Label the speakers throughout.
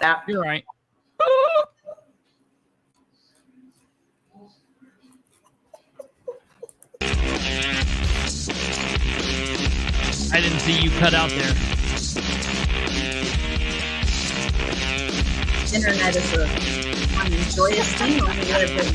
Speaker 1: that.
Speaker 2: You're right. I didn't see you cut out there.
Speaker 1: Internet is a fun and joyous thing when we live in.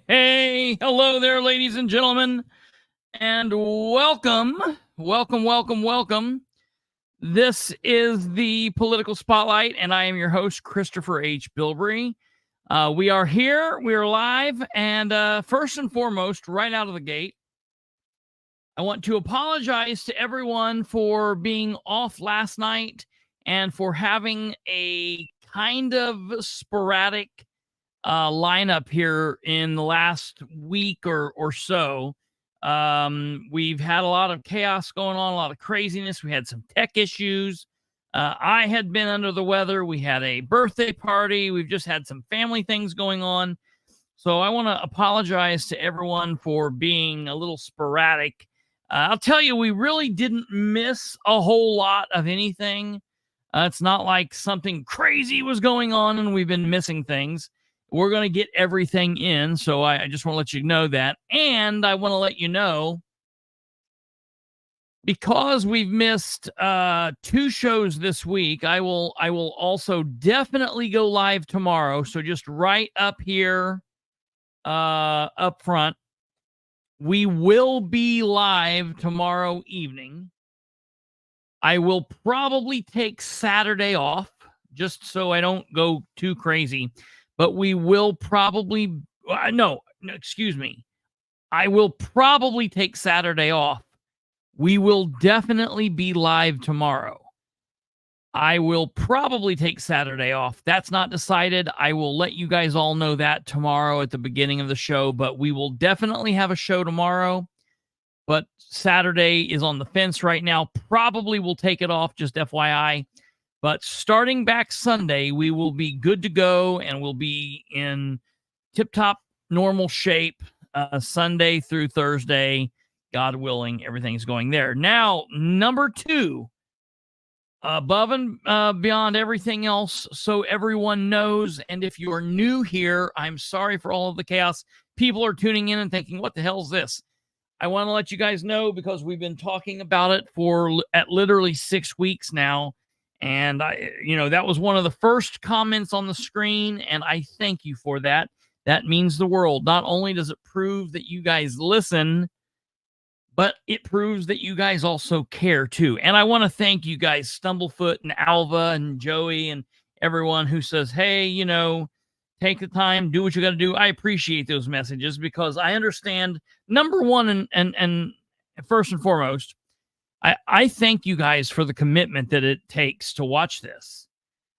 Speaker 2: Hey, hello there, ladies and gentlemen, and welcome. This is the Political Spotlight, and I am your host, Kristopher H. Bilbrey. We are here, we are live, and first and foremost, right out of the gate, I want to apologize to everyone for being off last night and for having a kind of sporadic lineup here in the last week or so. We've had a lot of chaos going on, a lot of craziness. We had some tech issues. I had been under the weather. We had a birthday party. We've just had some family things going on. So I want to apologize to everyone for being a little sporadic. I'll tell you, we really didn't miss a whole lot of anything. It's not like something crazy was going on and we've been missing things. We're going to get everything in, so I just want to let you know that. And I want to let you know, because we've missed 2 shows this week, I will also definitely go live tomorrow. So just right up here, up front, we will be live tomorrow evening. I will probably take Saturday off, just so I don't go too crazy. But we will probably, excuse me. I will probably take Saturday off. We will definitely be live tomorrow. I will probably take Saturday off. That's not decided. I will let you guys all know that tomorrow at the beginning of the show, but we will definitely have a show tomorrow. But Saturday is on the fence right now. Probably will take it off, just FYI. But starting back Sunday, we will be good to go and we'll be in tip-top normal shape Sunday through Thursday. God willing, everything's going there. Now, number 2, above and beyond everything else, so everyone knows, and if you're new here, I'm sorry for all of the chaos. People are tuning in and thinking, what the hell is this? I want to let you guys know because we've been talking about it for at literally 6 weeks now. And that was one of the first comments on the screen, and I thank you for that. That means the world. Not only does it prove that you guys listen, but it proves that you guys also care too. And I want to thank you guys, Stumblefoot and Alva and Joey and everyone who says, hey, take the time, do what you got to do. I appreciate those messages because I understand, number one, and first and foremost, I thank you guys for the commitment that it takes to watch this.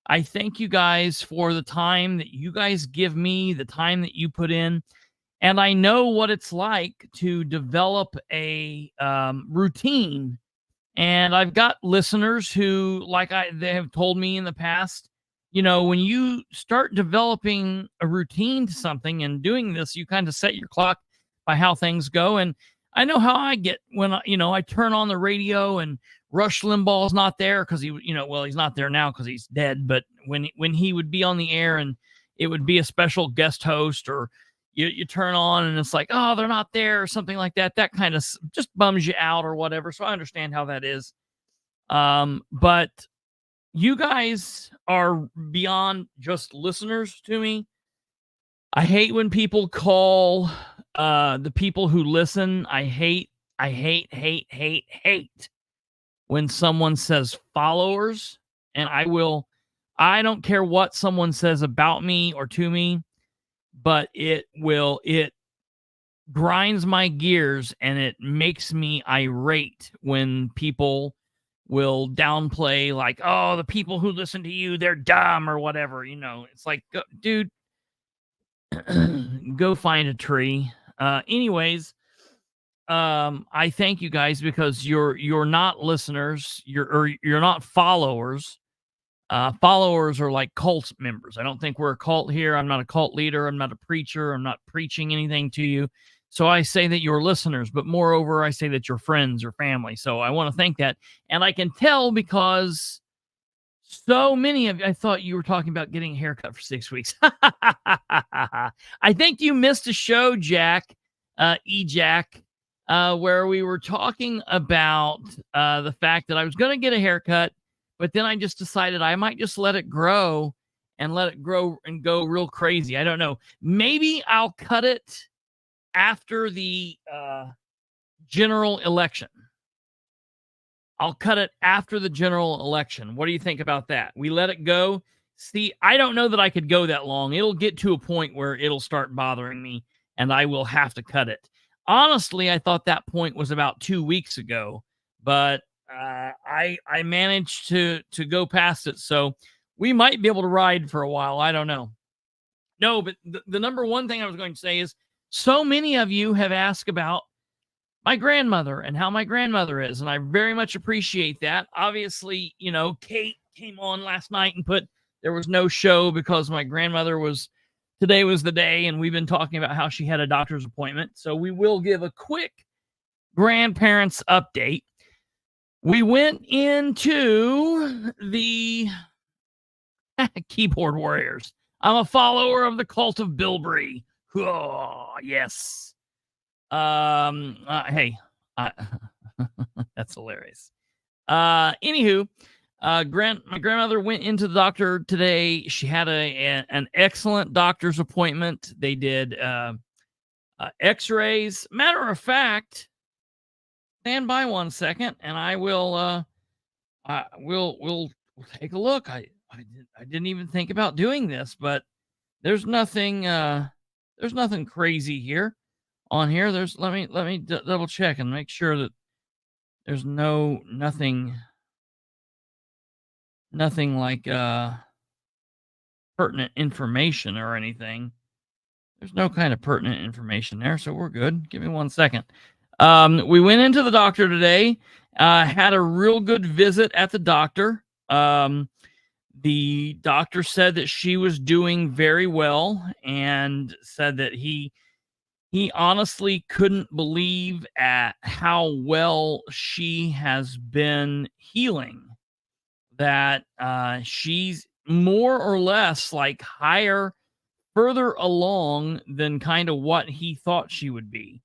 Speaker 2: I thank you guys for the time that you guys give me, the time that you put in. And I know what it's like to develop a routine. And I've got listeners who, they have told me in the past, when you start developing a routine to something and doing this, you kind of set your clock by how things go. And I know how I get when I turn on the radio and Rush Limbaugh's not there because he's not there now because he's dead. But when he would be on the air and it would be a special guest host, or you turn on and it's like, oh, they're not there or something like that. That kind of just bums you out or whatever. So I understand how that is. But you guys are beyond just listeners to me. I hate when people call the people who listen. I hate when someone says followers, and I don't care what someone says about me or to me, but it grinds my gears and it makes me irate when people will downplay, like, oh, the people who listen to you, they're dumb or whatever. It's like, dude, go find a tree. Anyways, I thank you guys because you're not listeners, you're not followers. Followers are like cult members. I don't think we're a cult here. I'm not a cult leader. I'm not a preacher. I'm not preaching anything to you. So I say that you're listeners, but moreover, I say that you're friends or family. So I want to thank that. And I can tell because so many of you, I thought you were talking about getting a haircut for 6 weeks. I think you missed a show, Jack, E-Jack, where we were talking about the fact that I was going to get a haircut, but then I just decided I might just let it grow and go real crazy. I don't know. Maybe I'll cut it after the general election. I'll cut it after the general election. What do you think about that? We let it go. See, I don't know that I could go that long. It'll get to a point where it'll start bothering me and I will have to cut it. Honestly, I thought that point was about 2 weeks ago, but I managed to go past it. So we might be able to ride for a while. I don't know. No, but the number one thing I was going to say is so many of you have asked about my grandmother and how my grandmother is, and I very much appreciate that. Obviously, Kate came on last night and there was no show because my grandmother today was the day, and we've been talking about how she had a doctor's appointment. So we will give a quick grandparents update. We went into the keyboard warriors. I'm a follower of the cult of Bilbrey. Oh, yes. Hey, that's hilarious. Anywho, my grandmother went into the doctor today. She had an excellent doctor's appointment. They did x-rays. Matter of fact, stand by 1 second and I will we'll take a look. I didn't even think about doing this, but there's nothing crazy here on here. Let me double check and make sure that there's nothing like pertinent information or anything. There's no kind of pertinent information there, so we're good. Give me 1 second. We went into the doctor today, had a real good visit at the doctor. The doctor said that she was doing very well and said that he honestly couldn't believe at how well she has been healing, that she's more or less like further along than kind of what he thought she would be.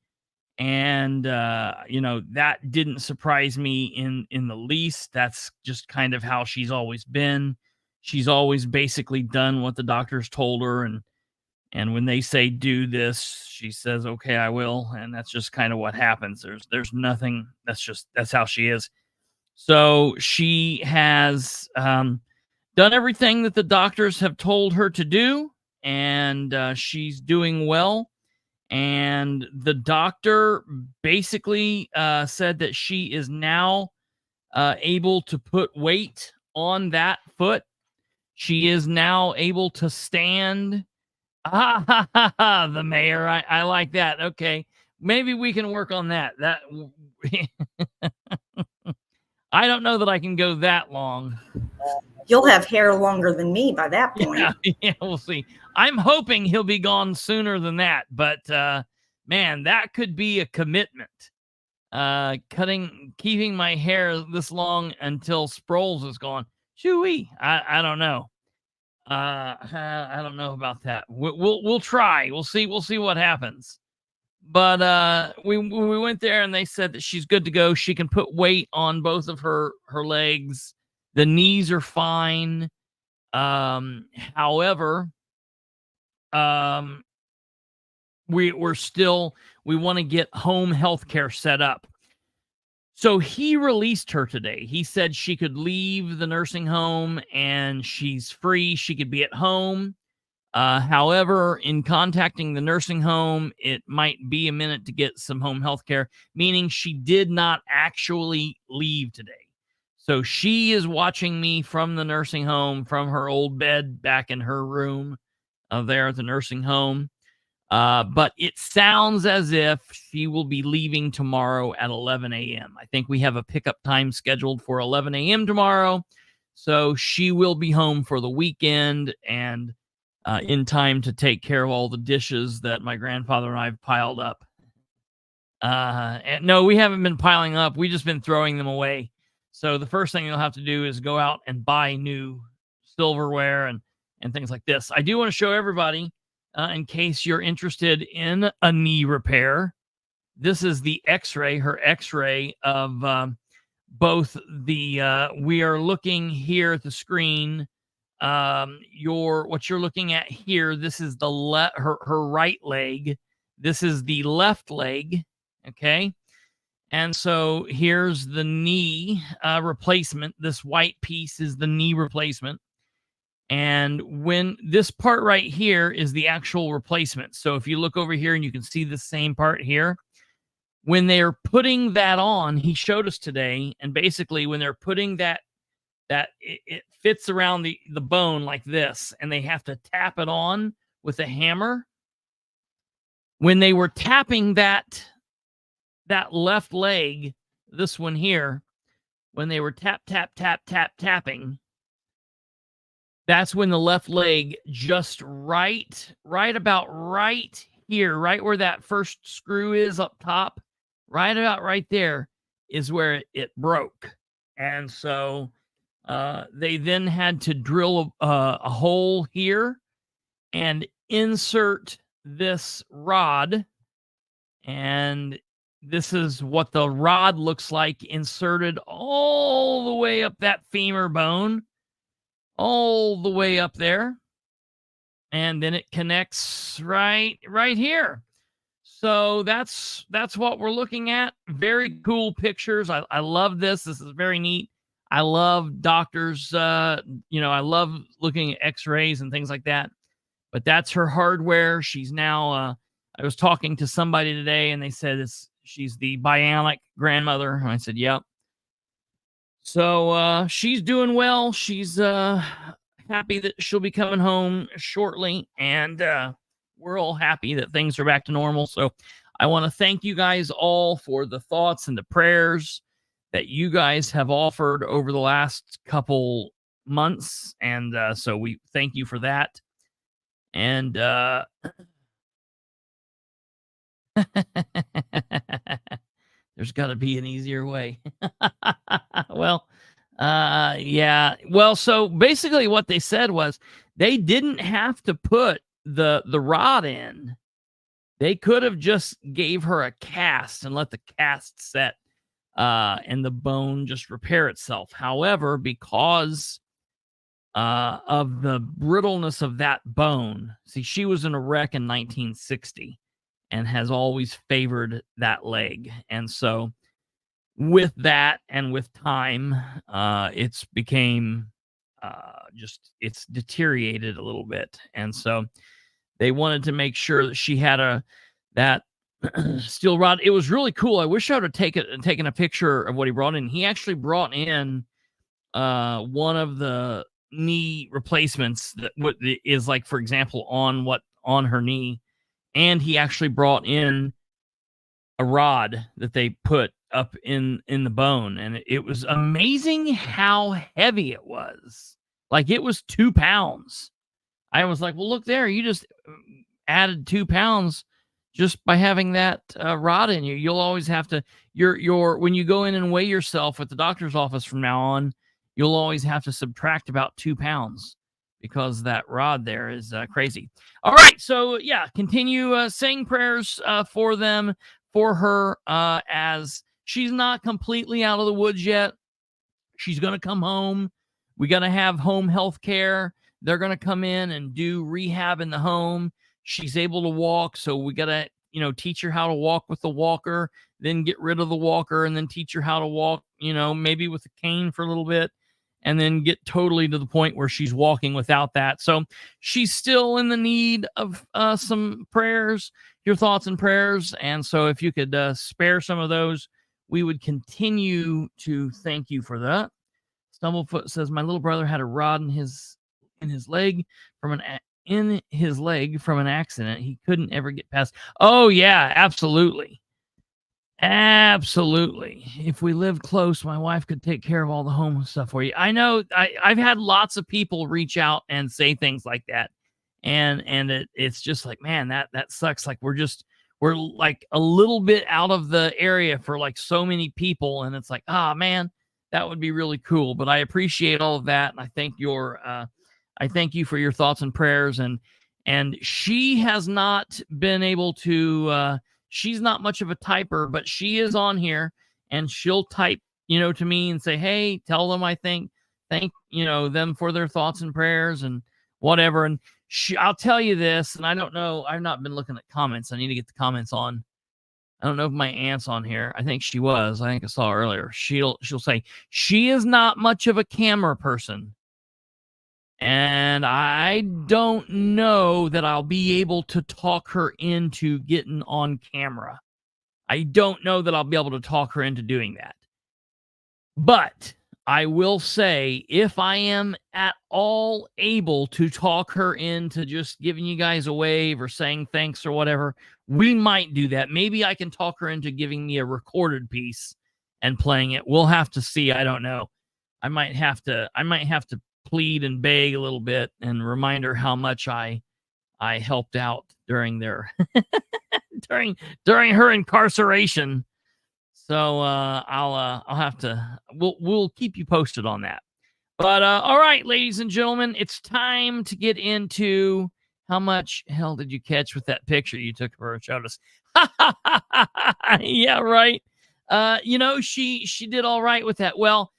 Speaker 2: And, that didn't surprise me in the least. That's just kind of how she's always been. She's always basically done what the doctors told her. And when they say do this, she says, okay, I will. And that's just kind of what happens. There's nothing. That's how she is. So she has done everything that the doctors have told her to do. And she's doing well. And the doctor basically said that she is now able to put weight on that foot. She is now able to stand. The mayor. I like that. Okay. Maybe we can work on that. I don't know that I can go that long.
Speaker 1: You'll have hair longer than me by that point.
Speaker 2: Yeah, we'll see. I'm hoping he'll be gone sooner than that, but man, that could be a commitment. keeping my hair this long until Sproles is gone. Shoo-wee. I don't know. I don't know about that. We'll try. We'll see what happens. But we went there and they said that she's good to go. She can put weight on both of her legs. The knees are fine. However, we want to get home health care set up. So he released her today. He said she could leave the nursing home and she's free. She could be at home. However, in contacting the nursing home, it might be a minute to get some home health care, meaning she did not actually leave today. So she is watching me from the nursing home, from her old bed back in her room there at the nursing home. But it sounds as if she will be leaving tomorrow at 11 a.m. I think we have a pickup time scheduled for 11 a.m. tomorrow. So she will be home for the weekend and in time to take care of all the dishes that my grandfather and I have piled up. And no, we haven't been piling up. We've just been throwing them away. So the first thing you'll have to do is go out and buy new silverware and things like this. I do want to show everybody, in case you're interested in a knee repair. This is the x-ray, her x-ray of both the, we are looking here at the screen. What you're looking at here, this is the her right leg. This is the left leg. Okay. And so here's the knee replacement. This white piece is the knee replacement. And when this part right here is the actual replacement. So if you look over here and you can see the same part here, when they're putting that on, he showed us today. And basically when they're putting that it fits around the bone like this, and they have to tap it on with a hammer. When they were tapping that left leg, this one here, when they were tapping, that's when the left leg just right about right here, right where that first screw is up top, right about right there is where it broke. And so they then had to drill a hole here and insert this rod. And this is what the rod looks like, inserted all the way up that femur bone, all the way up there. And then it connects right here. So that's what we're looking at. Very cool pictures. I love this. This is very neat. I love doctors. I love looking at x-rays and things like that. But that's her hardware. She's now, I was talking to somebody today and they said she's the bionic grandmother. And I said, yep. So she's doing well. She's happy that she'll be coming home shortly. And we're all happy that things are back to normal. So I want to thank you guys all for the thoughts and the prayers that you guys have offered over the last couple months. And so we thank you for that. And there's got to be an easier way. Well, yeah. Well, so basically what they said was they didn't have to put the rod in. They could have just gave her a cast and let the cast set and the bone just repair itself. However, because of the brittleness of that bone, see, she was in a wreck in 1960 and has always favored that leg. And so with that and with time, it's became it's deteriorated a little bit. And so they wanted to make sure that she had that steel rod. It was really cool. I wish I would have taken a picture of what he brought in. He actually brought in one of the knee replacements that is like, for example, on her knee. And he actually brought in a rod that they put up in the bone. And it was amazing how heavy it was. Like, it was 2 pounds. I was like, well, look there, you just added 2 pounds just by having that rod in you. You'll always have to, when you go in and weigh yourself at the doctor's office from now on, you'll always have to subtract about 2 pounds because that rod there is crazy. All right. So yeah, continue saying prayers for them, for her, as she's not completely out of the woods yet. She's going to come home. We got to have home health care. They're going to come in and do rehab in the home. She's able to walk, so we got to, teach her how to walk with the walker, then get rid of the walker, and then teach her how to walk, maybe with a cane for a little bit, and then get totally to the point where she's walking without that. So she's still in the need of some prayers, your thoughts and prayers. And so if you could spare some of those, we would continue to thank you for that. Stumblefoot says, my little brother had a rod in his leg from an accident. He couldn't ever get past. Oh yeah, absolutely. Absolutely. If we lived close, my wife could take care of all the home stuff for you. I know I've had lots of people reach out and say things like that. And it's just like, man, that sucks. Like we're like a little bit out of the area for like so many people. And it's like, man, that would be really cool. But I appreciate all of that. And I thank you for your thoughts and prayers. And she has not been able to, she's not much of a typer, but she is on here and she'll type, to me and say, hey, tell them I thank them for their thoughts and prayers and whatever. And I'll tell you this, and I don't know, I've not been looking at comments. I need to get the comments on. I don't know if my aunt's on here. I think she was. I think I saw her earlier. She'll say she is not much of a camera person. And I don't know that I'll be able to talk her into getting on camera. I don't know that I'll be able to talk her into doing that. But I will say, if I am at all able to talk her into just giving you guys a wave or saying thanks or whatever, we might do that. Maybe I can talk her into giving me a recorded piece and playing it. We'll have to see. I don't know. I might have to plead and beg a little bit and remind her how much I helped out during their during her incarceration. So I'll have to, we'll keep you posted on that. But all right, ladies and gentlemen, it's time to get into how much hell did you catch with that picture you took of her and showed us. Yeah, right. She did all right with that. Well,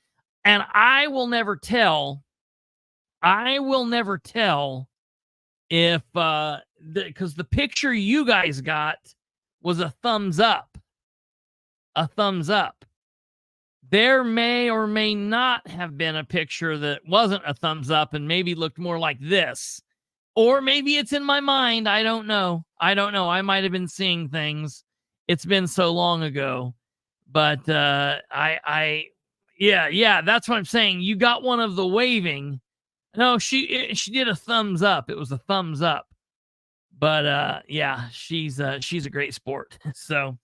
Speaker 2: and I will never tell if because the picture you guys got was a thumbs up. There may or may not have been a picture that wasn't a thumbs up and maybe looked more like this. Or maybe it's in my mind. I don't know. I might have been seeing things. It's been so long ago. But yeah, that's what I'm saying. You got one of the waving. No, she did a thumbs up. It was a thumbs up. But yeah, she's a great sport. So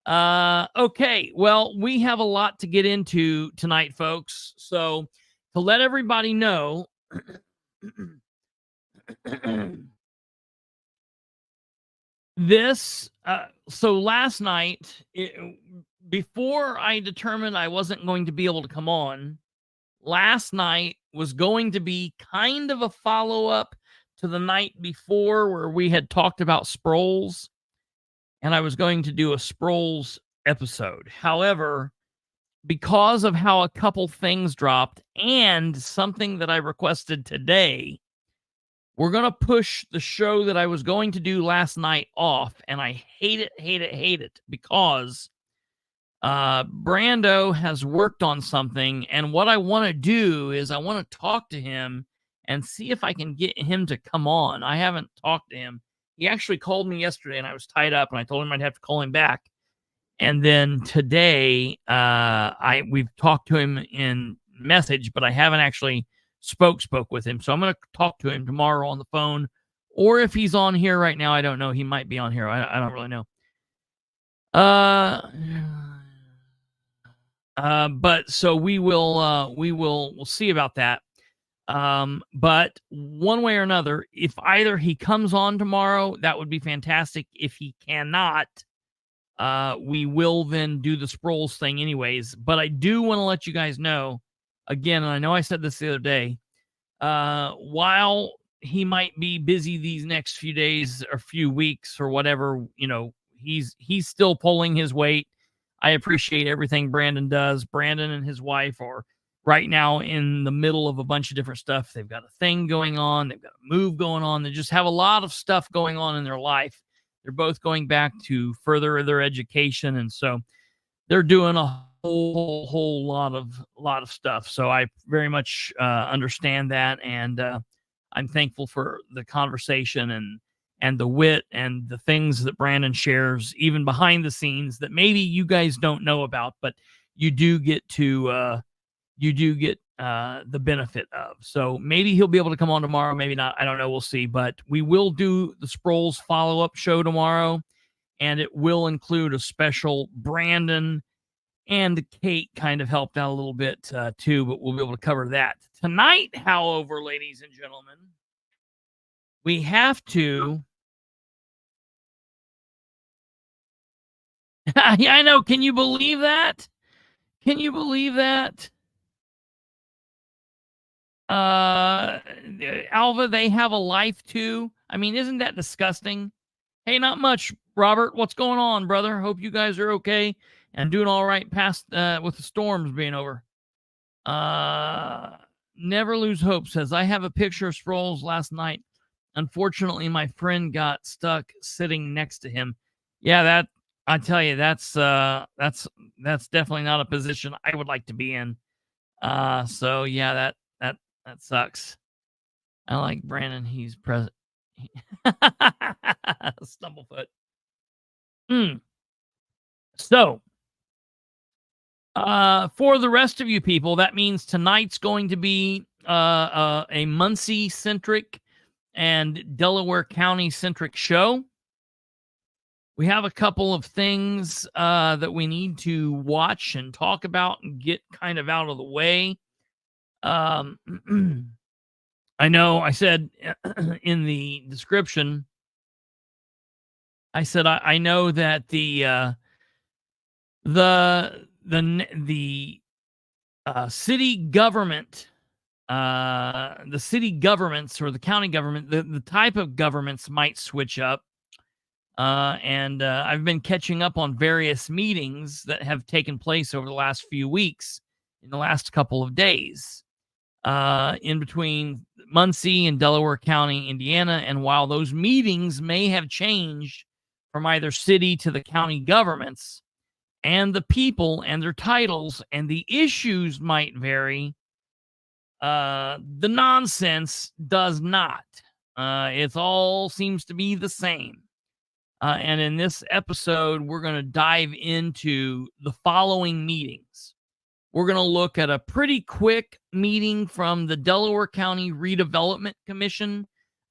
Speaker 2: okay, well, we have a lot to get into tonight, folks. So to let everybody know, this so last night, before I determined I wasn't going to be able to come on, last night was going to be kind of a follow-up to the night before where we had talked about Sproles, and I was going to do a Sproles episode. However, because of how a couple things dropped and something that I requested today, we're going to push the show that I was going to do last night off, and I hate it because Brando has worked on something, and what I want to do is I want to talk to him and see if I can get him to come on. I haven't talked to him. He actually called me yesterday, and I was tied up, and I told him I'd have to call him back. And then today, we've talked to him in message, but I haven't actually spoke with him. So I'm going to talk to him tomorrow on the phone, or if he's on here right now, I don't know. He might be on here. I don't really know. But so we'll see about that. But one way or another, if either he comes on tomorrow, that would be fantastic. If he cannot, we will then do the Sproles thing anyways. But I do want to let you guys know, again, and I know I said this the other day, while he might be busy these next few days or few weeks or whatever, he's still pulling his weight. I appreciate everything Brandon does. Brandon and his wife are right now in the middle of a bunch of different stuff. They've got a thing going on. They've got a move going on. They just have a lot of stuff going on in their life. They're both going back to further their education. And so they're doing a whole lot of stuff. So I very much understand that. And I'm thankful for the conversation and the wit and the things that Brandon shares, even behind the scenes, that maybe you guys don't know about, but you do get the benefit of. So maybe he'll be able to come on tomorrow, maybe not. I don't know. We'll see. But we will do the Sproles follow-up show tomorrow, and it will include a special Brandon and Kate kind of helped out a little bit too, but we'll be able to cover that. Tonight, however, ladies and gentlemen, we have to... Yeah, I know. Can you believe that? Can you believe that? Alva, they have a life too. I mean, isn't that disgusting? Hey, not much, Robert. What's going on, brother? Hope you guys are okay and doing all right past with the storms being over. Never lose hope says, I have a picture of Sproles last night. Unfortunately, my friend got stuck sitting next to him. Yeah, that I tell you, that's definitely not a position I would like to be in. So yeah, that sucks. I like Brandon. He's present. Stumblefoot. So, for the rest of you people, that means tonight's going to be a Muncie centric and Delaware County centric show. We have a couple of things that we need to watch and talk about and get kind of out of the way. I know I said in the description, I said I know that the city government, the city governments or the county government, the type of governments might switch up. And I've been catching up on various meetings that have taken place over the last few weeks, in the last couple of days, in between Muncie and Delaware County, Indiana. And while those meetings may have changed from either city to the county governments, and the people and their titles and the issues might vary, the nonsense does not. It all seems to be the same. And in this episode, we're going to dive into the following meetings. We're going to look at a pretty quick meeting from the Delaware County Redevelopment Commission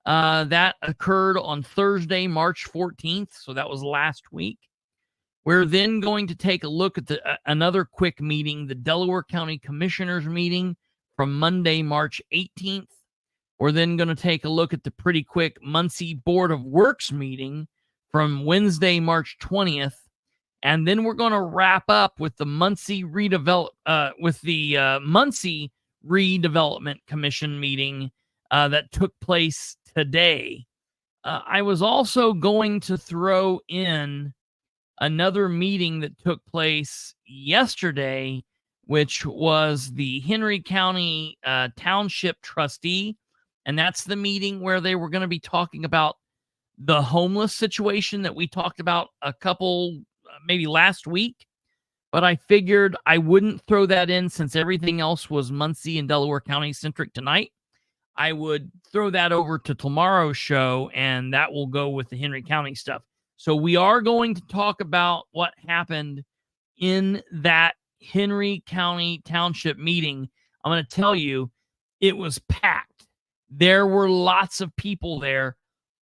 Speaker 2: that occurred on Thursday, March 14th. So that was last week. We're then going to take a look at another quick meeting, the Delaware County Commissioners meeting from Monday, March 18th. We're then going to take a look at the pretty quick Muncie Board of Works meeting from Wednesday, March 20th. And then we're going to wrap up with the Muncie Muncie Redevelopment Commission meeting that took place today. I was also going to throw in another meeting that took place yesterday, which was the Henry County Township Trustee. And that's the meeting where they were going to be talking about the homeless situation that we talked about a couple, maybe last week. But I figured I wouldn't throw that in since everything else was Muncie and Delaware County centric tonight. I would throw that over to tomorrow's show, and that will go with the Henry County stuff. So we are going to talk about what happened in that Henry County Township meeting. I'm going to tell you, it was packed. There were lots of people there,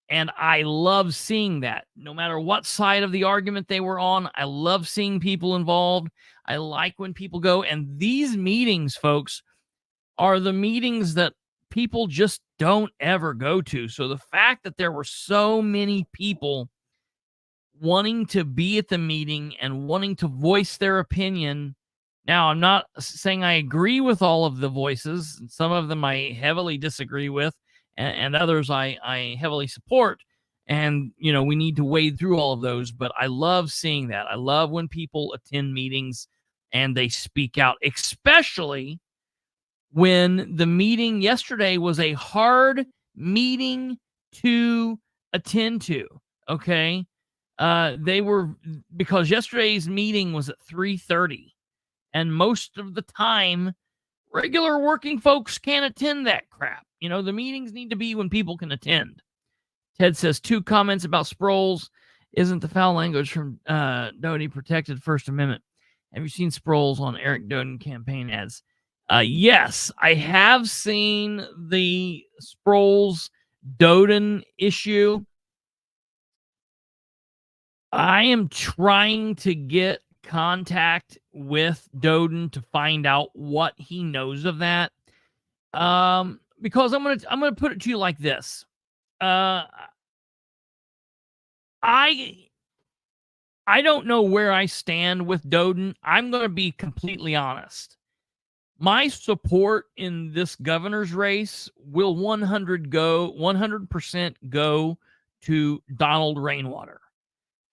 Speaker 2: and I love seeing that. No matter what side of the argument they were on, I love seeing people involved. I like when people go. And these meetings, folks, are the meetings that people just don't ever go to. So the fact that there were so many people wanting to be at the meeting and wanting to voice their opinion. Now, I'm not saying I agree with all of the voices. Some of them I heavily disagree with, and others I heavily support. And, we need to wade through all of those. But I love seeing that. I love when people attend meetings and they speak out, especially when the meeting yesterday was a hard meeting to attend to. Okay. Because yesterday's meeting was at 3:30. And most of the time, regular working folks can't attend that crap. The meetings need to be when people can attend. Ted says 2 comments about Sproles. Isn't the foul language from Doty protected First Amendment? Have you seen Sproles on Eric Doden campaign ads? Yes, I have seen the Sproles Doden issue. I am trying to get contact with Doden to find out what he knows of that. Because I'm gonna put it to you like this. I don't know where I stand with Doden. I'm gonna be completely honest. My support in this governor's race will 100% go to Donald Rainwater.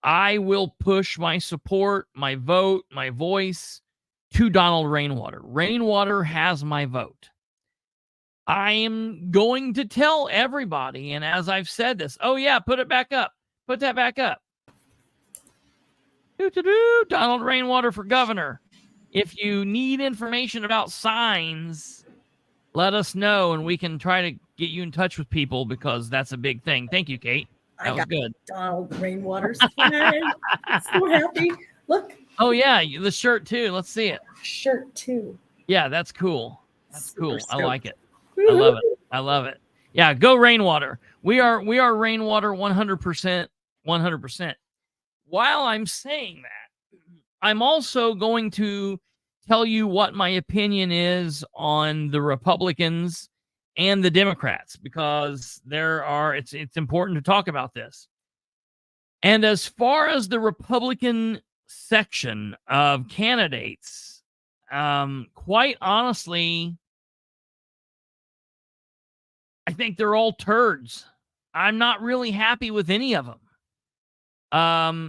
Speaker 2: I will push my support, my vote, my voice to Donald Rainwater. Rainwater has my vote. I am going to tell everybody, and as I've said this, oh yeah, put it back up. Put that back up. Donald Rainwater for governor. If you need information about signs, let us know, and we can try to get you in touch with people because that's a big thing. Thank you, Kate. That was good.
Speaker 1: Donald Rainwater's flag. So happy. Look.
Speaker 2: Oh, yeah. The shirt, too. Let's see it.
Speaker 1: Shirt, too.
Speaker 2: Yeah, that's cool. That's cool.
Speaker 1: Super
Speaker 2: I like it. I love it. I love it. Yeah, go Rainwater. We are Rainwater 100%. 100%. While I'm saying that, I'm also going to tell you what my opinion is on the Republicans and the Democrats, because it's important to talk about this. And as far as the Republican section of candidates, quite honestly, I think they're all turds. I'm not really happy with any of them.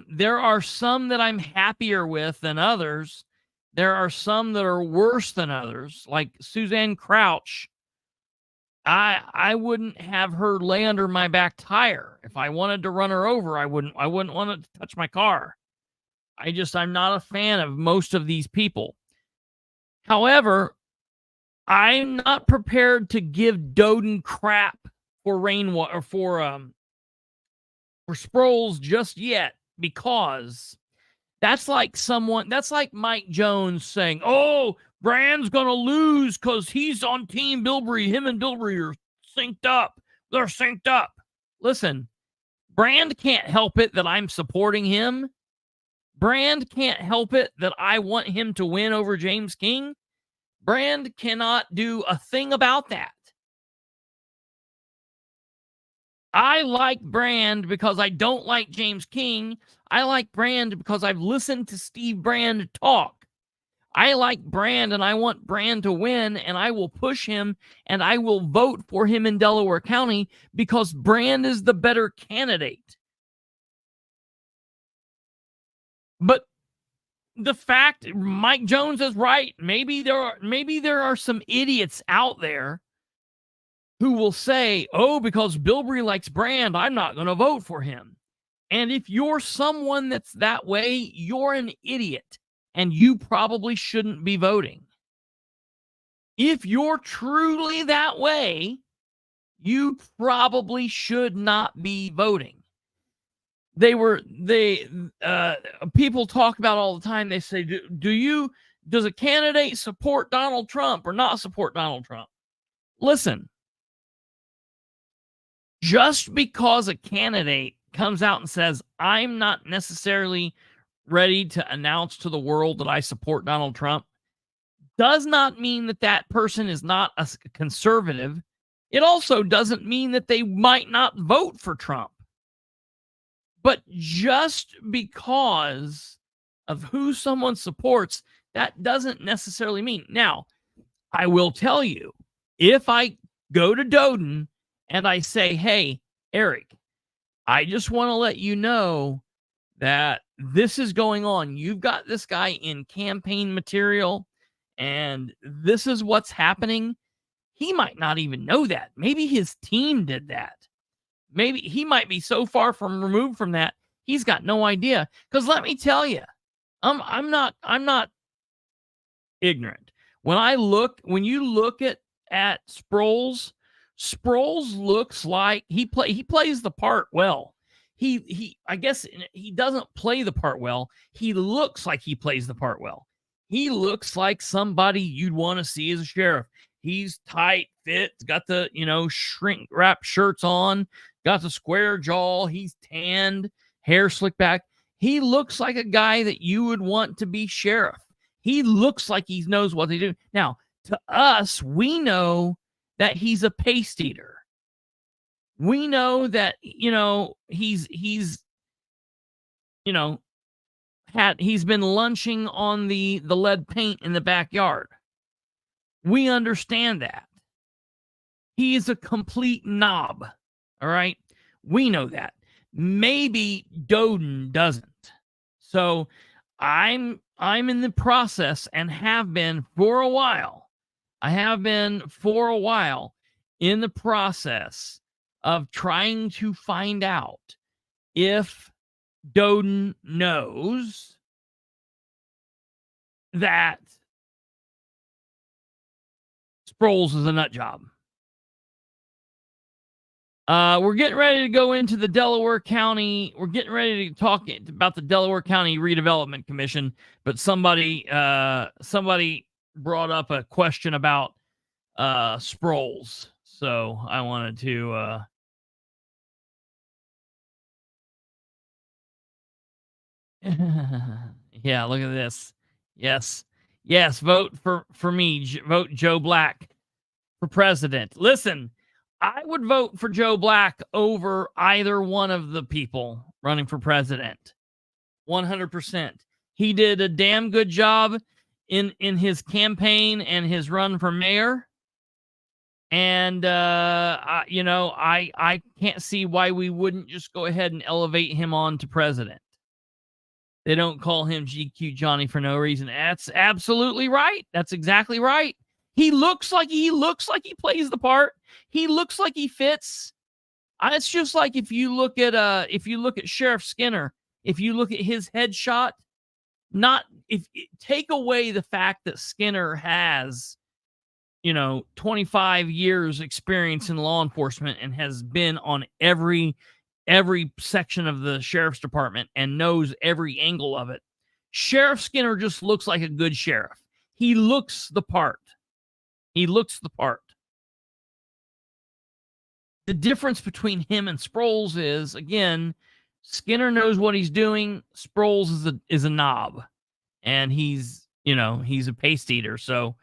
Speaker 2: There are some that I'm happier with than others. There are some that are worse than others, like Suzanne Crouch. I wouldn't have her lay under my back tire. If I wanted to run her over, I wouldn't want it to touch my car. I'm not a fan of most of these people. However, I'm not prepared to give Doden crap for Rainwater or for Sproles just yet, because that's like Mike Jones saying, "Oh, Brand's gonna lose because he's on Team Bilbrey. Him and Bilbrey are synced up. They're synced up." Listen, Brand can't help it that I'm supporting him. Brand can't help it that I want him to win over James King. Brand cannot do a thing about that. I like Brand because I don't like James King. I like Brand because I've listened to Steve Brand talk. I like Brand and I want Brand to win, and I will push him and I will vote for him in Delaware County because Brand is the better candidate. But the fact Mike Jones is right, maybe there are some idiots out there who will say, "Oh, because Bilbrey likes Brand, I'm not going to vote for him." And if you're someone that's that way, you're an idiot, and you probably shouldn't be voting. If you're truly that way, you probably should not be voting. People talk about all the time. They say, does a candidate support Donald Trump or not support Donald Trump? Listen, just because a candidate comes out and says, "I'm not necessarily ready to announce to the world that I support Donald Trump," does not mean that person is not a conservative. It also doesn't mean that they might not vote for Trump. But just because of who someone supports, that doesn't necessarily mean. Now, I will tell you, if I go to Doden and I say, hey, Eric, I just want to let you know that this is going on. You've got this guy in campaign material, and this is what's happening. He might not even know that. Maybe his team did that. Maybe he might be so far removed from that, he's got no idea. Because let me tell you, I'm not ignorant. When you look at Sproles looks like he plays the part well. I guess he doesn't play the part well. He looks like he plays the part well. He looks like somebody you'd want to see as a sheriff. He's tight, fit, got the, shrink wrap shirts on, got the square jaw. He's tanned, hair slicked back. He looks like a guy that you would want to be sheriff. He looks like he knows what they do. Now, to us, we know that he's a paste eater. We know that, he's been lunching on the lead paint in the backyard. We understand that. He is a complete knob. All right. We know that. Maybe Doden doesn't. So I'm in the process and have been for a while. I have been for a while in the process of trying to find out if Doden knows that Sproles is a nut job. We're getting ready to go into the Delaware County. We're getting ready to talk about the Delaware County Redevelopment Commission, but somebody brought up a question about Sproles. So I wanted to yeah, look at this. Yes, vote for me. Vote Joe Black for president. Listen, I would vote for Joe Black over either one of the people running for president. 100%. He did a damn good job in his campaign and his run for mayor. And, I can't see why we wouldn't just go ahead and elevate him on to president. They don't call him GQ Johnny for no reason. That's absolutely right. That's exactly right. He looks like he plays the part. He looks like he fits. It's just like if you look at Sheriff Skinner, if you look at his headshot, take away the fact that Skinner has 25 years experience in law enforcement and has been on every section of the sheriff's department and knows every angle of it. Sheriff Skinner just looks like a good sheriff. He looks the part. The difference between him and Sproles is, again, Skinner knows what he's doing. Sproles is a knob, and he's a paste eater, so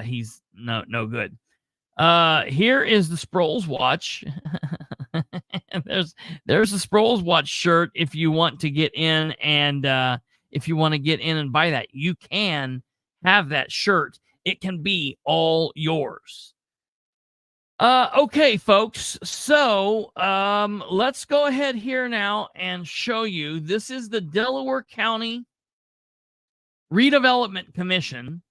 Speaker 2: he's no good. Here is the Sproles watch. there's the Sproles watch shirt. If you want to get in and buy that, you can have that shirt. It can be all yours. Okay, folks. So let's go ahead here now and show you. This is the Delaware County Redevelopment Commission.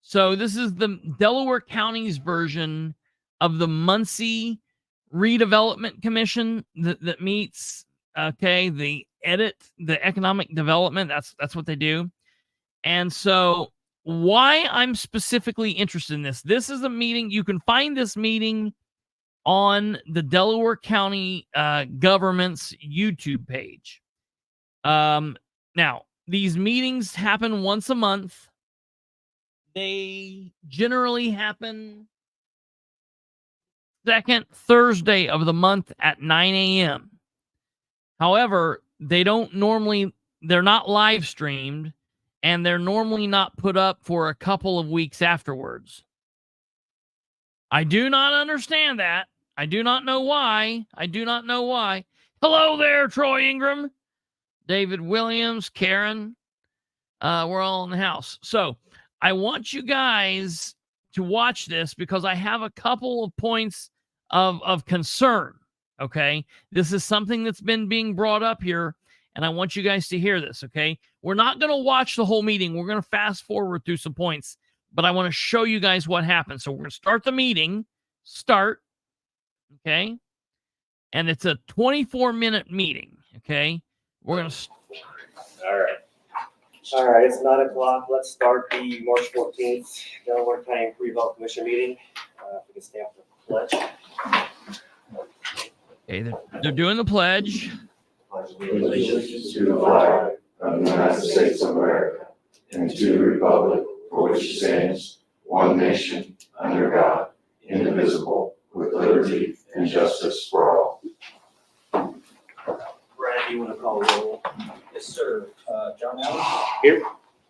Speaker 2: So this is the Delaware County's version of the Muncie Redevelopment Commission that meets, the economic development. That's what they do. And so why I'm specifically interested in this is a meeting. You can find this meeting on the Delaware County government's YouTube page. Now, these meetings happen once a month. They generally happen second Thursday of the month at 9 a.m. However, they're not live streamed, and they're normally not put up for a couple of weeks afterwards. I do not understand that. I do not know why. I do not know why. Hello there, Troy Ingram, David Williams, Karen. We're all in the house. So I want you guys to watch this because I have a couple of points of concern. Okay. This is something that's been being brought up here, and I want you guys to hear this. Okay. We're not going to watch the whole meeting. We're going to fast forward through some points, but I want to show you guys what happened. So we're going to start the meeting. Okay. And it's a 24-minute meeting. Okay. We're going to.
Speaker 3: All right. All right, it's 9 o'clock. Let's start the March 14th Delaware County Redevelopment Commission meeting. If we can stand for the pledge.
Speaker 2: Okay, they're doing the pledge.
Speaker 4: Allegiance to the flag of the United States of America and to the republic for which it stands, one nation, under God, indivisible, with liberty and justice for all.
Speaker 3: Brad, you want to call the roll?
Speaker 5: Yes, sir. John Allen?
Speaker 3: Here.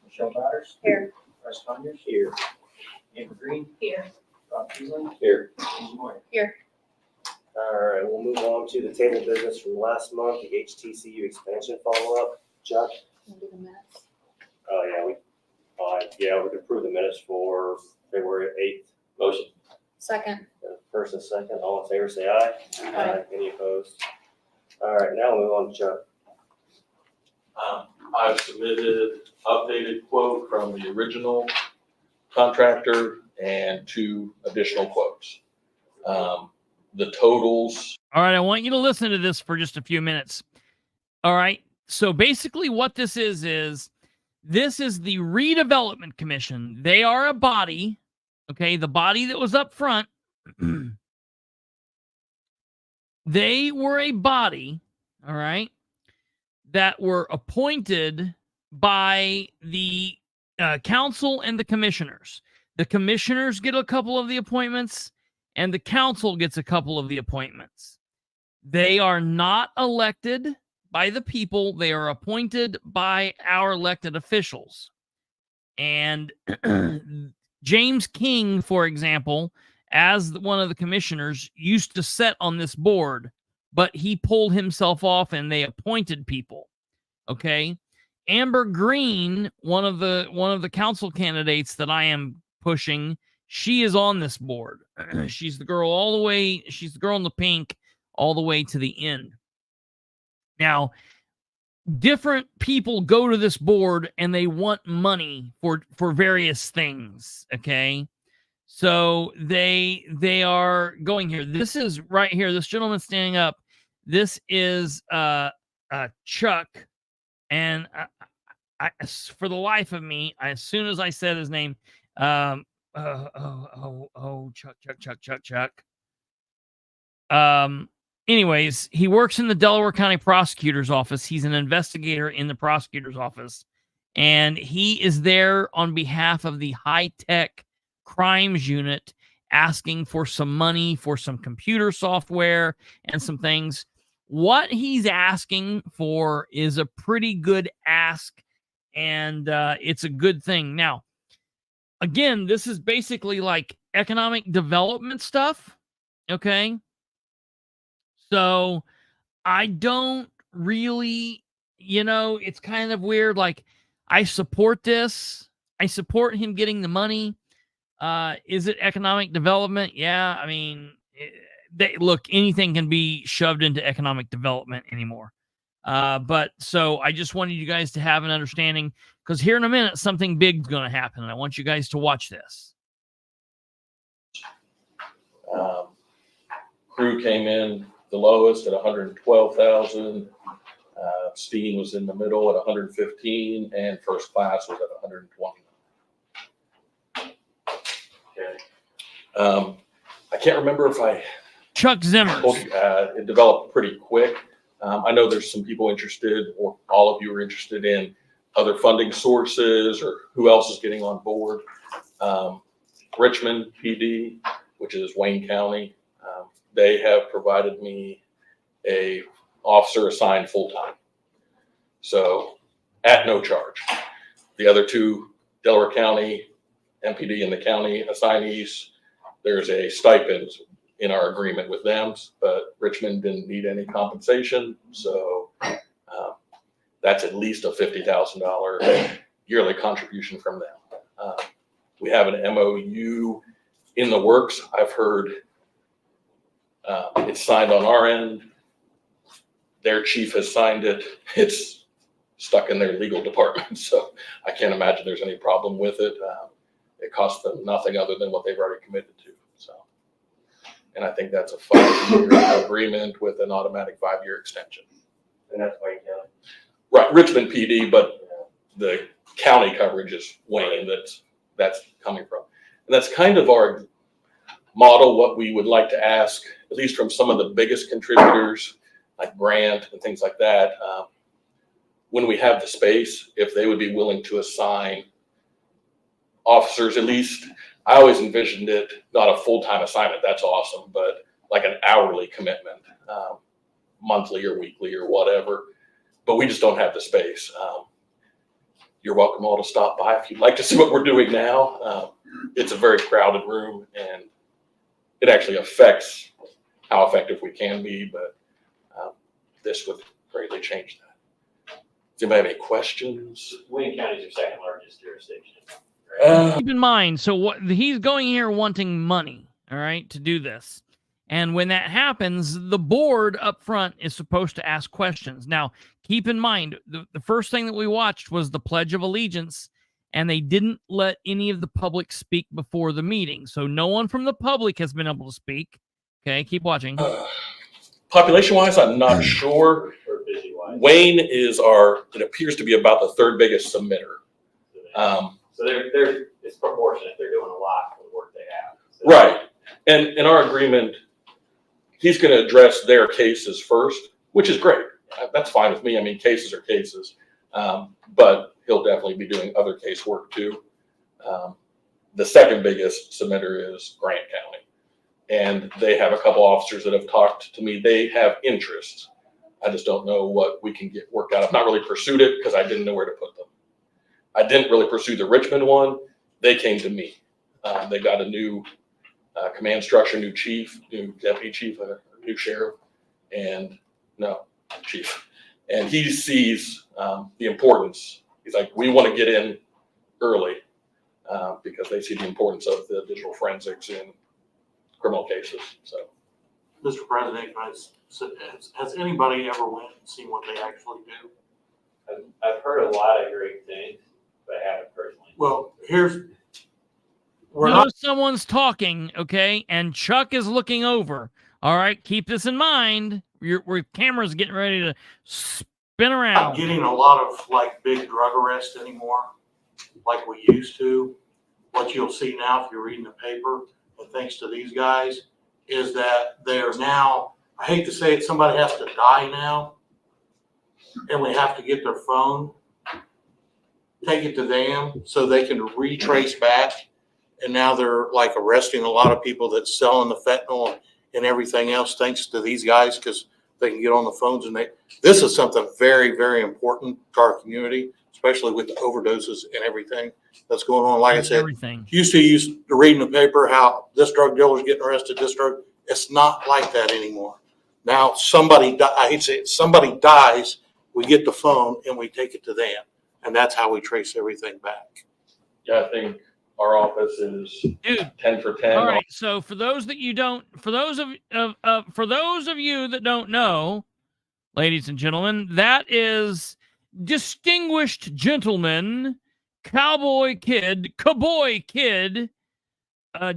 Speaker 5: Michelle Byers?
Speaker 1: Here.
Speaker 5: Bryce Conyers?
Speaker 3: Here.
Speaker 5: Amber Green?
Speaker 1: Here.
Speaker 5: Rob Peasley?
Speaker 3: Here.
Speaker 5: Susie Moyer?
Speaker 1: Here.
Speaker 3: All right, we'll move on to the table business from last month, the HTCU expansion follow-up. Chuck? Oh, yeah, we could approve the minutes for February 8th. Motion.
Speaker 1: Second.
Speaker 3: First and second, all in favor, say aye.
Speaker 1: Aye.
Speaker 3: Any opposed? All right, now we'll move on to Chuck.
Speaker 6: I've submitted updated quote from the original contractor and 2 additional quotes. The totals.
Speaker 2: All right, I want you to listen to this for just a few minutes. All right, so basically what this is this is the Redevelopment Commission. They are a body, okay, the body that was up front. They were a body, all right, that were appointed by the council and the commissioners. The commissioners get a couple of the appointments, and the council gets a couple of the appointments. They are not elected by the people. They are appointed by our elected officials. And James King, for example, as one of the commissioners, used to sit on this board, but he pulled himself off and they appointed people. Okay. Amber Green, one of the council candidates that I am pushing, she is on this board. She's the girl she's the girl in the pink all the way to the end. Now, different people go to this board and they want money for various things. Okay. So they are going here. This is right here. This gentleman standing up. This is Chuck, and I for the life of me, as soon as I said his name, Chuck. Anyways, he works in the Delaware County Prosecutor's Office. He's an investigator in the prosecutor's office, and he is there on behalf of the high-tech crimes unit, asking for some money for some computer software and some things. What he's asking for is a pretty good ask, and it's a good thing. Now, again, this is basically like economic development stuff, okay? So I don't really, it's kind of weird. Like, I support this. I support him getting the money. Is it economic development? Yeah, I mean, look, anything can be shoved into economic development anymore. But so I just wanted you guys to have an understanding, because here in a minute, something big's going to happen, and I want you guys to watch this.
Speaker 6: Crew came in the lowest at 112,000. Steam was in the middle at 115, and first class was at 120. Okay. I can't remember if I
Speaker 2: Chuck Zimmer.
Speaker 6: It developed pretty quick. I know there's some people interested, or all of you are interested in other funding sources or who else is getting on board. Richmond PD, which is Wayne County, they have provided me a officer assigned full-time. So at no charge. The other 2, Delaware County, MPD and the county assignees, There's a stipend in our agreement with them, but Richmond didn't need any compensation. So that's at least a $50,000 yearly contribution from them. We have an MOU in the works. I've heard it's signed on our end. Their chief has signed it. It's stuck in their legal department, so I can't imagine there's any problem with it. It costs them nothing other than what they've already committed to. So, and I think that's a 5-year agreement with an automatic 5-year extension.
Speaker 3: And that's Wayne County.
Speaker 6: Right, Richmond PD, but the county coverage is Wayne that's coming from. And that's kind of our model, what we would like to ask, at least from some of the biggest contributors, like Grant and things like that. When we have the space, if they would be willing to assign officers, at least, I always envisioned it, not a full-time assignment, that's awesome, but like an hourly commitment, monthly or weekly or whatever. But we just don't have the space. You're welcome all to stop by if you'd like to see what we're doing now. It's a very crowded room, and it actually affects how effective we can be, but this would greatly change that. Does anybody have any questions?
Speaker 5: Wayne County is your second largest jurisdiction. Right?
Speaker 2: Keep in mind, so what he's going here wanting money, all right, to do this. And when that happens, the board up front is supposed to ask questions. Now, keep in mind, the first thing that we watched was the Pledge of Allegiance, and they didn't let any of the public speak before the meeting. So no one from the public has been able to speak. Okay, keep watching.
Speaker 6: Population-wise, I'm not sure.
Speaker 5: Or busy-wise.
Speaker 6: Wayne is it appears to be about the third biggest submitter.
Speaker 5: So they're it's proportionate. They're doing a lot for the work they have. So
Speaker 6: Right. And in our agreement, he's going to address their cases first, which is great. That's fine with me. I mean, cases are cases. But he'll definitely be doing other case work too. The second biggest submitter is Grant County. And they have a couple officers that have talked to me. They have interests. I just don't know what we can get worked out. I've not really pursued it because I didn't know where to put them. I didn't really pursue the Richmond one. They came to me. They got a new command structure, new chief, new deputy chief, new sheriff, and chief. And he sees the importance. He's like, we want to get in early because they see the importance of the digital forensics in criminal cases. So,
Speaker 7: Mr. President, has anybody ever went and seen what they actually do?
Speaker 5: I've heard a lot of great things, but I haven't personally.
Speaker 7: Well,
Speaker 2: Someone's talking, okay, and Chuck is looking over. All right, keep this in mind. Your camera's getting ready to spin around.
Speaker 7: not getting a lot of like big drug arrests anymore, like we used to. What you'll see now, if you're reading the paper, and thanks to these guys, is that they're now, I hate to say it, somebody has to die now, and we have to get their phone, take it to them so they can retrace back. And now they're like arresting a lot of people that's selling the fentanyl and everything else, thanks to these guys, because they can get on the phones. And this is something very, very important to our community, especially with the overdoses and everything that's going on. Like I said,
Speaker 2: Everything.
Speaker 7: used to read in the paper how this drug dealer's getting arrested, this drug. It's not like that anymore. Now somebody dies, we get the phone and we take it to them. And that's how we trace everything back.
Speaker 6: yeah, I think our office is 10 for 10.
Speaker 2: All right. So for those of you that don't know, ladies and gentlemen, that is distinguished gentleman, cowboy kid,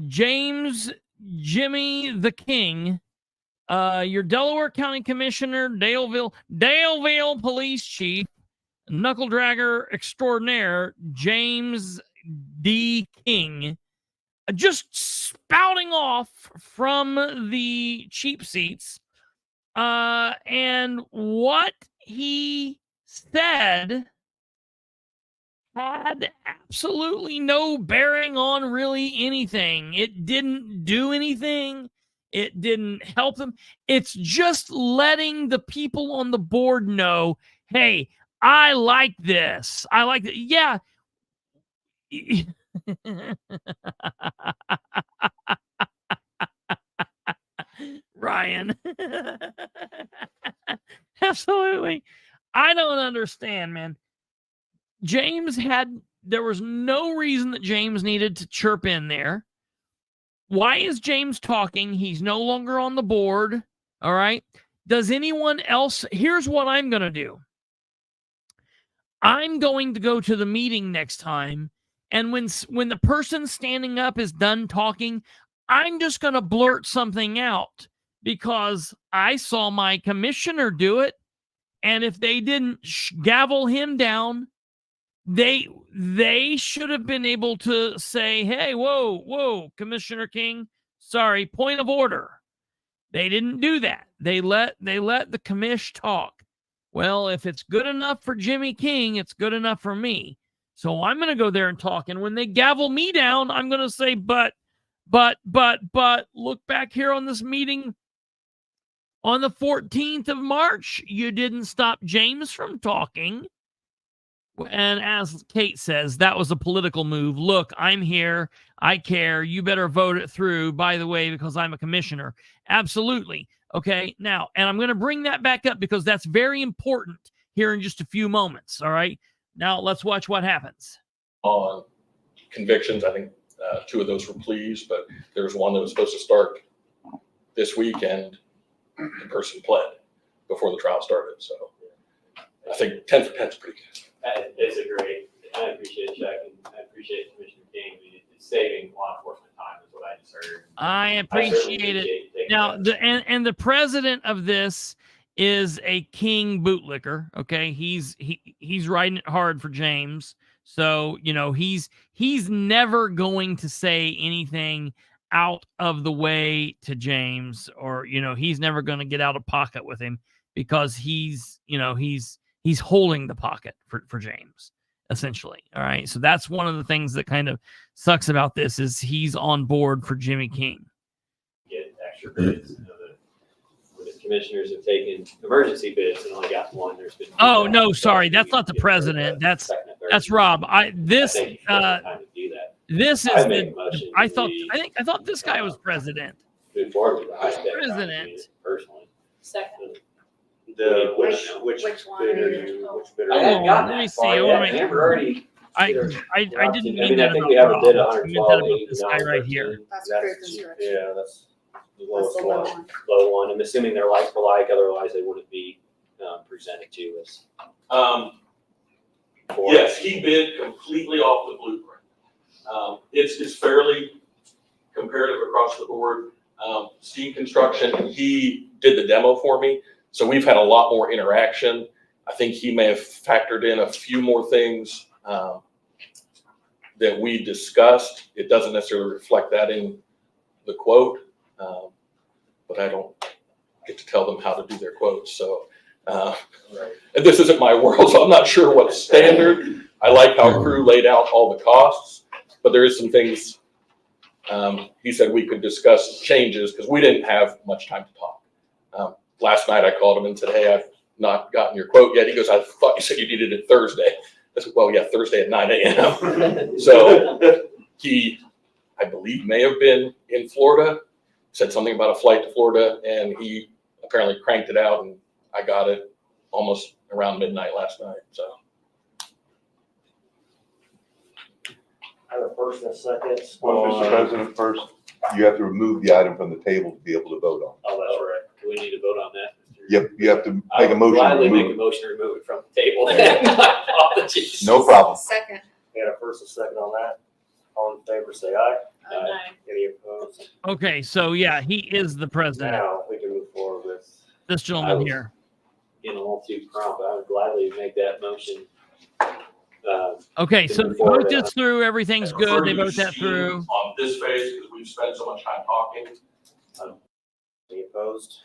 Speaker 2: James Jimmy the King, your Delaware County Commissioner, Daleville Police Chief, knuckle dragger extraordinaire, James D. King, just spouting off from the cheap seats. And what he said had absolutely no bearing on really anything. It didn't do anything. It didn't help them. It's just letting the people on the board know, hey, I like this. I like it. Yeah. Absolutely. I don't understand, man. There was no reason that James needed to chirp in there. Why is James talking? He's no longer on the board. All right. Does anyone else? Here's what I'm going to do. I'm going to go to the meeting next time. And when the person standing up is done talking, I'm just going to blurt something out because I saw my commissioner do it. And if they didn't gavel him down, they should have been able to say, hey, whoa, Commissioner King, sorry, point of order. They didn't do that. They let the commish talk. Well, if it's good enough for Jimmy King, it's good enough for me. So I'm going to go there and talk. And when they gavel me down, I'm going to say, but, look back here on this meeting on the 14th of March. You didn't stop James from talking. And as Kate says, that was a political move. Look, I'm here. I care. You better vote it through, by the way, because I'm a commissioner. Absolutely. Okay. Now, and I'm going to bring that back up because that's very important here in just a few moments. All right. Now let's watch what happens.
Speaker 6: On convictions, I think 2 of those were pleas, but there was one that was supposed to start this week and the person pled before the trial started. So I think 10 for 10 is pretty good.
Speaker 5: It's a great, I appreciate it, Chuck, and I appreciate Commissioner King. I mean, it's saving law enforcement time is what I just heard.
Speaker 2: I appreciate it. Now, the president of this is a King bootlicker. Okay, he's riding it hard for James. So he's never going to say anything out of the way to James, or he's never going to get out of pocket with him because he's holding the pocket for James, essentially. All right. So that's one of the things that kind of sucks about this is he's on board for Jimmy King.
Speaker 5: Get extra bids. When the commissioners have taken emergency bids and only got one, there's been.
Speaker 2: Oh, no, sorry. That's not the president. That's Rob. This is I thought this guy was president.
Speaker 5: Move forward with the high-tech
Speaker 2: President.
Speaker 5: personally.
Speaker 1: Second.
Speaker 3: Which
Speaker 1: one
Speaker 3: bid
Speaker 1: are
Speaker 3: are
Speaker 1: you?
Speaker 3: you? Which bid
Speaker 5: I
Speaker 3: are
Speaker 5: hadn't
Speaker 3: you?
Speaker 5: gotten
Speaker 2: let me
Speaker 5: that far
Speaker 2: see.
Speaker 5: yet. Amber already.
Speaker 2: I
Speaker 5: either
Speaker 2: didn't
Speaker 5: I
Speaker 2: mean
Speaker 5: mean, I
Speaker 2: that
Speaker 5: think
Speaker 2: about
Speaker 5: we have a bid of
Speaker 2: Rob. I meant that about
Speaker 5: 112,
Speaker 2: this guy right here.
Speaker 1: That's
Speaker 3: That's-
Speaker 1: crew construction.
Speaker 3: Yeah, that's the
Speaker 1: That's
Speaker 3: lowest
Speaker 1: the low
Speaker 3: one.
Speaker 1: one.
Speaker 5: low one. I'm assuming they're like for like, otherwise they wouldn't be presented to us.
Speaker 6: Yes, he bid completely off the blueprint. It's fairly comparative across the board. Steam Construction, he did the demo for me, so we've had a lot more interaction. I think he may have factored in a few more things that we discussed. It doesn't necessarily reflect that in the quote, but I don't get to tell them how to do their quotes. So, and this isn't my world, so I'm not sure what's standard. I like how crew laid out all the costs, but there is some things he said we could discuss changes because we didn't have much time to talk. Last night I called him and said, hey, I've not gotten your quote yet. He goes, I thought you said you needed it Thursday. I said, well, yeah, Thursday at 9 a.m. So he, I believe, may have been in Florida, said something about a flight to Florida, and he apparently cranked it out, and I got it almost around midnight last night. So.
Speaker 3: I have a first and a second.
Speaker 4: Well, Mr. President, first, you have to remove the item from the table to be able to vote on.
Speaker 3: Oh, that's right.
Speaker 5: Do we need to vote on that?
Speaker 4: Yep, you have to make a
Speaker 5: I'll
Speaker 4: motion to
Speaker 5: gladly make a
Speaker 4: remove it.
Speaker 5: motion to remove it from the table. My apologies.
Speaker 4: No problem.
Speaker 1: Second.
Speaker 3: We got a first and second on that. All in favor, say aye.
Speaker 1: Aye.
Speaker 3: Any opposed?
Speaker 2: Okay, so yeah, he is the president.
Speaker 3: Now we can move forward with.
Speaker 2: This gentleman here.
Speaker 5: Getting a little too prompt. I would gladly make that motion.
Speaker 2: Okay, so
Speaker 5: Move forward,
Speaker 2: vote this through. Everything's
Speaker 6: I prefer
Speaker 2: good. They
Speaker 6: to
Speaker 2: vote
Speaker 6: use
Speaker 2: that
Speaker 6: Steam
Speaker 2: through.
Speaker 6: on this phase because we've spent so much time talking.
Speaker 3: Any opposed?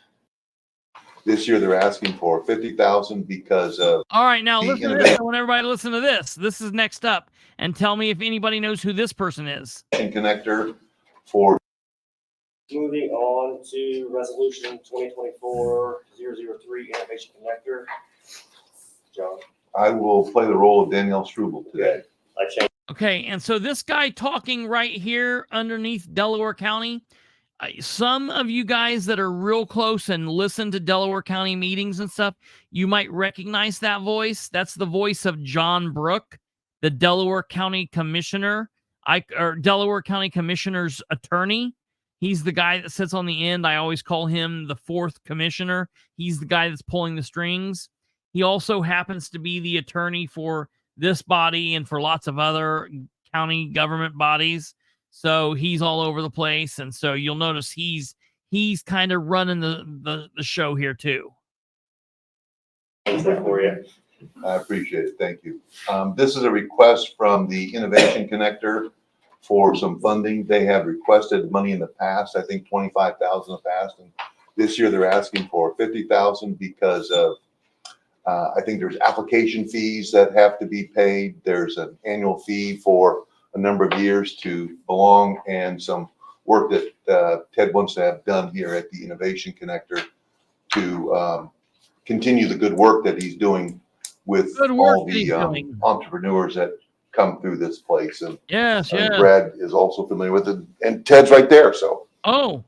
Speaker 4: This year, they're asking for 50,000 because of,
Speaker 2: All right, now
Speaker 4: The
Speaker 2: listen to this. I want everybody to listen to this. This is next up, and tell me if anybody knows who this person is.
Speaker 4: connector for
Speaker 3: Moving on to resolution 2024-003 innovation connector. John,
Speaker 4: I will play the role of Danielle Struble today.
Speaker 3: I changed.
Speaker 2: Okay, and so this guy talking right here underneath Delaware County, some of you guys that are real close and listen to Delaware County meetings and stuff, you might recognize that voice. That's the voice of John Brook, the Delaware County Commissioner, or Delaware County Commissioner's attorney. He's the guy that sits on the end. I always call him the fourth commissioner. He's the guy that's pulling the strings. He also happens to be the attorney for this body and for lots of other county government bodies. So he's all over the place. And so you'll notice he's kind of running the show here too.
Speaker 3: Is that for you?
Speaker 4: I appreciate it. Thank you. This is a request from the Innovation Connector for some funding. They have requested money in the past, I think 25,000 in the past. And this year they're asking for 50,000 because of, I think there's application fees that have to be paid. There's an annual fee for a number of years to belong, and some work that Ted wants to have done here at the Innovation Connector to continue the good work that he's doing with all the entrepreneurs that come through this place. And
Speaker 2: yes.
Speaker 4: Brad is also familiar with it, and Ted's right there. So
Speaker 3: Ted.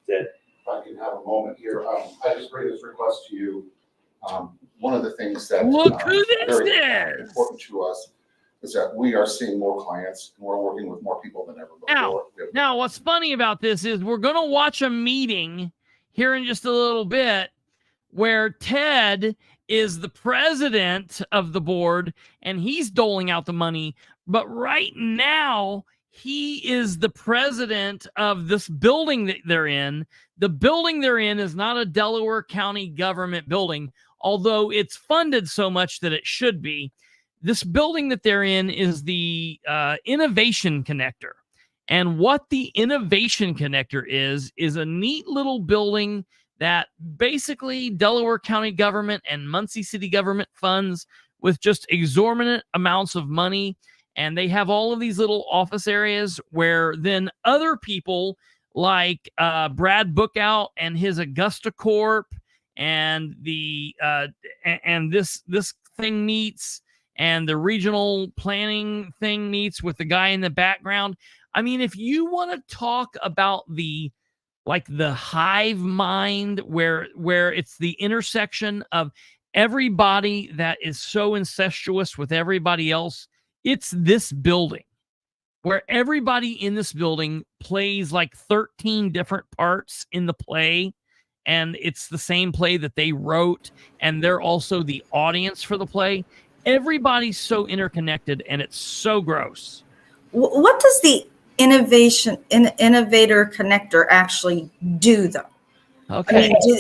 Speaker 8: If I can have a moment here, I just bring this request to you. One of the things that
Speaker 2: look who this
Speaker 8: very
Speaker 2: is.
Speaker 8: important to us is that we are seeing more clients and we're working with more people than ever before.
Speaker 2: Now, what's funny about this is we're going to watch a meeting here in just a little bit where Ted is the president of the board and he's doling out the money. But right now, he is the president of this building that they're in. The building they're in is not a Delaware County government building, although it's funded so much that it should be. This building that they're in is the Innovation Connector. And what the Innovation Connector is a neat little building that basically Delaware County government and Muncie City government funds with just exorbitant amounts of money. And they have all of these little office areas where then other people like Brad Bookout and his Augusta Corp and the and this thing meets, and the regional planning thing meets with the guy in the background. I mean, if you want to talk about the hive mind where it's the intersection of everybody that is so incestuous with everybody else, it's this building where everybody in this building plays like 13 different parts in the play. And it's the same play that they wrote. And they're also the audience for the play. Everybody's so interconnected and it's so gross.
Speaker 1: What does the innovator connector actually do, though?
Speaker 2: Okay.
Speaker 1: Do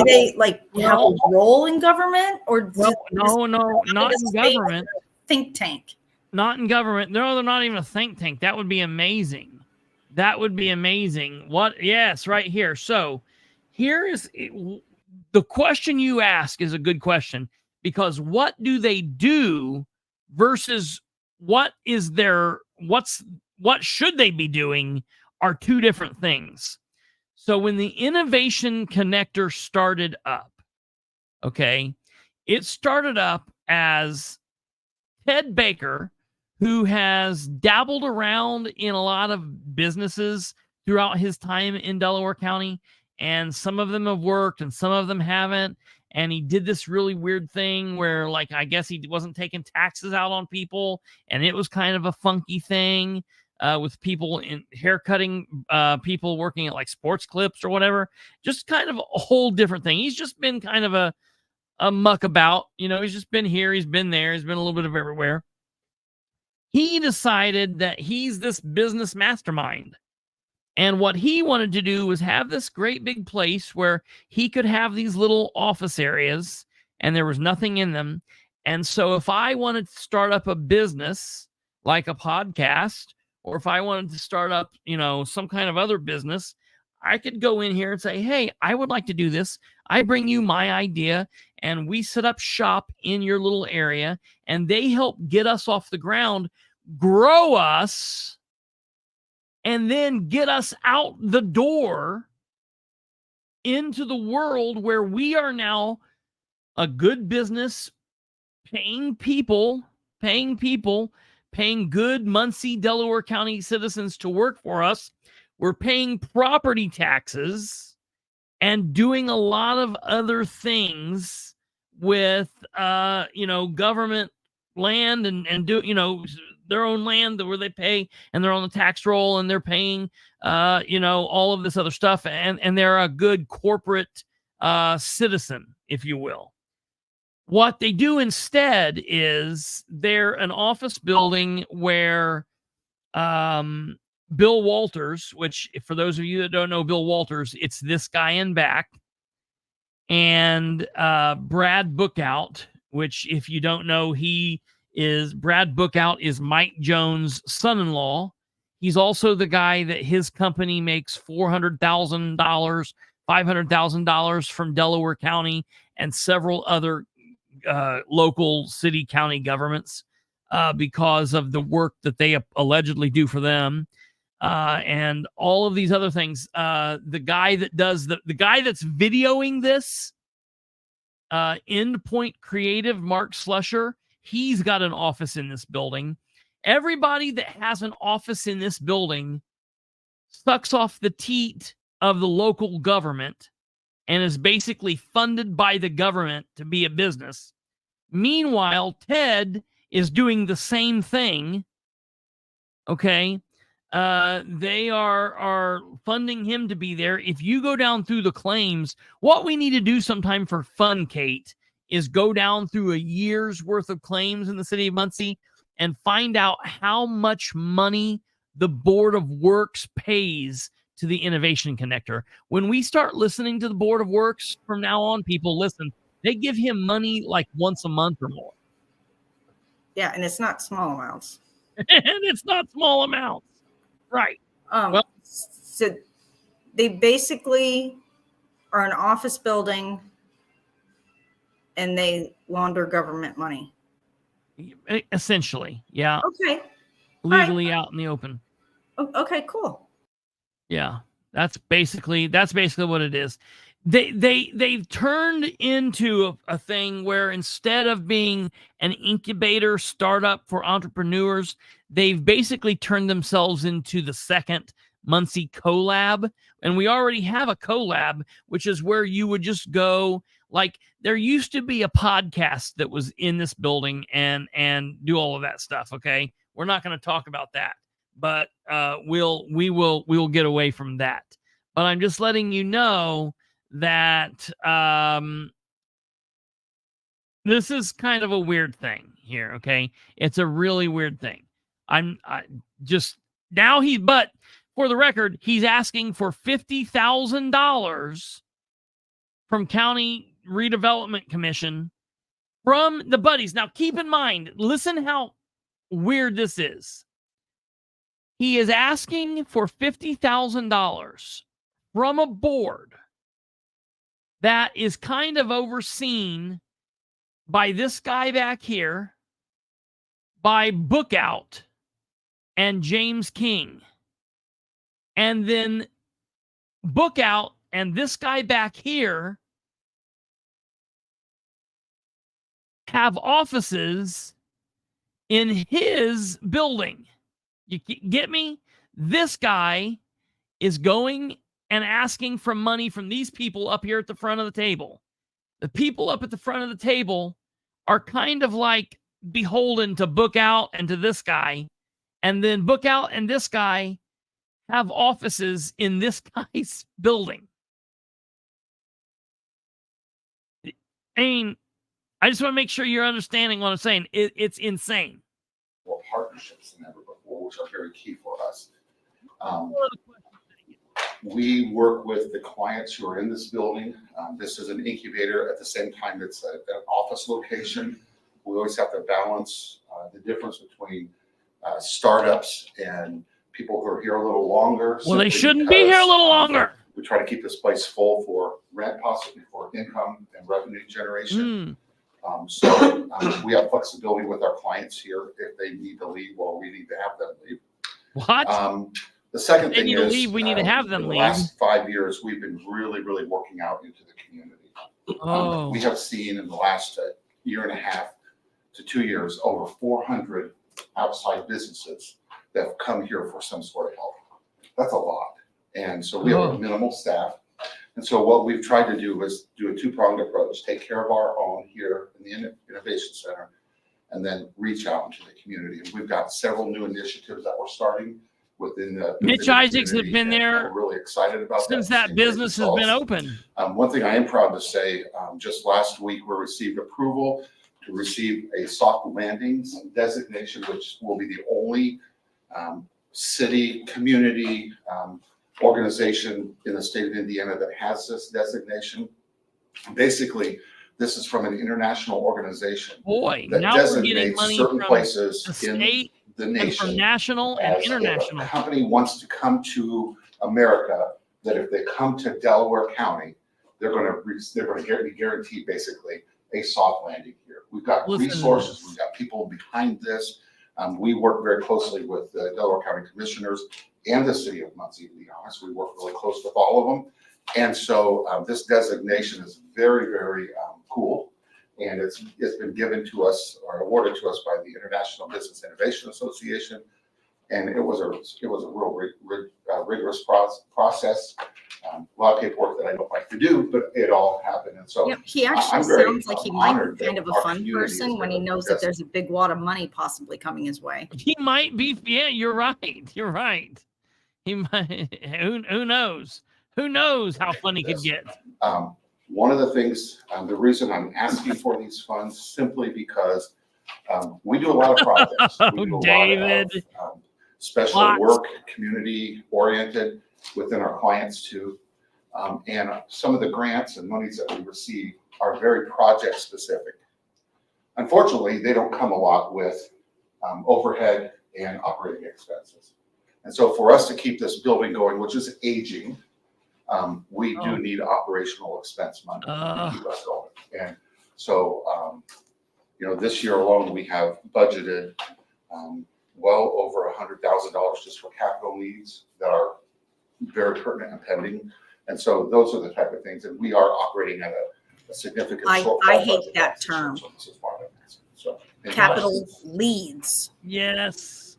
Speaker 1: they have a role in government, or
Speaker 2: no, not in government.
Speaker 1: Think tank.
Speaker 2: Not in government. No, they're not even a think tank. That would be amazing. That would be amazing. What? Yes, right here. So here is the question you ask is a good question, because what do they do versus what should they be doing are two different things. So when the Innovation Connector started up, okay, it started up as Ted Baker, who has dabbled around in a lot of businesses throughout his time in Delaware County, and some of them have worked and some of them haven't. And he did this really weird thing where, I guess he wasn't taking taxes out on people, and it was kind of a funky thing with people in haircutting, people working at Sports Clips or whatever. Just kind of a whole different thing. He's just been kind of a muckabout. He's just been here, he's been there, he's been a little bit of everywhere. He decided that he's this business mastermind. And what he wanted to do was have this great big place where he could have these little office areas and there was nothing in them. And so if I wanted to start up a business like a podcast, or if I wanted to start up, some kind of other business, I could go in here and say, hey, I would like to do this. I bring you my idea and we set up shop in your little area, and they help get us off the ground, grow us, and then get us out the door into the world where we are now a good business, paying good Muncie, Delaware County citizens to work for us. We're paying property taxes and doing a lot of other things with, government land and do, their own land where they pay, and they're on the tax roll and they're paying, all of this other stuff. And they're a good corporate citizen, if you will. What they do instead is they're an office building where Bill Walters, which for those of you that don't know Bill Walters, it's this guy in back, and Brad Bookout, which if you don't know, Brad Bookout is Mike Jones' son-in-law. He's also the guy that his company makes $400,000, $500,000 from Delaware County and several other local city county governments because of the work that they allegedly do for them. And all of these other things. The guy that does the guy that's videoing this, Endpoint Creative, Mark Slusher, he's got an office in this building. Everybody that has an office in this building sucks off the teat of the local government and is basically funded by the government to be a business. Meanwhile, Ted is doing the same thing. Okay. They are funding him to be there. If you go down through the claims, what we need to do sometime for fun, Kate, is go down through a year's worth of claims in the city of Muncie and find out how much money the Board of Works pays to the Innovation Connector. When we start listening to the Board of Works from now on, people listen, they give him money like once a month or more.
Speaker 1: Yeah, and it's not small amounts.
Speaker 2: And it's not small amounts. Right.
Speaker 1: So they basically are an office building and they launder government money.
Speaker 2: Essentially, yeah.
Speaker 1: Okay.
Speaker 2: Legally out in the open.
Speaker 1: Okay, cool.
Speaker 2: Yeah. That's basically what it is. They've turned into a thing where instead of being an incubator startup for entrepreneurs, they've basically turned themselves into the second Muncie Collab. And we already have a collab, which is where you would just go. Like, there used to be a podcast that was in this building and do all of that stuff. Okay. We're not going to talk about that, but we will get away from that. But I'm just letting you know that this is kind of a weird thing here. Okay. It's a really weird thing. But for the record, he's asking for $50,000 from County Redevelopment Commission from the buddies. Now, keep in mind, listen how weird this is. He is asking for $50,000 from a board that is kind of overseen by this guy back here, by Bookout and James King. And then Bookout and this guy back here have offices in his building. You get me? This guy is going and asking for money from these people up here at the front of the table. The people up at the front of the table are kind of like beholden to Bookout and to this guy. And then Bookout and this guy have offices in this guy's building. I mean, I just want to make sure you're understanding what I'm saying. It's insane.
Speaker 8: Well, partnerships than ever before, which are very key for us. We work with the clients who are in this building. This is an incubator. At the same time, it's an office location. We always have to balance the difference between startups and people who are here a little longer.
Speaker 2: Well, they shouldn't be here a little longer.
Speaker 8: We try to keep this place full for rent, possibly for income and revenue generation. We have flexibility with our clients here. If they need to leave, well, we need to have them leave.
Speaker 2: What?
Speaker 8: The second thing
Speaker 2: They need to
Speaker 8: is,
Speaker 2: leave, we need to have them
Speaker 8: in the
Speaker 2: leave.
Speaker 8: last 5 years, we've been really, really working out into the community.
Speaker 2: Oh.
Speaker 8: We have seen in the last year and a half to 2 years, over 400 outside businesses that have come here for some sort of help. That's a lot. And so we have a minimal staff. And so what we've tried to do is do a two-pronged approach, take care of our own here in the Innovation Center, and then reach out into the community. And we've got several new initiatives that we're starting within the
Speaker 2: Mitch Isaacs have been
Speaker 8: and
Speaker 2: there
Speaker 8: we're really excited about
Speaker 2: since that business has been open.
Speaker 8: One thing I am proud to say, just last week, we received approval to receive a soft landings designation, which will be the only city, community, organization in the state of Indiana that has this designation. Basically, this is from an international organization
Speaker 2: Boy,
Speaker 8: that
Speaker 2: now we're getting
Speaker 8: designates
Speaker 2: money
Speaker 8: certain
Speaker 2: from
Speaker 8: places
Speaker 2: the
Speaker 8: in
Speaker 2: state
Speaker 8: the
Speaker 2: and
Speaker 8: nation
Speaker 2: from national and
Speaker 8: as if
Speaker 2: international.
Speaker 8: a company wants to come to America, that if they come to Delaware County, they're going to be guaranteed basically a soft landing here. We've got resources, we've got people behind this. We work very closely with the Delaware County Commissioners and the city of Muncie, to be honest. We work really close with all of them. And so this designation is very, very cool. And it's been given to us or awarded to us by the International Business Innovation Association. And it was a real rigorous process. A lot of paperwork that I don't like to do, but it all happened. And so
Speaker 1: He actually
Speaker 8: I'm very
Speaker 1: sounds like he might
Speaker 8: honored
Speaker 1: be kind
Speaker 8: that
Speaker 1: of a
Speaker 8: our
Speaker 1: fun
Speaker 8: community is
Speaker 1: person when he
Speaker 8: gonna
Speaker 1: knows that
Speaker 8: invest.
Speaker 1: there's a big wad of money possibly coming his way.
Speaker 2: He might be. Yeah, you're right. You're right. He might. Who knows? Who knows how fun he could get?
Speaker 8: One of the things, the reason I'm asking for these funds simply because we do a lot of projects. We do a
Speaker 2: David.
Speaker 8: lot of special work, community oriented within our clients too. And some of the grants and monies that we receive are very project specific. Unfortunately, they don't come a lot with overhead and operating expenses. And so for us to keep this building going, which is aging, we do need operational expense money to keep us going. And so, this year alone, we have budgeted well over $100,000 just for capital needs that are very pertinent and pending. And so those are the type of things, and we are operating at a significant shortfall.
Speaker 1: I hate that term.
Speaker 8: So,
Speaker 1: Capital leads.
Speaker 2: Yes.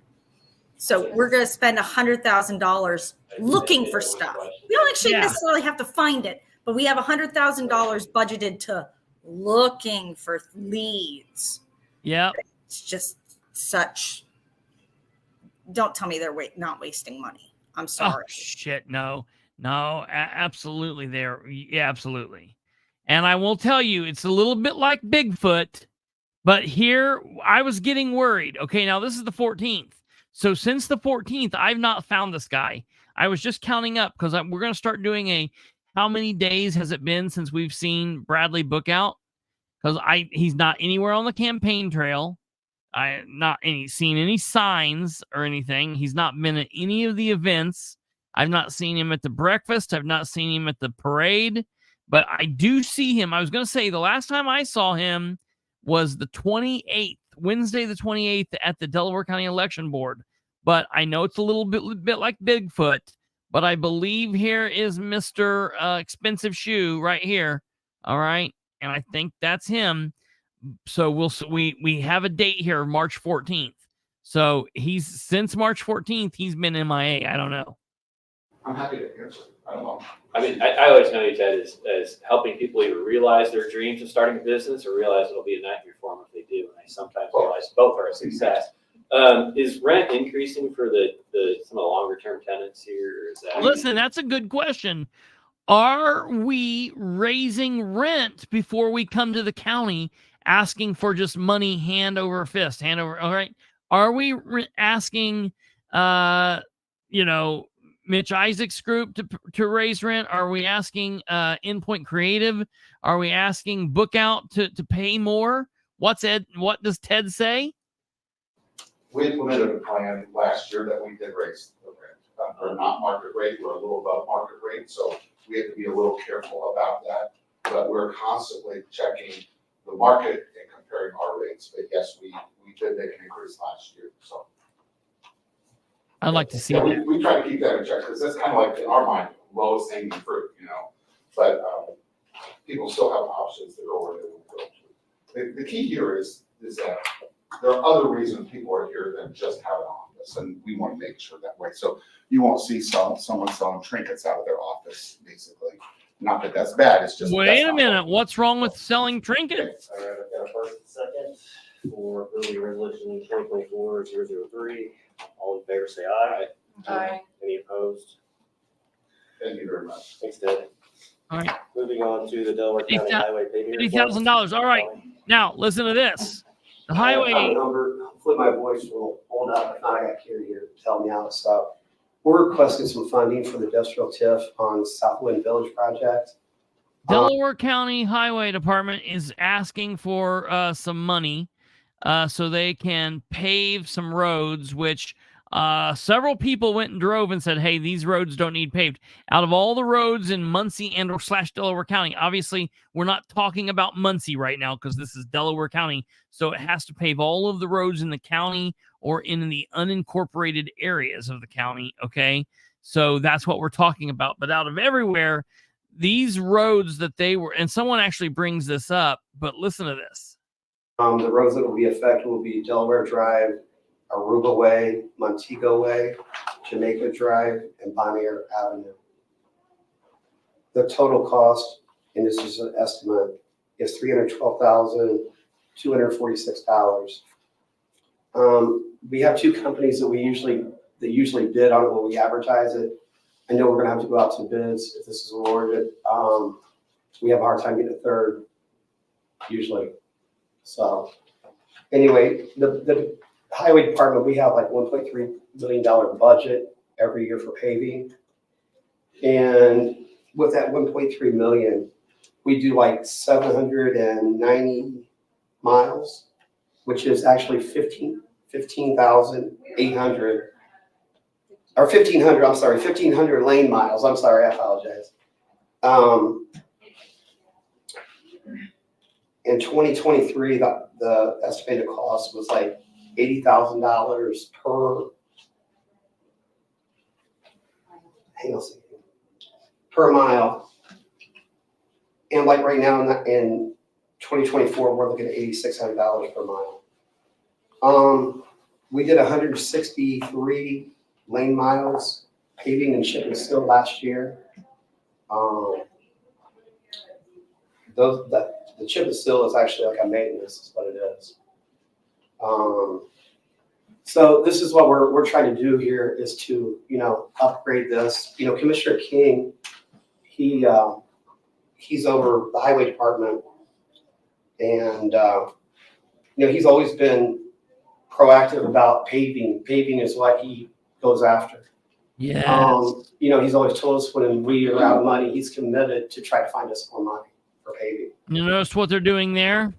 Speaker 1: So we're going to spend $100,000 looking for stuff. We don't actually necessarily have to find it, but we have $100,000 budgeted to looking for leads.
Speaker 2: Yeah.
Speaker 1: It's just such. Don't tell me they're not wasting money. I'm sorry.
Speaker 2: Oh, shit. No, absolutely. Yeah, absolutely. And I will tell you, it's a little bit like Bigfoot, but here I was getting worried. Okay, now this is the 14th. So since the 14th, I've not found this guy. I was just counting up because we're going to start doing how many days has it been since we've seen Bradley book out? Because he's not anywhere on the campaign trail. I not seen any signs or anything. He's not been at any of the events. I've not seen him at the breakfast. I've not seen him at the parade. But I do see him. I was going to say the last time I saw him was the 28th, Wednesday the 28th at the Delaware County Election Board. But I know it's a little bit like Bigfoot. But I believe here is Mr. Expensive Shoe right here. All right. And I think that's him. So we have a date here, March 14th. So since March 14th, he's been MIA. I don't know.
Speaker 8: I'm happy to answer. I don't know.
Speaker 5: I mean, I always know you, Ted, as helping people either realize their dreams of starting a business or realize it'll be a nightmare for them if they do. And I sometimes realize both are a success. Is rent increasing for some of the longer term tenants here? Or is that...
Speaker 2: Listen, that's a good question. Are we raising rent before we come to the county asking for just money hand over fist, hand over? All right. Are we asking, Mitch Isaacs group to raise rent? Are we asking Endpoint Creative? Are we asking Book Out to pay more? What does Ted say?
Speaker 8: We implemented a plan last year that we did raise the rent. We're not market rate, we're a little above market rate, so we have to be a little careful about that. But we're constantly checking the market and comparing our rates. But yes, we did make an increase last year. So
Speaker 2: I'd like to see
Speaker 8: that. We try to keep that in check because that's kind of like in our mind lowest hanging fruit, But people still have options to go where they want to go to. The key here is that there are other reasons people are here than just have an office. office, and we want to make sure that way. So you won't see someone selling trinkets out of their office, basically. Not that that's bad, it's just.
Speaker 2: Wait
Speaker 8: that's
Speaker 2: a
Speaker 8: not
Speaker 2: minute.
Speaker 8: what-
Speaker 2: What's wrong with selling trinkets?
Speaker 3: All right, I've got a first and second for approving resolution 2024-003. All in favor, say aye.
Speaker 1: Aye.
Speaker 3: Any opposed?
Speaker 8: Thank you very much.
Speaker 3: Thanks, Ted.
Speaker 2: All right.
Speaker 3: Moving on to the Delaware County Highway paving.
Speaker 2: $50,000. All right. Now, listen to this. The highway,
Speaker 9: Hopefully my voice will hold up. If not, I got Carrie here to help me out. So we're requesting some funding for the industrial TIF on Southwind Village project.
Speaker 2: Delaware County Highway Department is asking for some money so they can pave some roads, which several people went and drove and said, hey, these roads don't need paved. Out of all the roads in Muncie and or / Delaware County, obviously we're not talking about Muncie right now because this is Delaware County. So it has to pave all of the roads in the county or in the unincorporated areas of the county. Okay. So that's what we're talking about. But out of everywhere, these roads that they were, and someone actually brings this up, but listen to this.
Speaker 9: The roads that will be affected will be Delaware Drive, Aruba Way, Montego Way, Jamaica Drive, and Bonnier Avenue. The total cost, and this is an estimate, is $312,246. We have two companies that usually bid on it when we advertise it. I know we're gonna have to go out to bids if this is awarded. We have a hard time getting a third, usually. So, anyway, the highway department, we have like $1.3 million budget every year for paving. And with that 1.3 million, we do like 790 miles, which is actually 15,800, or 1,500, I'm sorry, 1,500 lane miles. I'm sorry, I apologize. In 2023, the estimated cost was like $80,000 per mile. And like right now in 2024, we're looking at $8,600 per mile. We did 163 lane miles paving and chip and seal last year. The chip and seal is actually like a maintenance, is what it is. So this is what we're trying to do here, is to, upgrade this. Commissioner King, he's over the highway department, and he's always been proactive about paving. Paving is what he goes after.
Speaker 2: Yeah.
Speaker 9: He's always told us when we are out of money, he's committed to try to find us more money for paving.
Speaker 2: You notice what they're doing there?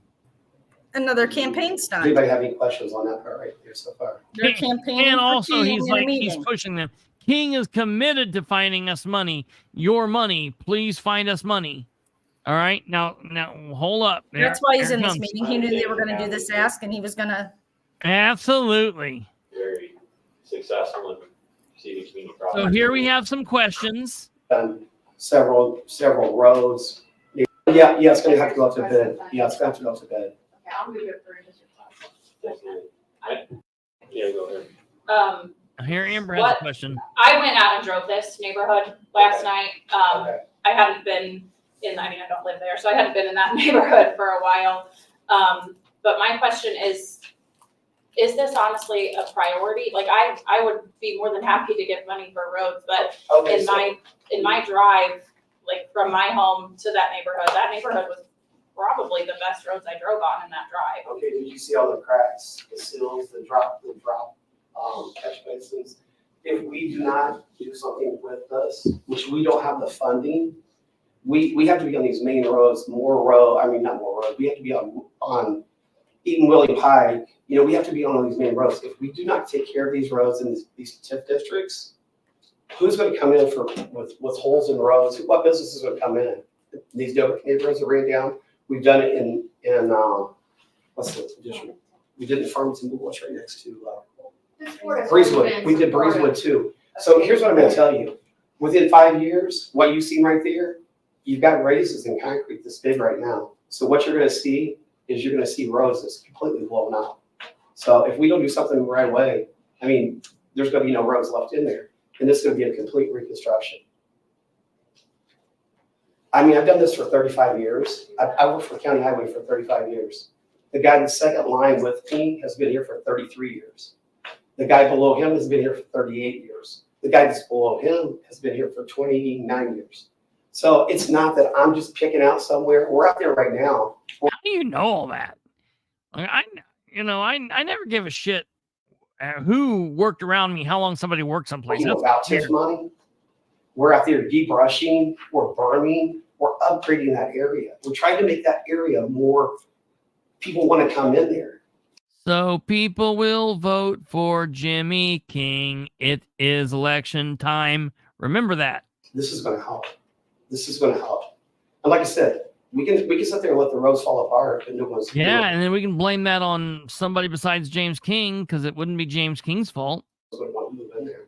Speaker 1: Another campaign stunt.
Speaker 9: Anybody have any questions on that part right there so far?
Speaker 1: They're campaigning
Speaker 2: And
Speaker 1: for
Speaker 2: also,
Speaker 1: King
Speaker 2: he's
Speaker 1: in a
Speaker 2: like, he's
Speaker 1: meeting.
Speaker 2: pushing them. King is committed to finding us money. Your money. Please find us money. All right. Now, hold up.
Speaker 1: That's why he's
Speaker 2: There
Speaker 1: in this
Speaker 2: comes.
Speaker 1: meeting. He knew they were going to do this ask, and he was going to.
Speaker 2: Absolutely.
Speaker 5: Very successful in receiving community
Speaker 2: So
Speaker 5: projects.
Speaker 2: here we have some questions.
Speaker 9: Done several roads. Yeah, it's gonna have to go up to bid. Yeah, it's gonna have to go up to bid.
Speaker 10: Okay, I'll move it for District 5.
Speaker 5: Yeah, go ahead.
Speaker 2: Here, Amber has
Speaker 10: What?
Speaker 2: a question.
Speaker 10: I went out and drove this neighborhood last night.
Speaker 9: Okay.
Speaker 10: I hadn't been I don't live there, so I hadn't been in that neighborhood for a while. But my question is this honestly a priority? Like, I would be more than happy to give money for roads, but
Speaker 9: Okay,
Speaker 10: in
Speaker 9: so-
Speaker 10: my drive, like from my home to that neighborhood was probably the best roads I drove on in that drive.
Speaker 9: Okay, did you see all the cracks, the seals, the drop, catch basins? If we do not do something with this, which we don't have the funding, we have to be on these main roads, not more roads, we have to be on Eaton Willie Pike, we have to be on all these main roads. If we do not take care of these roads in these TIF districts, who's gonna come in with holes in roads? What business is gonna come in? These neighborhoods are ran down. We've done it in what's the district? We did it in Farmington, Bush right next to Breezewood. We did Breezewood too. So here's what I'm gonna tell you. Within 5 years, what you've seen right there, you've got raises in concrete this big right now. So what you're gonna see is roads that's completely blown out. So if we don't do something right away, I mean, there's gonna be no roads left in there, and this is gonna be a complete reconstruction. I mean, I've done this for 35 years. I worked for County Highway for 35 years. The guy in the second line with me has been here for 33 years. The guy below him has been here for 38 years. The guy that's below him has been here for 29 years. So it's not that I'm just picking out somewhere. We're out there right now.
Speaker 2: How do you know all that? I never give a shit who worked around me, how long somebody worked someplace.
Speaker 9: You know about TIF money? We're out there debrushing, we're burning, we're upgrading that area. We're trying to make that area more, people want to come in there.
Speaker 2: So people will vote for Jimmy King. It is election time. Remember that.
Speaker 9: This is going to help. This is going to help. And like I said, we can sit there and let the roads fall apart, and no one's
Speaker 2: Yeah, and then we can blame that on somebody besides James King, because it wouldn't be James King's fault.
Speaker 9: going to want to move in there.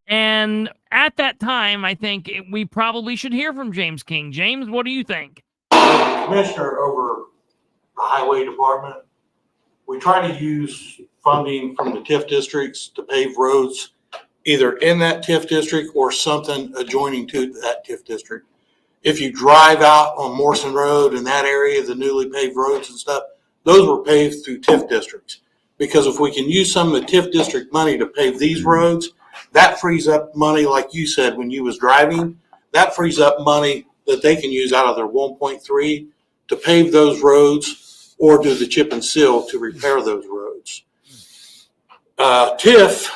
Speaker 2: And at that time, I think we probably should hear from James King. James, what do you think?
Speaker 7: Commissioner over the highway department, we try to use funding from the TIF districts to pave roads either in that TIF district or something adjoining to that TIF district. If you drive out on Morrison Road in that area, the newly paved roads and stuff, those were paved through TIF districts. Because if we can use some of the TIF district money to pave these roads, that frees up money, like you said, when you was driving, that frees up money that they can use out of their 1.3 to pave those roads or do the chip and seal to repair those roads. TIF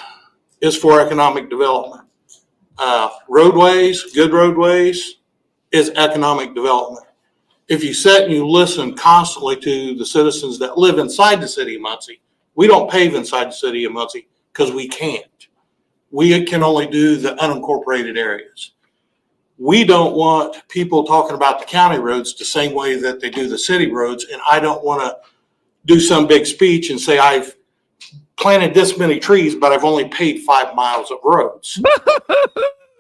Speaker 7: is for economic development. Roadways, good roadways, is economic development. If you sit and you listen constantly to the citizens that live inside the city of Muncie, we don't pave inside the city of Muncie because we can't. We can only do the unincorporated areas. We don't want people talking about the county roads the same way that they do the city roads, and I don't want to do some big speech and say I've planted this many trees, but I've only paved 5 miles of roads.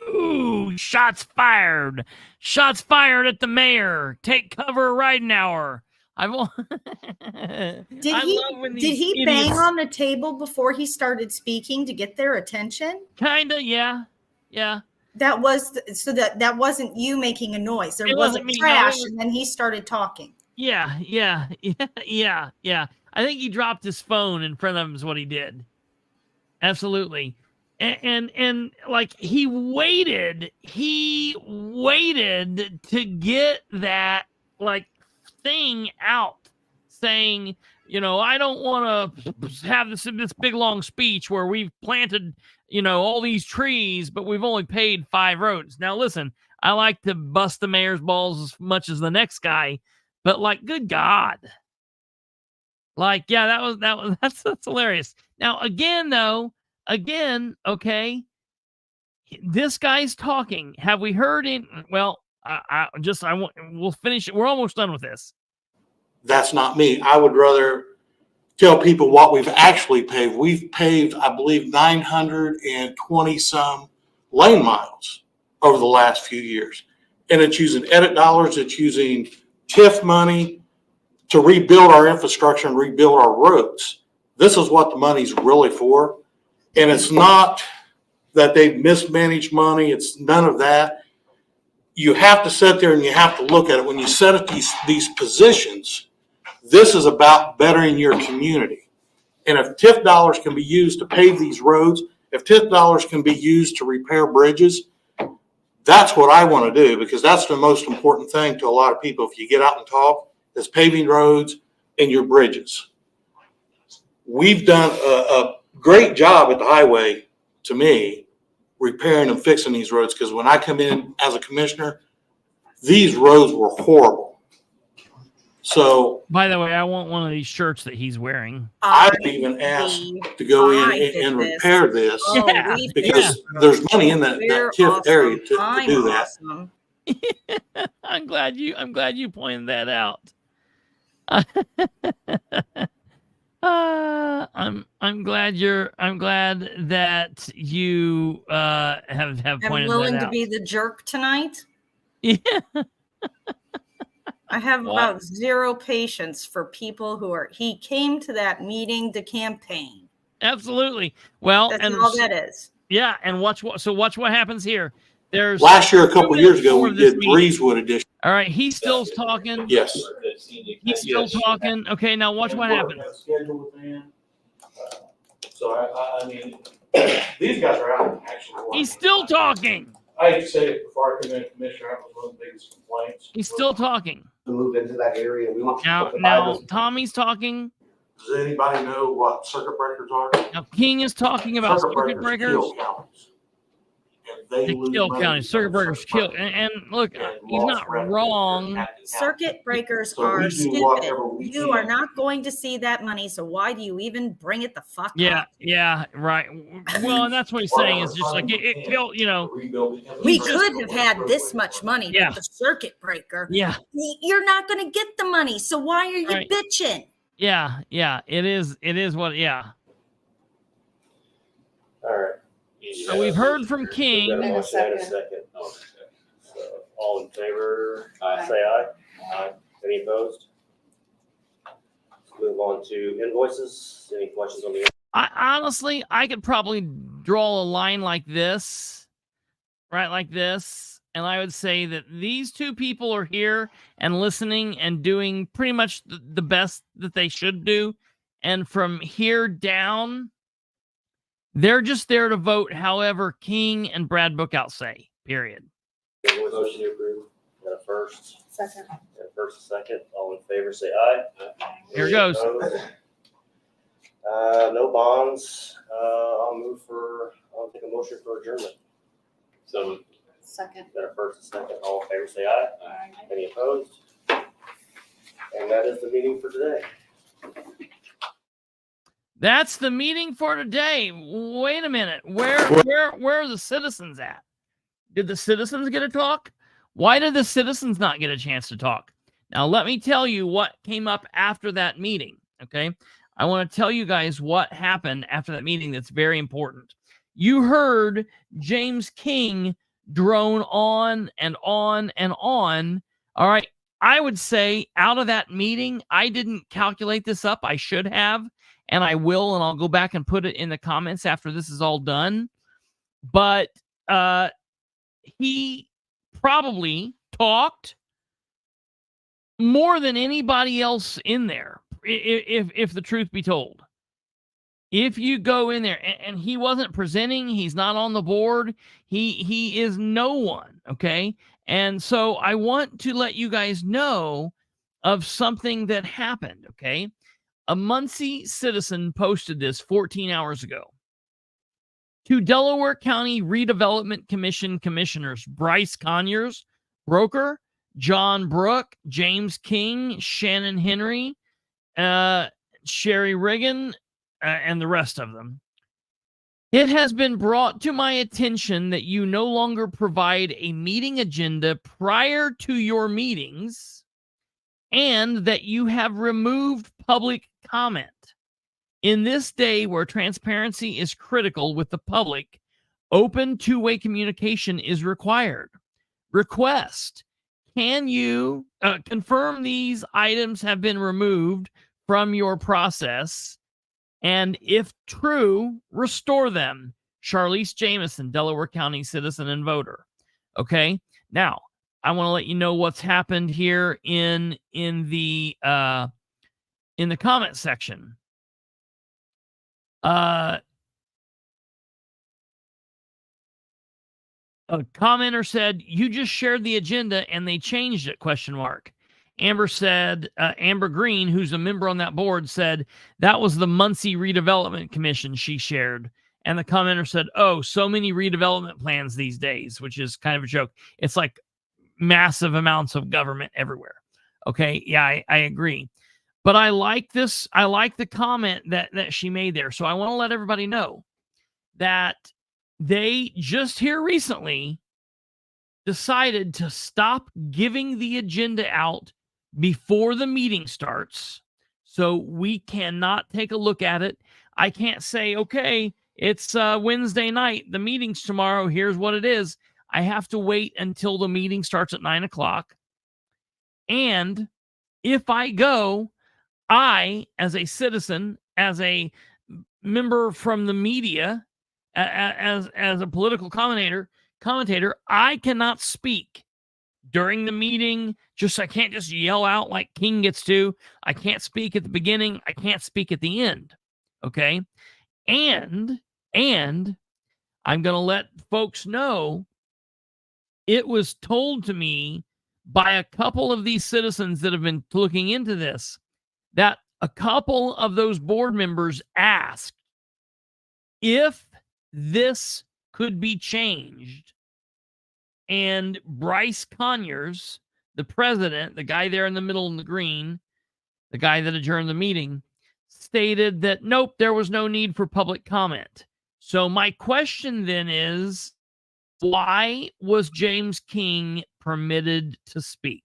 Speaker 2: Ooh, shots fired. Shots fired at the mayor. Take cover, Ridenhour.
Speaker 1: Did he bang on the table before he started speaking to get their attention?
Speaker 2: Kinda, yeah. Yeah.
Speaker 1: That was so that wasn't you making a noise. There
Speaker 2: It
Speaker 1: wasn't
Speaker 2: wasn't me,
Speaker 1: trash,
Speaker 2: no.
Speaker 1: and then he started talking.
Speaker 2: Yeah. I think he dropped his phone in front of him is what he did. Absolutely. And like he waited to get that like thing out saying, I don't want to have this big long speech where we've planted, all these trees, but we've only paved 5 roads. Now, listen, I like to bust the mayor's balls as much as the next guy, but like, good God. Like, yeah, that's hilarious. Now, okay, this guy's talking. Have we heard it? Well, we'll finish it. We're almost done with this.
Speaker 7: That's not me. I would rather tell people what we've actually paved. We've paved, I believe, 920 some lane miles over the last few years. And it's using edit dollars. It's using TIF money to rebuild our infrastructure and rebuild our roads. This is what the money's really for. And it's not that they've mismanaged money. It's none of that. You have to sit there and you have to look at it. When you set up these positions, this is about bettering your community. And if TIF dollars can be used to pave these roads, if TIF dollars can be used to repair bridges, that's what I want to do, because that's the most important thing to a lot of people. If you get out and talk, is paving roads and your bridges. We've done a great job at the highway, to me, repairing and fixing these roads, because when I come in as a commissioner, these roads were horrible. So,
Speaker 2: by the way, I want one of these shirts that he's wearing.
Speaker 7: I've even asked to go in and repair this, because there's money in that TIF area to do that.
Speaker 1: Awesome.
Speaker 2: I'm glad you pointed that out. I'm glad that you have pointed that out.
Speaker 1: I'm willing to be the jerk tonight.
Speaker 2: Yeah.
Speaker 1: I have about 0 patience for people he came to that meeting to campaign.
Speaker 2: Absolutely. Well,
Speaker 1: That's
Speaker 2: and
Speaker 1: all that is.
Speaker 2: yeah, and watch what happens here. There's
Speaker 7: Last year, a couple
Speaker 2: two
Speaker 7: years ago,
Speaker 2: more
Speaker 7: we
Speaker 2: of this
Speaker 7: did
Speaker 2: meeting.
Speaker 7: Breezewood edition.
Speaker 2: All right, he's still talking.
Speaker 7: Yes.
Speaker 2: He's still talking. Okay, now watch what happens.
Speaker 7: Schedule within. So I mean, these guys are out actually.
Speaker 2: He's still talking.
Speaker 7: I hate to say it before I come in, Commissioner, that was one of the biggest complaints.
Speaker 2: He's still talking.
Speaker 9: To move into that area, we want
Speaker 2: Now,
Speaker 9: people to buy
Speaker 2: now
Speaker 9: those.
Speaker 2: Tommy's talking.
Speaker 7: Does anybody know what circuit breakers are?
Speaker 2: Now King is talking about circuit breakers.
Speaker 7: kill counties. And
Speaker 2: They
Speaker 7: lose
Speaker 2: kill
Speaker 7: money
Speaker 2: counties. Circuit breakers kill. And look, he's not wrong.
Speaker 1: Circuit breakers
Speaker 7: So we
Speaker 1: are
Speaker 7: do
Speaker 1: stupid.
Speaker 7: whatever we
Speaker 1: You are
Speaker 7: can.
Speaker 1: not going to see that money, so why do you even bring it the fuck
Speaker 2: Yeah,
Speaker 1: up?
Speaker 2: yeah, right. Well, and that's what he's saying is just like it killed, you know.
Speaker 1: We could have had this much money
Speaker 2: Yeah.
Speaker 1: with the circuit breaker.
Speaker 2: Yeah,
Speaker 1: You're not going to get the money, so why are you
Speaker 2: Right.
Speaker 1: bitching?
Speaker 2: yeah, yeah. It is what. Yeah.
Speaker 3: All right.
Speaker 2: So we've heard from King.
Speaker 3: Got a
Speaker 10: In a
Speaker 3: motion and a
Speaker 10: second.
Speaker 3: second. So all in favor,
Speaker 10: Aye.
Speaker 3: say aye. Aye. Any opposed? Let's move on to invoices. Any questions on the?
Speaker 2: Honestly, I could probably draw a line like this, right, like this, and I would say that these two people are here and listening and doing pretty much the best that they should do, and from here down, they're just there to vote however King and Brad Bookout say, period.
Speaker 3: Invoice motion to approve. Got a first.
Speaker 10: Second.
Speaker 3: Got a first, a second. All in favor, say aye.
Speaker 2: Here
Speaker 3: Any
Speaker 2: goes.
Speaker 3: opposed? No bonds. I'll take a motion for adjournment.
Speaker 5: So,
Speaker 10: Second.
Speaker 3: Got a first, a second. All in favor, say aye. Any opposed? And that is the meeting for today.
Speaker 2: That's the meeting for today. Wait a minute. Where are the citizens at? Did the citizens get a talk? Why did the citizens not get a chance to talk? Now, let me tell you what came up after that meeting, okay? I want to tell you guys what happened after that meeting that's very important. You heard James King drone on and on and on. All right, I would say out of that meeting, I didn't calculate this up. I should have, and I will, and I'll go back and put it in the comments after this is all done. But he probably talked more than anybody else in there, if the truth be told. If you go in there, and he wasn't presenting, he's not on the board, he is no one, okay? And so I want to let you guys know of something that happened, okay? A Muncie citizen posted this 14 hours ago. To Delaware County Redevelopment Commission Commissioners Bryce Conyers, broker, John Brook, James King, Shannon Henry, Sherry Riggin, and the rest of them. It has been brought to my attention that you no longer provide a meeting agenda prior to your meetings and that you have removed public comment. In this day where transparency is critical with the public, open two-way communication is required. Request: can you confirm these items have been removed from your process? And if true, restore them. Charlize Jameson, Delaware County citizen and voter. Okay. Now, I want to let you know what's happened here in the comment section. A commenter said, "You just shared the agenda and they changed it?" ? Amber said, Amber Green, who's a member on that board, said that was the Muncie Redevelopment Commission she shared. And the commenter said, "Oh, so many redevelopment plans these days," which is kind of a joke. It's like massive amounts of government everywhere. Okay. Yeah, I agree. But I like this. I like the comment that she made there. So I want to let everybody know that they just here recently decided to stop giving the agenda out before the meeting starts. So we cannot take a look at it. I can't say, okay, it's Wednesday night, the meeting's tomorrow, here's what it is. I have to wait until the meeting starts at 9 o'clock. And if I go, I, as a citizen, as a member from the media, as a political commentator, I cannot speak during the meeting. I can't just yell out like King gets to. I can't speak at the beginning. I can't speak at the end. Okay. And I'm going to let folks know, it was told to me by a couple of these citizens that have been looking into this, that a couple of those board members asked if this could be changed. And Bryce Conyers, the president, the guy there in the middle in the green, the guy that adjourned the meeting, stated that nope, there was no need for public comment. So my question then is, why was James King permitted to speak?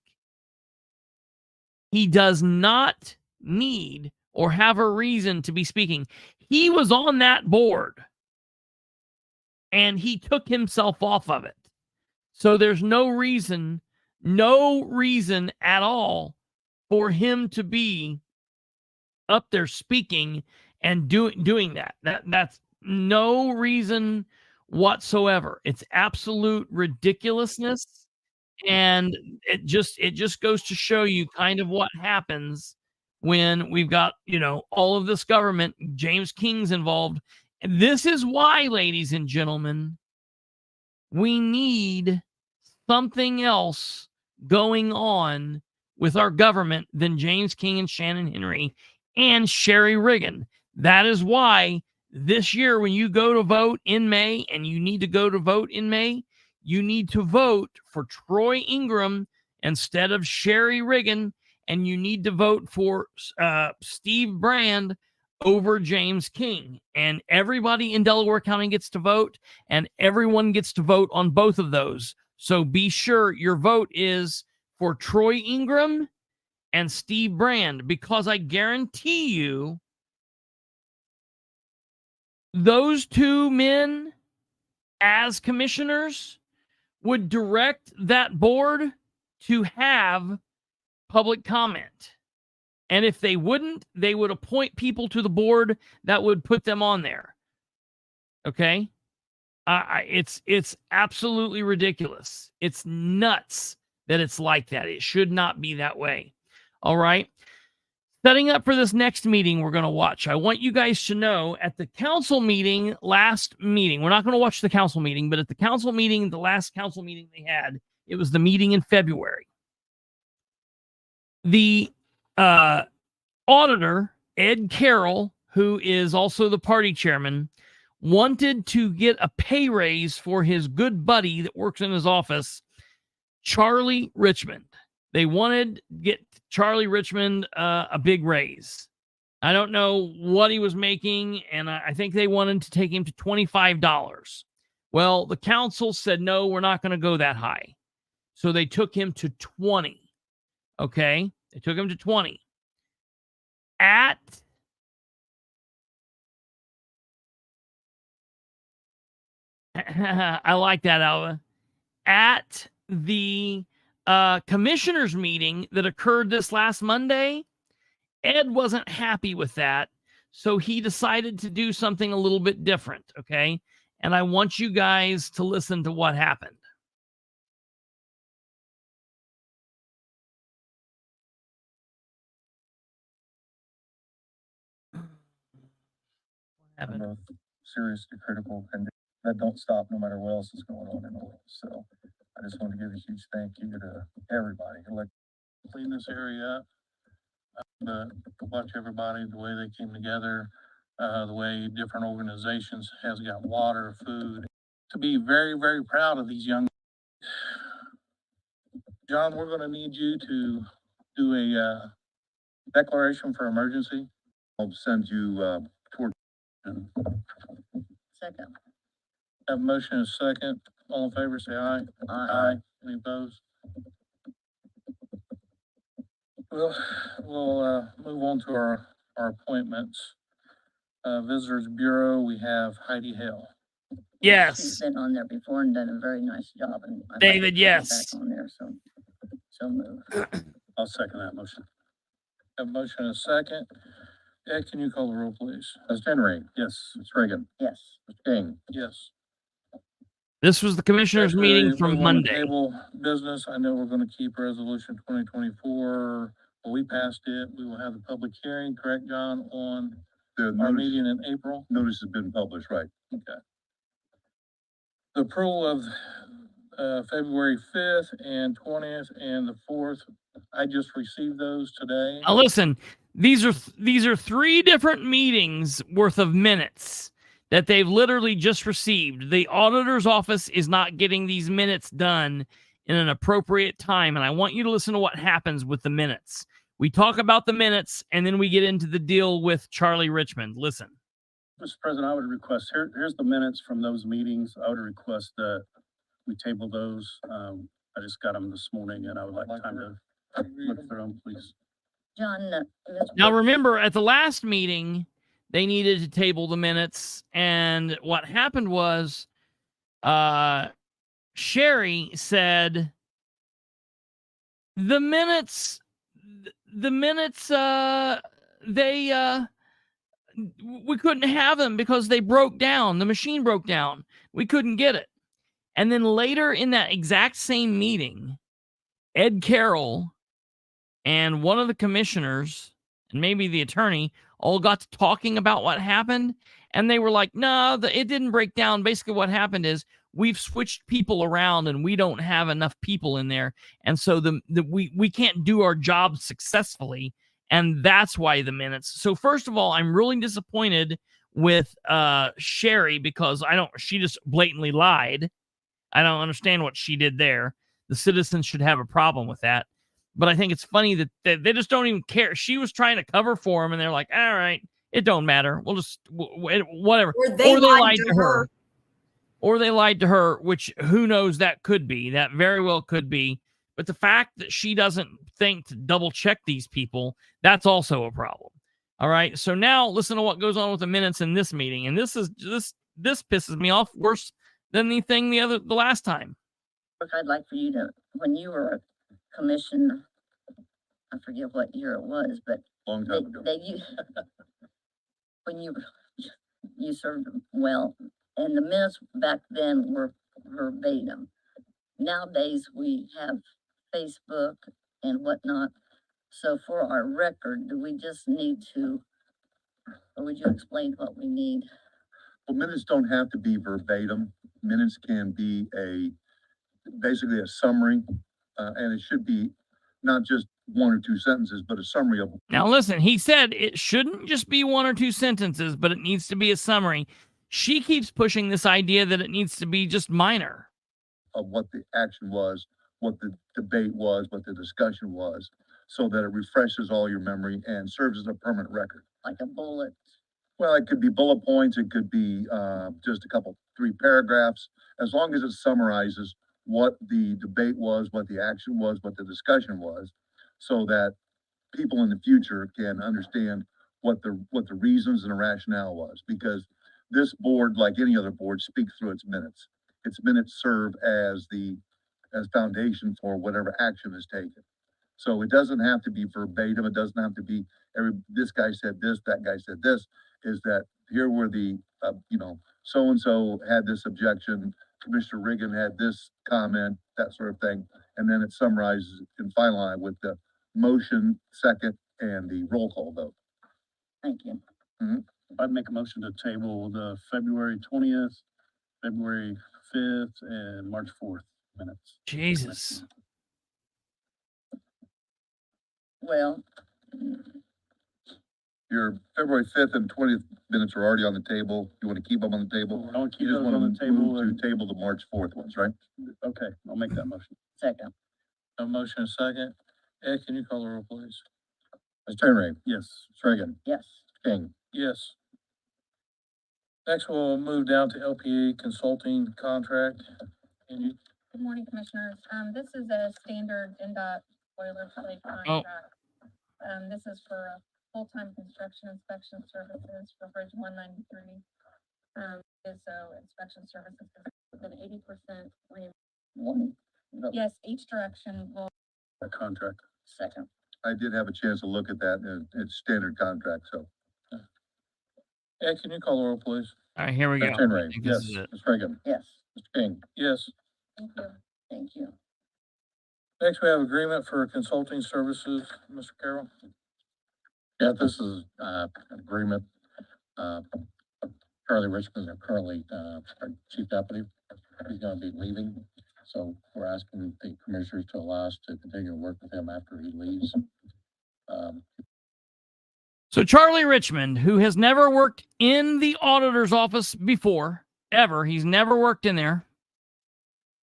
Speaker 2: He does not need or have a reason to be speaking. He was on that board and he took himself off of it. So there's no reason at all for him to be up there speaking and doing that. That's no reason whatsoever. It's absolute ridiculousness. And it just goes to show you kind of what happens when we've got, all of this government. James King's involved. And this is why, ladies and gentlemen, we need something else going on with our government than James King and Shannon Henry and Sherry Riggin. That is why this year, when you go to vote in May, and you need to go to vote in May, you need to vote for Troy Ingram instead of Sherry Riggin, and you need to vote for Steve Brand over James King. And everybody in Delaware County gets to vote, and everyone gets to vote on both of those. So be sure your vote is for Troy Ingram and Steve Brand, because I guarantee you those two men as commissioners would direct that board to have public comment. And if they wouldn't, they would appoint people to the board that would put them on there. Okay? It's absolutely ridiculous. It's nuts that it's like that. It should not be that way. All right? Setting up for this next meeting we're going to watch. I want you guys to know, at the council meeting, last meeting, we're not going to watch the council meeting, but at the council meeting, the last council meeting they had, it was the meeting in February. The auditor, Ed Carroll, who is also the party chairman, wanted to get a pay raise for his good buddy that works in his office, Charlie Richmond. They wanted to get Charlie Richmond a big raise. I don't know what he was making, and I think they wanted to take him to $25. Well, the council said, no, we're not going to go that high. So they took him to 20. Okay? They took him to 20. I like that, Alva. At the commissioners meeting that occurred this last Monday, Ed wasn't happy with that, so he decided to do something a little bit different, okay? And I want you guys to listen to what happened.
Speaker 11: A seriously critical condition that don't stop no matter what else is going on in the world. So I just want to give a huge thank you to everybody who like clean this area up, to watch everybody, the way they came together, the way different organizations has got water, food, to be very, very proud of these young. John, we're going to need you to do a declaration for emergency. I'll send you toward. Second. Have a motion and a second. All in favor, say aye. Aye. Any opposed? We'll move on to our appointments. Visitors Bureau, we have Heidi Hale.
Speaker 2: Yes.
Speaker 12: She's been on there before and done a very nice job. And
Speaker 2: David, yes.
Speaker 12: Back on there, so move.
Speaker 11: I'll second that motion. Have a motion and a second. Ed, can you call the roll, please? Ms. Henry? Yes. Ms. Reagan?
Speaker 12: Yes.
Speaker 11: Mr. King? Yes.
Speaker 2: This was the commissioners meeting from Monday.
Speaker 11: Table business, I know we're gonna keep resolution 2024, well, we passed it, we will have the public hearing, correct, John, on our meeting in April? Notice has been published, right. Okay. The approval of, February 5th and 20th and the 4th, I just received those today.
Speaker 2: Now listen, these are 3 different meetings worth of minutes that they've literally just received. The auditor's office is not getting these minutes done in an appropriate time, and I want you to listen to what happens with the minutes. We talk about the minutes, and then we get into the deal with Charlie Richmond. Listen.
Speaker 11: Mr. President, I would request, here's the minutes from those meetings. I would request that we table those. I just got them this morning and I would like time to look through them, please.
Speaker 12: John,
Speaker 2: Now remember, at the last meeting, they needed to table the minutes, and what happened was Sherry said the minutes we couldn't have them because they broke down. The machine broke down. We couldn't get it. And then later in that exact same meeting, Ed Carroll and one of the commissioners and maybe the attorney all got to talking about what happened. And they were like, no, it didn't break down. Basically what happened is we've switched people around and we don't have enough people in there. And so we can't do our job successfully. And that's why the minutes. So first of all, I'm really disappointed with Sherry because she just blatantly lied. I don't understand what she did there. The citizens should have a problem with that. But I think it's funny that they just don't even care. She was trying to cover for him, and they're like, all right, it don't matter. We'll just, whatever.
Speaker 1: Or they lied to her.
Speaker 2: Or they lied to her, which who knows, that could be. That very well could be. But the fact that she doesn't think to double check these people, that's also a problem. All right. So now listen to what goes on with the minutes in this meeting. And this pisses me off worse than the last time.
Speaker 12: I'd like for you to, when you were a commissioner, I forget what year it was, but
Speaker 11: Long time ago.
Speaker 12: when you served well, and the minutes back then were verbatim. Nowadays, we have Facebook and whatnot. So for our record, do we just need to, or would you explain what we need?
Speaker 11: Well, minutes don't have to be verbatim. Minutes can be basically a summary, and it should be not just 1 or 2 sentences, but a summary of.
Speaker 2: Now listen, he said it shouldn't just be 1 or 2 sentences, but it needs to be a summary. She keeps pushing this idea that it needs to be just minor.
Speaker 11: Of what the action was, what the debate was, what the discussion was, so that it refreshes all your memory and serves as a permanent record.
Speaker 12: Like a bullet?
Speaker 11: Well, it could be bullet points, it could be just 3 paragraphs, as long as it summarizes what the debate was, what the action was, what the discussion was, so that people in the future can understand what the reasons and the rationale was. Because this board, like any other board, speaks through its minutes. Its minutes serve as foundation for whatever action is taken. So it doesn't have to be verbatim. It doesn't have to be this guy said this, that guy said this. Is that here were the so-and-so had this objection, Commissioner Reagan had this comment, that sort of thing. And then it summarizes and finalizes with the motion, second, and the roll call vote.
Speaker 12: Thank you.
Speaker 11: Mm-hmm. I'd make a motion to table the February 20th, February 5th, and March 4th minutes.
Speaker 2: Jesus.
Speaker 12: Well,
Speaker 11: Your February 5th and 20th minutes are already on the table. You want to keep them on the table? I want to keep those on the table. To table the March 4th ones, right? Okay, I'll make that motion.
Speaker 12: second.
Speaker 11: A motion and second. Ed, can you call the roll, please? Mr. Henry? Yes. Ms. Reagan?
Speaker 12: Yes.
Speaker 11: King? Yes. Next, we'll move down to LPA consulting contract. Angie?
Speaker 13: Good morning, Commissioners. This is a standard NDOT boilerplate contract. This is for full-time construction inspection services for Bridge 193. So inspection services with an 80% Yes, each direction will.
Speaker 11: A contract.
Speaker 12: Second.
Speaker 11: I did have a chance to look at that, and it's standard contract, so Ed, can you call the roll, please?
Speaker 2: All right, here we go.
Speaker 11: Mr. Henry,
Speaker 2: I think
Speaker 11: yes.
Speaker 2: this is it.
Speaker 11: Ms. Reagan,
Speaker 12: Yes,
Speaker 11: Mr. King, yes.
Speaker 12: thank you, thank you.
Speaker 11: Next, we have agreement for consulting services, Mr. Carroll. Yeah, this is, an agreement, Charlie Richmond is currently, our chief deputy. He's gonna be leaving, so we're asking the commissioners to allow us to continue to work with him after he leaves.
Speaker 2: So Charlie Richmond, who has never worked in the auditor's office before, ever, he's never worked in there.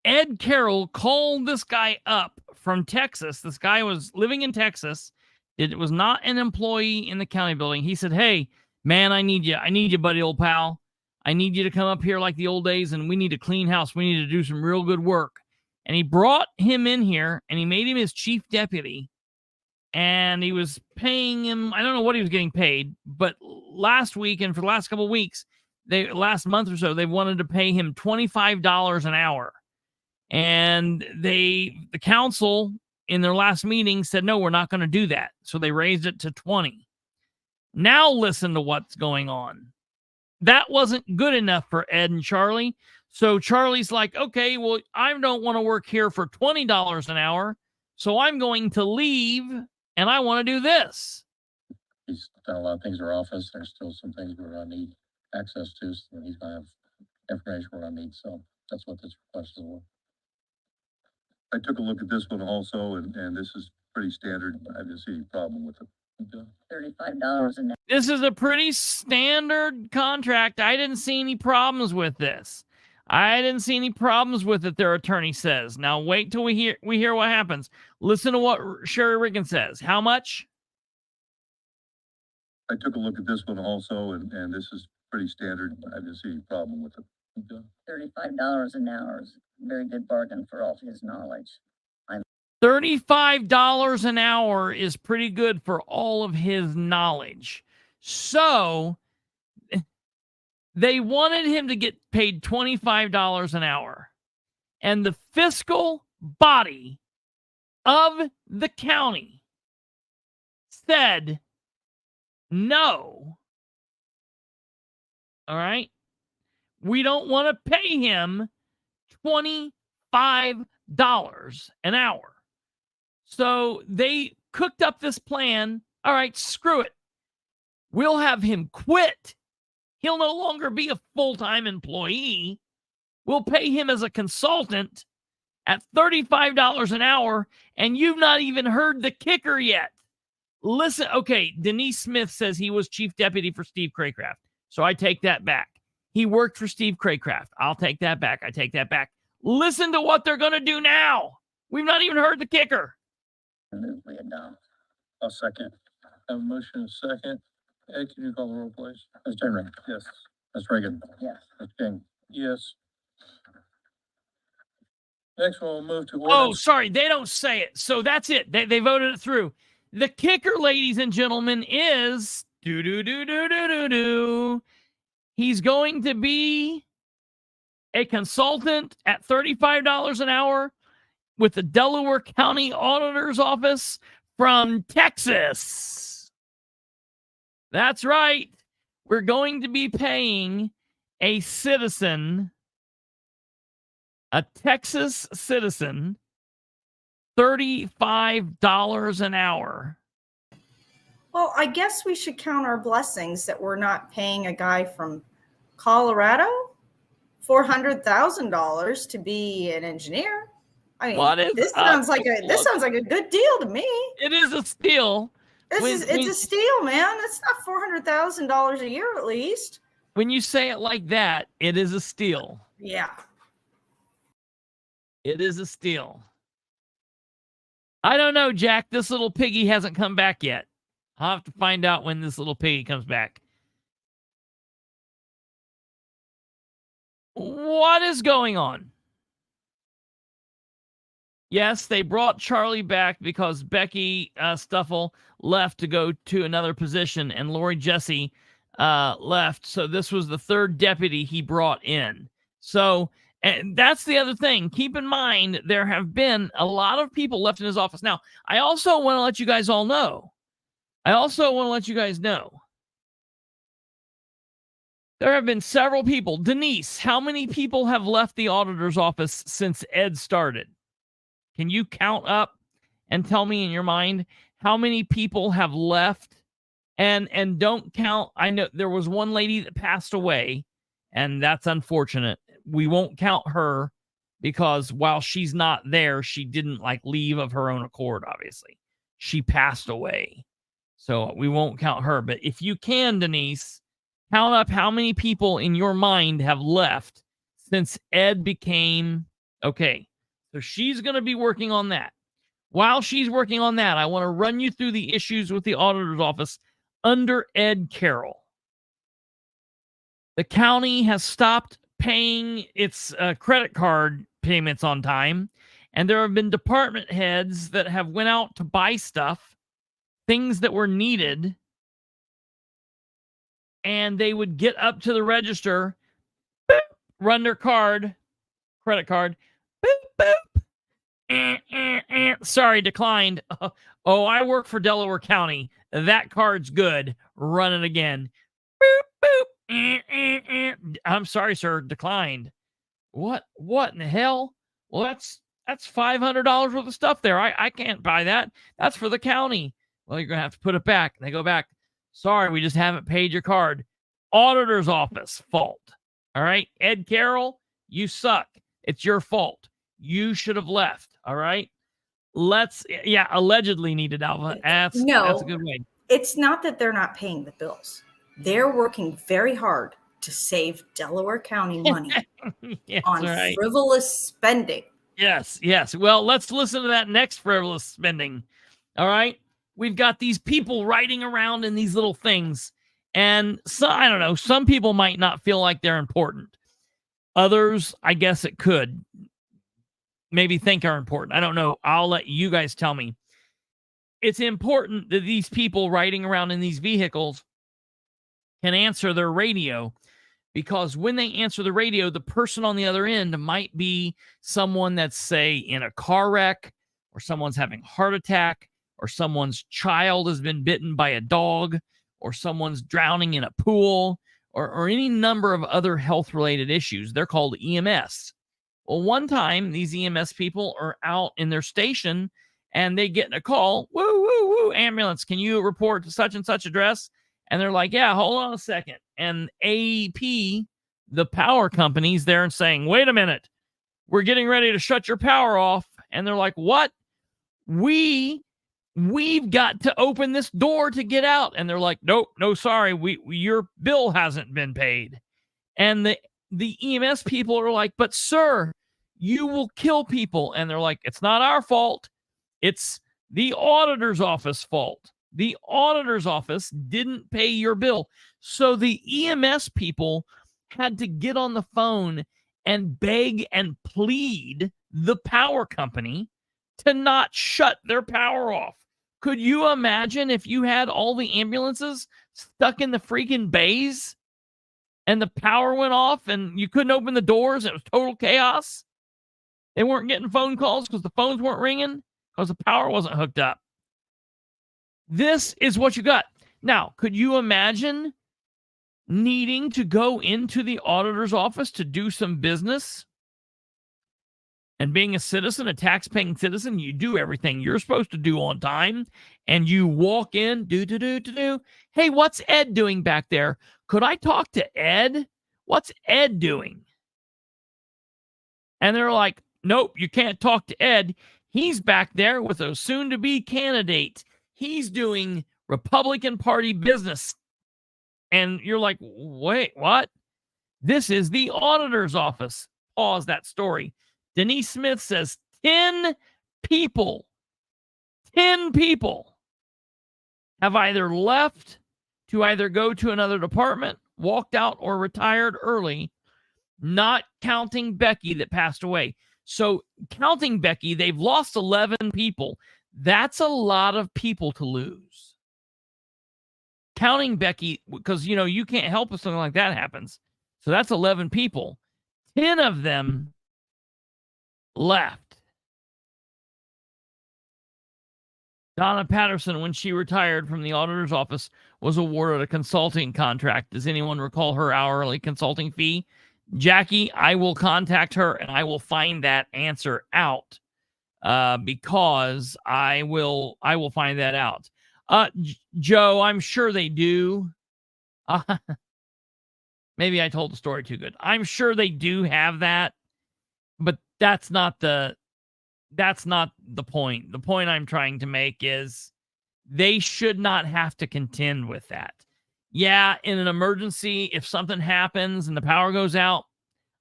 Speaker 2: Ed Carroll called this guy up from Texas. This guy was living in Texas. It was not an employee in the county building. He said, hey, man, I need you. I need you, buddy, old pal. I need you to come up here like the old days, and we need to clean house. We need to do some real good work. And he brought him in here, and he made him his chief deputy. And he was paying him, I don't know what he was getting paid, but last week and for the last couple of weeks, last month or so, they wanted to pay him $25 an hour. And the council in their last meeting said, no, we're not going to do that. So they raised it to 20. Now listen to what's going on. That wasn't good enough for Ed and Charlie. So Charlie's like, okay, well, I don't want to work here for $20 an hour. So I'm going to leave and I want to do this.
Speaker 11: He's done a lot of things in our office. There's still some things we're gonna need access to, so he's gonna have information we're gonna need, so that's what this request is for. I took a look at this one also, and this is pretty standard. I didn't see any problem with it.
Speaker 12: $35 an hour.
Speaker 2: This is a pretty standard contract. I didn't see any problems with this. I didn't see any problems with it, their attorney says. Now wait till we hear what happens. Listen to what Sherry Riggin says. How much?
Speaker 11: I took a look at this one also, and this is pretty standard. I didn't see any problem with it.
Speaker 12: $35 an hour is a very good bargain for all his knowledge.
Speaker 2: $35 an hour is pretty good for all of his knowledge. So they wanted him to get paid $25 an hour. And the fiscal body of the county said no. All right. We don't want to pay him $25 an hour. So they cooked up this plan. All right, screw it. We'll have him quit. He'll no longer be a full-time employee. We'll pay him as a consultant at $35 an hour, and you've not even heard the kicker yet. Listen, okay, Denise Smith says he was chief deputy for Steve Craycraft, so I take that back. He worked for Steve Craycraft. I'll take that back. I take that back. Listen to what they're going to do now. We've not even heard the kicker.
Speaker 11: I'll second. Have a motion and a second. Ed, can you call the roll, please? Mr. Henry? Yes. Ms. Reagan?
Speaker 12: Yes.
Speaker 11: Mr. King? Yes. Next, we'll move to
Speaker 2: Oh,
Speaker 11: ordinance.
Speaker 2: sorry. They don't say it. So that's it. They voted it through. The kicker, ladies and gentlemen, is he's going to be a consultant at $35 an hour with the Delaware County Auditor's Office from Texas. That's right. We're going to be paying a citizen, a Texas citizen, $35 an hour.
Speaker 1: Well, I guess we should count our blessings that we're not paying a guy from Colorado $400,000 to be an engineer. I mean, this sounds like a good deal to me.
Speaker 2: It is a steal.
Speaker 1: It's a steal, man. It's not $400,000 a year at least.
Speaker 2: When you say it like that, it is a steal.
Speaker 1: Yeah.
Speaker 2: It is a steal. I don't know, Jack. This little piggy hasn't come back yet. I'll have to find out when this little piggy comes back. What is going on? Yes, they brought Charlie back because Becky Stuffle left to go to another position, and Lori Jesse left. So this was the third deputy he brought in. So, and that's the other thing. Keep in mind, there have been a lot of people left in his office. Now, I also want to let you guys all know. There have been several people. Denise, how many people have left the auditor's office since Ed started? Can you count up and tell me in your mind how many people have left? And don't count. I know there was one lady that passed away, and that's unfortunate. We won't count her because while she's not there, she didn't like leave of her own accord, obviously. She passed away. So we won't count her. But if you can, Denise, count up how many people in your mind have left since Ed became okay. So she's going to be working on that. While she's working on that, I want to run you through the issues with the auditor's office under Ed Carroll. The county has stopped paying its credit card payments on time, and there have been department heads that have went out to buy stuff, things that were needed, and they would get up to the register, boop, run their credit card, boop, boop. Sorry, declined. Oh, I work for Delaware County. That card's good. Run it again. Boop, boop. I'm sorry, sir. Declined. What in the hell? Well, that's $500 worth of stuff there. I can't buy that. That's for the county. Well, you're going to have to put it back. They go back. Sorry, we just haven't paid your card. Auditor's office fault. All right. Ed Carroll, you suck. It's your fault. You should have left. All right. Allegedly needed, Alva. That's a good way.
Speaker 1: It's not that they're not paying the bills. They're working very hard to save Delaware County money on frivolous spending.
Speaker 2: Yes. Well, let's listen to that next frivolous spending. All right. We've got these people riding around in these little things. And so, I don't know, some people might not feel like they're important. Others, I guess it could maybe think are important. I don't know. I'll let you guys tell me. It's important that these people riding around in these vehicles can answer their radio, because when they answer the radio, the person on the other end might be someone that's, say, in a car wreck, or someone's having a heart attack, or someone's child has been bitten by a dog, or someone's drowning in a pool, or any number of other health-related issues. They're called EMS. Well, one time, these EMS people are out in their station, and they get a call, woo, woo, woo, ambulance, can you report to such and such address? And they're like, yeah, hold on a second. And AEP, the power company's there and saying, wait a minute, we're getting ready to shut your power off. And they're like, what? We've got to open this door to get out. And they're like, nope, no, sorry, your bill hasn't been paid. And the EMS people are like, but sir, you will kill people. And they're like, it's not our fault. It's the auditor's office fault. The auditor's office didn't pay your bill. So the EMS people had to get on the phone and beg and plead the power company to not shut their power off. Could you imagine if you had all the ambulances stuck in the freaking bays and the power went off and you couldn't open the doors? It was total chaos. They weren't getting phone calls because the phones weren't ringing because the power wasn't hooked up. This is what you got. Now, could you imagine needing to go into the auditor's office to do some business? And being a citizen, a tax-paying citizen, you do everything you're supposed to do on time. And you walk in, do. Hey, what's Ed doing back there? Could I talk to Ed? What's Ed doing? And they're like, nope, you can't talk to Ed. He's back there with a soon-to-be candidate. He's doing Republican Party business. And you're like, wait, what? This is the auditor's office. Pause that story. Denise Smith says 10 people have either left to either go to another department, walked out, or retired early, not counting Becky that passed away. So counting Becky, they've lost 11 people. That's a lot of people to lose. Counting Becky, because, you can't help if something like that happens. So that's 11 people. 10 of them left. Donna Patterson, when she retired from the auditor's office, was awarded a consulting contract. Does anyone recall her hourly consulting fee? Jackie, I will contact her and I will find that answer out, because I will find that out. Joe, I'm sure they do. Maybe I told the story too good. I'm sure they do have that, but that's not the point. The point I'm trying to make is they should not have to contend with that. Yeah, in an emergency, if something happens and the power goes out,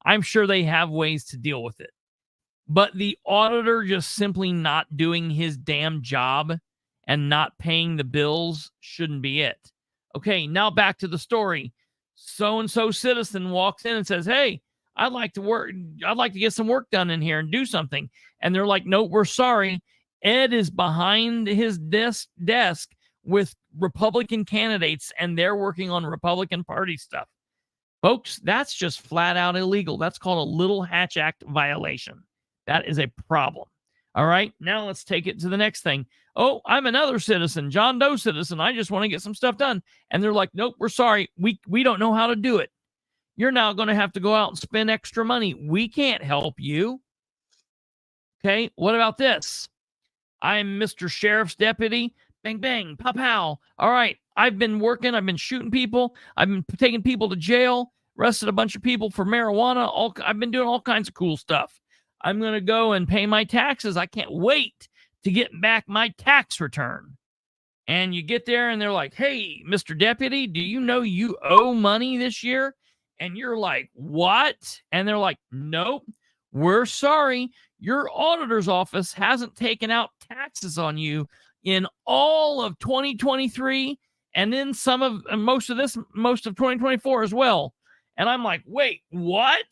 Speaker 2: I'm sure they have ways to deal with it. But the auditor just simply not doing his damn job and not paying the bills shouldn't be it. Okay, now back to the story. So-and-so citizen walks in and says, hey, I'd like to get some work done in here and do something. And they're like, no, we're sorry. Ed is behind his desk with Republican candidates and they're working on Republican Party stuff. Folks, that's just flat out illegal. That's called a Little Hatch Act violation. That is a problem. All right, now let's take it to the next thing. Oh, I'm another citizen, John Doe citizen. I just want to get some stuff done. And they're like, nope, we're sorry. We don't know how to do it. You're now going to have to go out and spend extra money. We can't help you. Okay, what about this? I'm Mr. Sheriff's deputy. Bang, bang, pow, pow. All right, I've been working. I've been shooting people. I've been taking people to jail, arrested a bunch of people for marijuana. I've been doing all kinds of cool stuff. I'm going to go and pay my taxes. I can't wait to get back my tax return. And you get there and they're like, hey, Mr. Deputy, do you know you owe money this year? And you're like, what? And they're like, nope, we're sorry. Your auditor's office hasn't taken out taxes on you in all of 2023 and then most of 2024 as well. And I'm like, wait, what?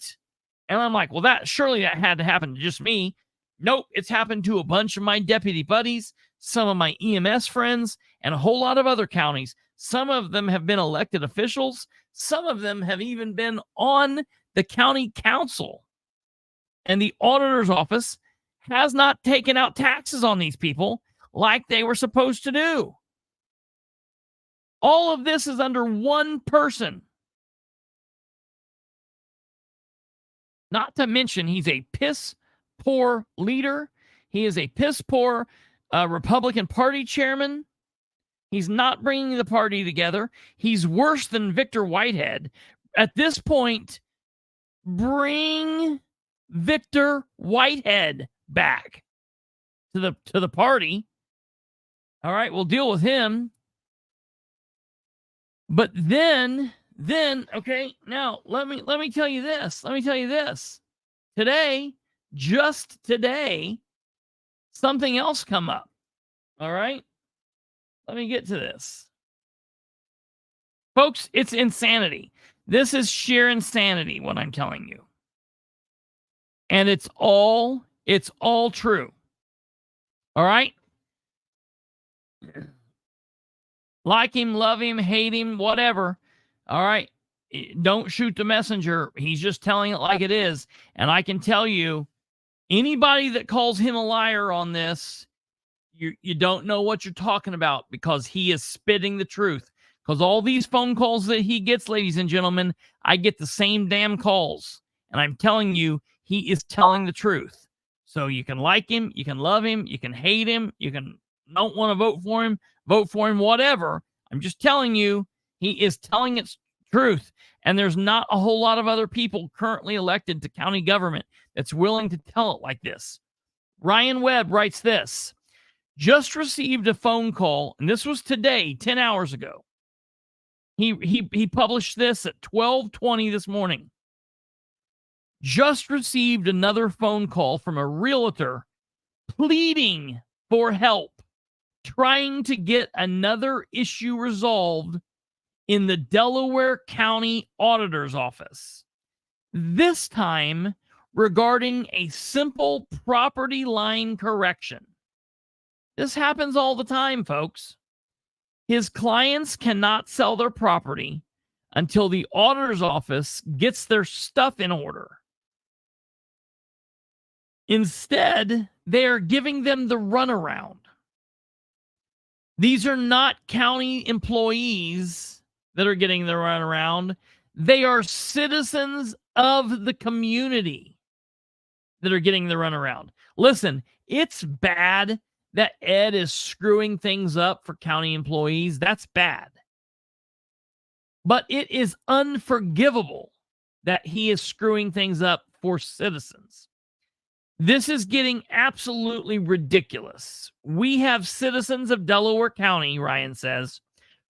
Speaker 2: And I'm like, well, that had to happen to just me. Nope, it's happened to a bunch of my deputy buddies, some of my EMS friends, and a whole lot of other counties. Some of them have been elected officials. Some of them have even been on the county council. And the auditor's office has not taken out taxes on these people like they were supposed to do. All of this is under one person. Not to mention, he's a piss poor leader. He is a piss poor Republican Party chairman. He's not bringing the party together. He's worse than Victor Whitehead. At this point, bring Victor Whitehead back to the party. All right, we'll deal with him. But then, okay, now let me tell you this. Let me tell you this. Today, just today, something else come up. All right? Let me get to this. Folks, it's insanity. This is sheer insanity, what I'm telling you. And it's all true. All right? Like him, love him, hate him, whatever. All right? Don't shoot the messenger. He's just telling it like it is. And I can tell you, anybody that calls him a liar on this, you don't know what you're talking about, because he is spitting the truth. Because all these phone calls that he gets, ladies and gentlemen, I get the same damn calls. And I'm telling you, he is telling the truth. So you can like him, you can love him, you can hate him, you can don't want to vote for him, whatever. I'm just telling you, he is telling its truth. And there's not a whole lot of other people currently elected to county government that's willing to tell it like this. Ryan Webb writes this. Just received a phone call, and this was today, 10 hours ago. He published this at 12:20 this morning. Just received another phone call from a realtor pleading for help, trying to get another issue resolved in the Delaware County Auditor's Office. This time regarding a simple property line correction. This happens all the time, folks. His clients cannot sell their property until the auditor's office gets their stuff in order. Instead, they are giving them the runaround. These are not county employees that are getting the runaround. They are citizens of the community that are getting the runaround. Listen, it's bad that Ed is screwing things up for county employees. That's bad. But it is unforgivable that he is screwing things up for citizens. This is getting absolutely ridiculous. We have citizens of Delaware County, Ryan says,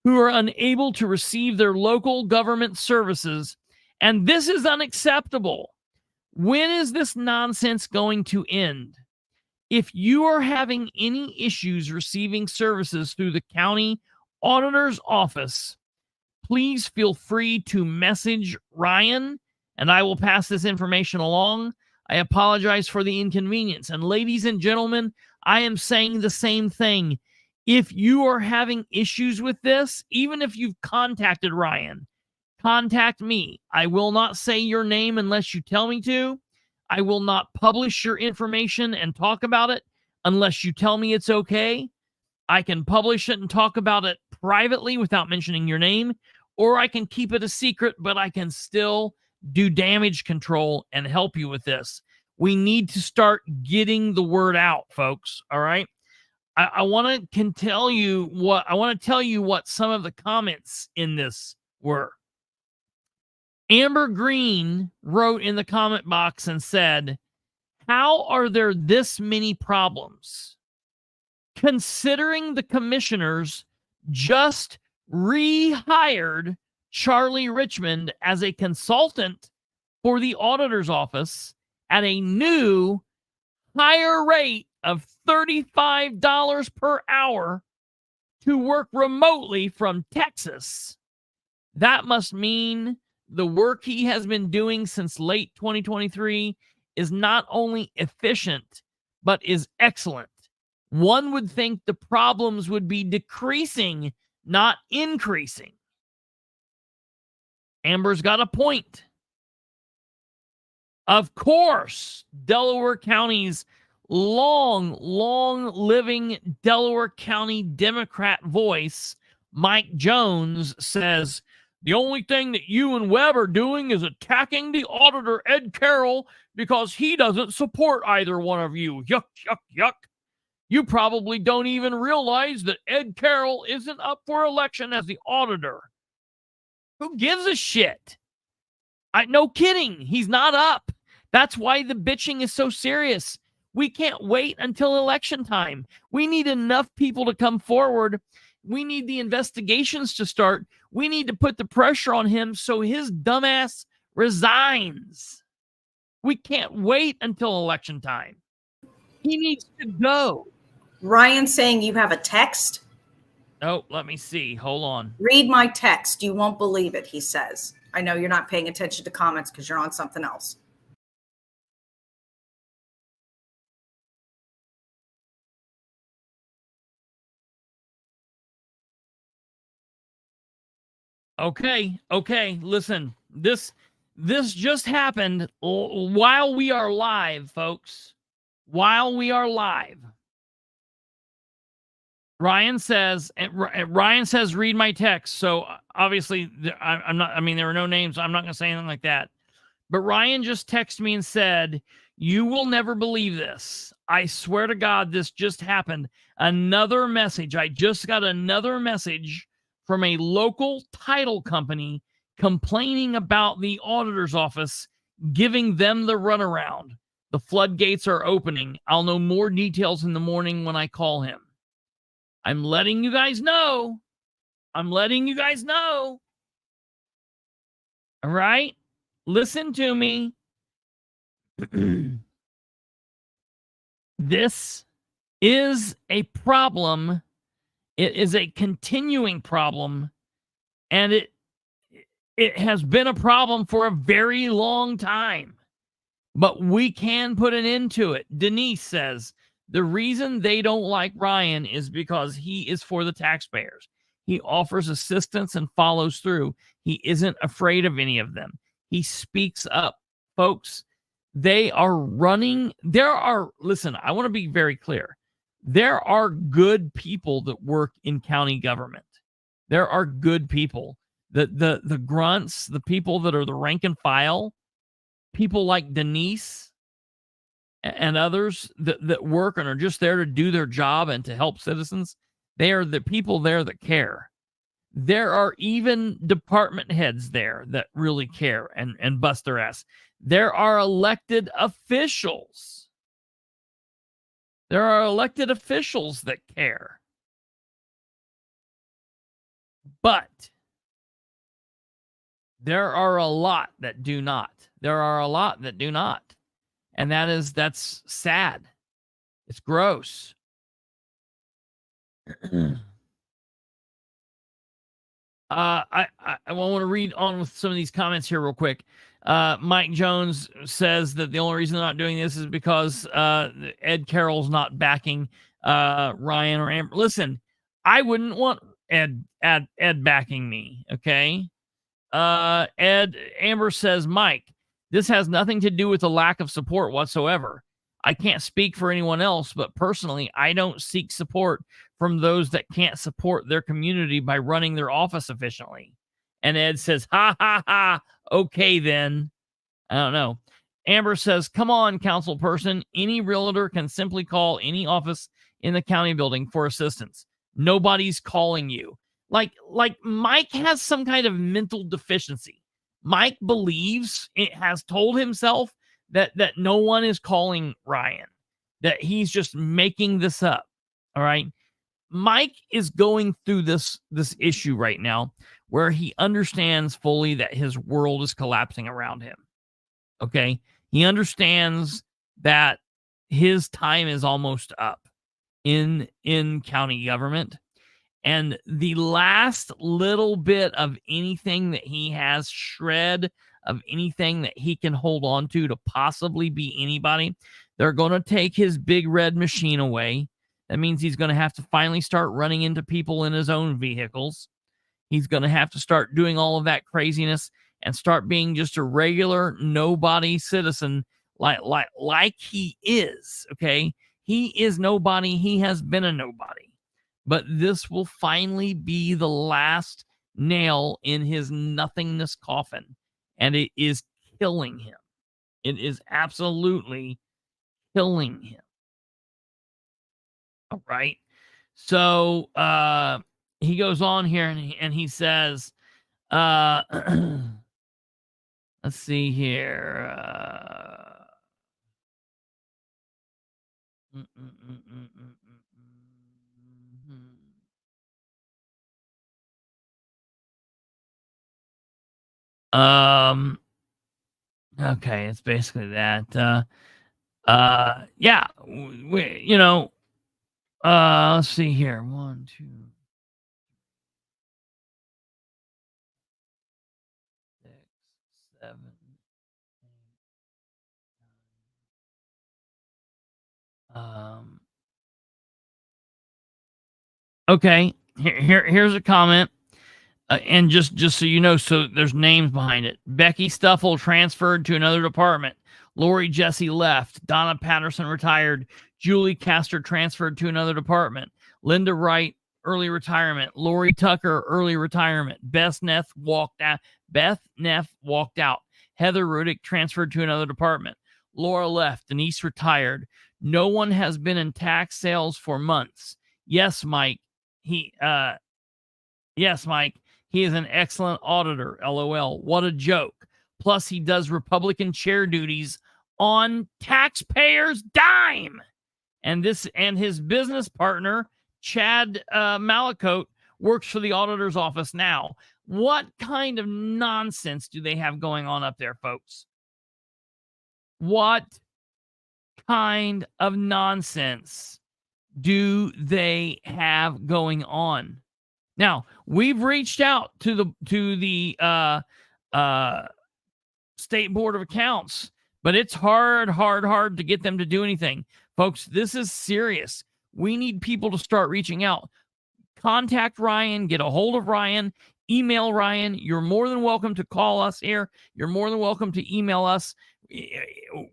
Speaker 2: who are unable to receive their local government services, and this is unacceptable. When is this nonsense going to end? If you are having any issues receiving services through the county auditor's office, please feel free to message Ryan, and I will pass this information along. I apologize for the inconvenience. And ladies and gentlemen, I am saying the same thing. If you are having issues with this, even if you've contacted Ryan, contact me. I will not say your name unless you tell me to. I will not publish your information and talk about it unless you tell me it's okay. I can publish it and talk about it privately without mentioning your name, or I can keep it a secret, but I can still do damage control and help you with this. We need to start getting the word out, folks. All right. I want to tell you what some of the comments in this were. Amber Green wrote in the comment box and said, "How are there this many problems? Considering the commissioners just rehired Charlie Richmond as a consultant for the auditor's office at a new higher rate of $35 per hour to work remotely from Texas. That must mean the work he has been doing since late 2023 is not only efficient, but is excellent. One would think the problems would be decreasing, not increasing." Amber's got a point. Of course, Delaware County's long living Delaware County Democrat voice, Mike Jones, says, "The only thing that you and Webb are doing is attacking the auditor, Ed Carroll, because he doesn't support either one of you. Yuck, yuck, yuck. You probably don't even realize that Ed Carroll isn't up for election as the auditor." Who gives a shit? No kidding. He's not up. That's why the bitching is so serious. We can't wait until election time. We need enough people to come forward. We need the investigations to start. We need to put the pressure on him so his dumbass resigns. We can't wait until election time. He needs to go.
Speaker 1: Ryan saying you have a text.
Speaker 2: Oh, let me see. Hold on.
Speaker 1: Read my text. You won't believe it, he says. I know you're not paying attention to comments because you're on something else.
Speaker 2: Okay. Listen, this just happened while we are live, folks. While we are live. Ryan says, read my text. So obviously I'm not, there were no names. I'm not going to say anything like that. But Ryan just texted me and said, "You will never believe this. I swear to God, this just happened." Another message. I just got another message from a local title company complaining about the auditor's office giving them the runaround. The floodgates are opening. I'll know more details in the morning when I call him. I'm letting you guys know. All right? Listen to me. This is a problem. It is a continuing problem, and it has been a problem for a very long time. But we can put an end to it. Denise says, "The reason they don't like Ryan is because he is for the taxpayers. He offers assistance and follows through. He isn't afraid of any of them. He speaks up." Folks, listen, I want to be very clear. There are good people that work in county government. There are good people. The grunts, the people that are the rank and file, people like Denise and others that work and are just there to do their job and to help citizens. They are the people there that care. There are even department heads there that really care and bust their ass. There are elected officials. There are elected officials that care. But there are a lot that do not. There are a lot that do not. And that's sad. It's gross. I want to read on with some of these comments here real quick. Mike Jones says that the only reason they're not doing this is because Ed Carroll's not backing Ryan or Amber. Listen, I wouldn't want Ed backing me, okay? Amber says, Mike, this has nothing to do with the lack of support whatsoever. I can't speak for anyone else, but personally, I don't seek support from those that can't support their community by running their office efficiently. And Ed says, ha, ha, ha. Okay, then. I don't know. Amber says, come on, council person. Any realtor can simply call any office in the county building for assistance. Nobody's calling you. Like Mike has some kind of mental deficiency. Mike believes, it has told himself that no one is calling Ryan, that he's just making this up. All right. Mike is going through this issue right now where he understands fully that his world is collapsing around him. Okay. He understands that his time is almost up in county government. And the last little bit of anything that he has, shred of anything that he can hold on to possibly be anybody, they're going to take his big red machine away. That means he's going to have to finally start running into people in his own vehicles. He's going to have to start doing all of that craziness and start being just a regular nobody citizen like he is, okay? He is nobody. He has been a nobody. But this will finally be the last nail in his nothingness coffin. And it is killing him. It is absolutely killing him. All right. So he goes on here and he says, let's see here. Okay, it's basically that. Yeah, let's see here. 1, 2, 6, 7, 8, 9. Okay, here's a comment. And just so you know, so there's names behind it. Becky Stuffle transferred to another department. Lori Jesse left. Donna Patterson retired. Julie Castor transferred to another department. Linda Wright, early retirement. Lori Tucker, early retirement. Beth Neff walked out. Heather Rudick transferred to another department. Laura left. Denise retired. No one has been in tax sales for months. Yes, Mike. Yes, Mike. He is an excellent auditor. LOL. What a joke. Plus, he does Republican chair duties on taxpayers' dime. And his business partner, Chad Malacote, works for the auditor's office now. What kind of nonsense do they have going on up there, folks? What kind of nonsense do they have going on? Now, we've reached out to the State Board of Accounts, but it's hard to get them to do anything. Folks, this is serious. We need people to start reaching out. Contact Ryan, get a hold of Ryan, email Ryan. You're more than welcome to call us here. You're more than welcome to email us.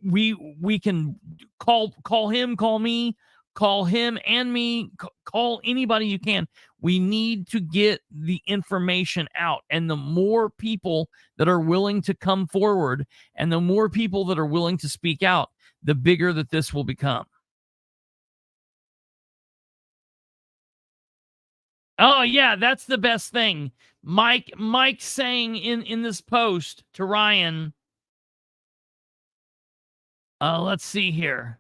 Speaker 2: We can call him, call me, call him and me, call anybody you can. We need to get the information out. And the more people that are willing to come forward and the more people that are willing to speak out, the bigger that this will become. Oh, yeah, that's the best thing. Mike saying in this post to Ryan, let's see here.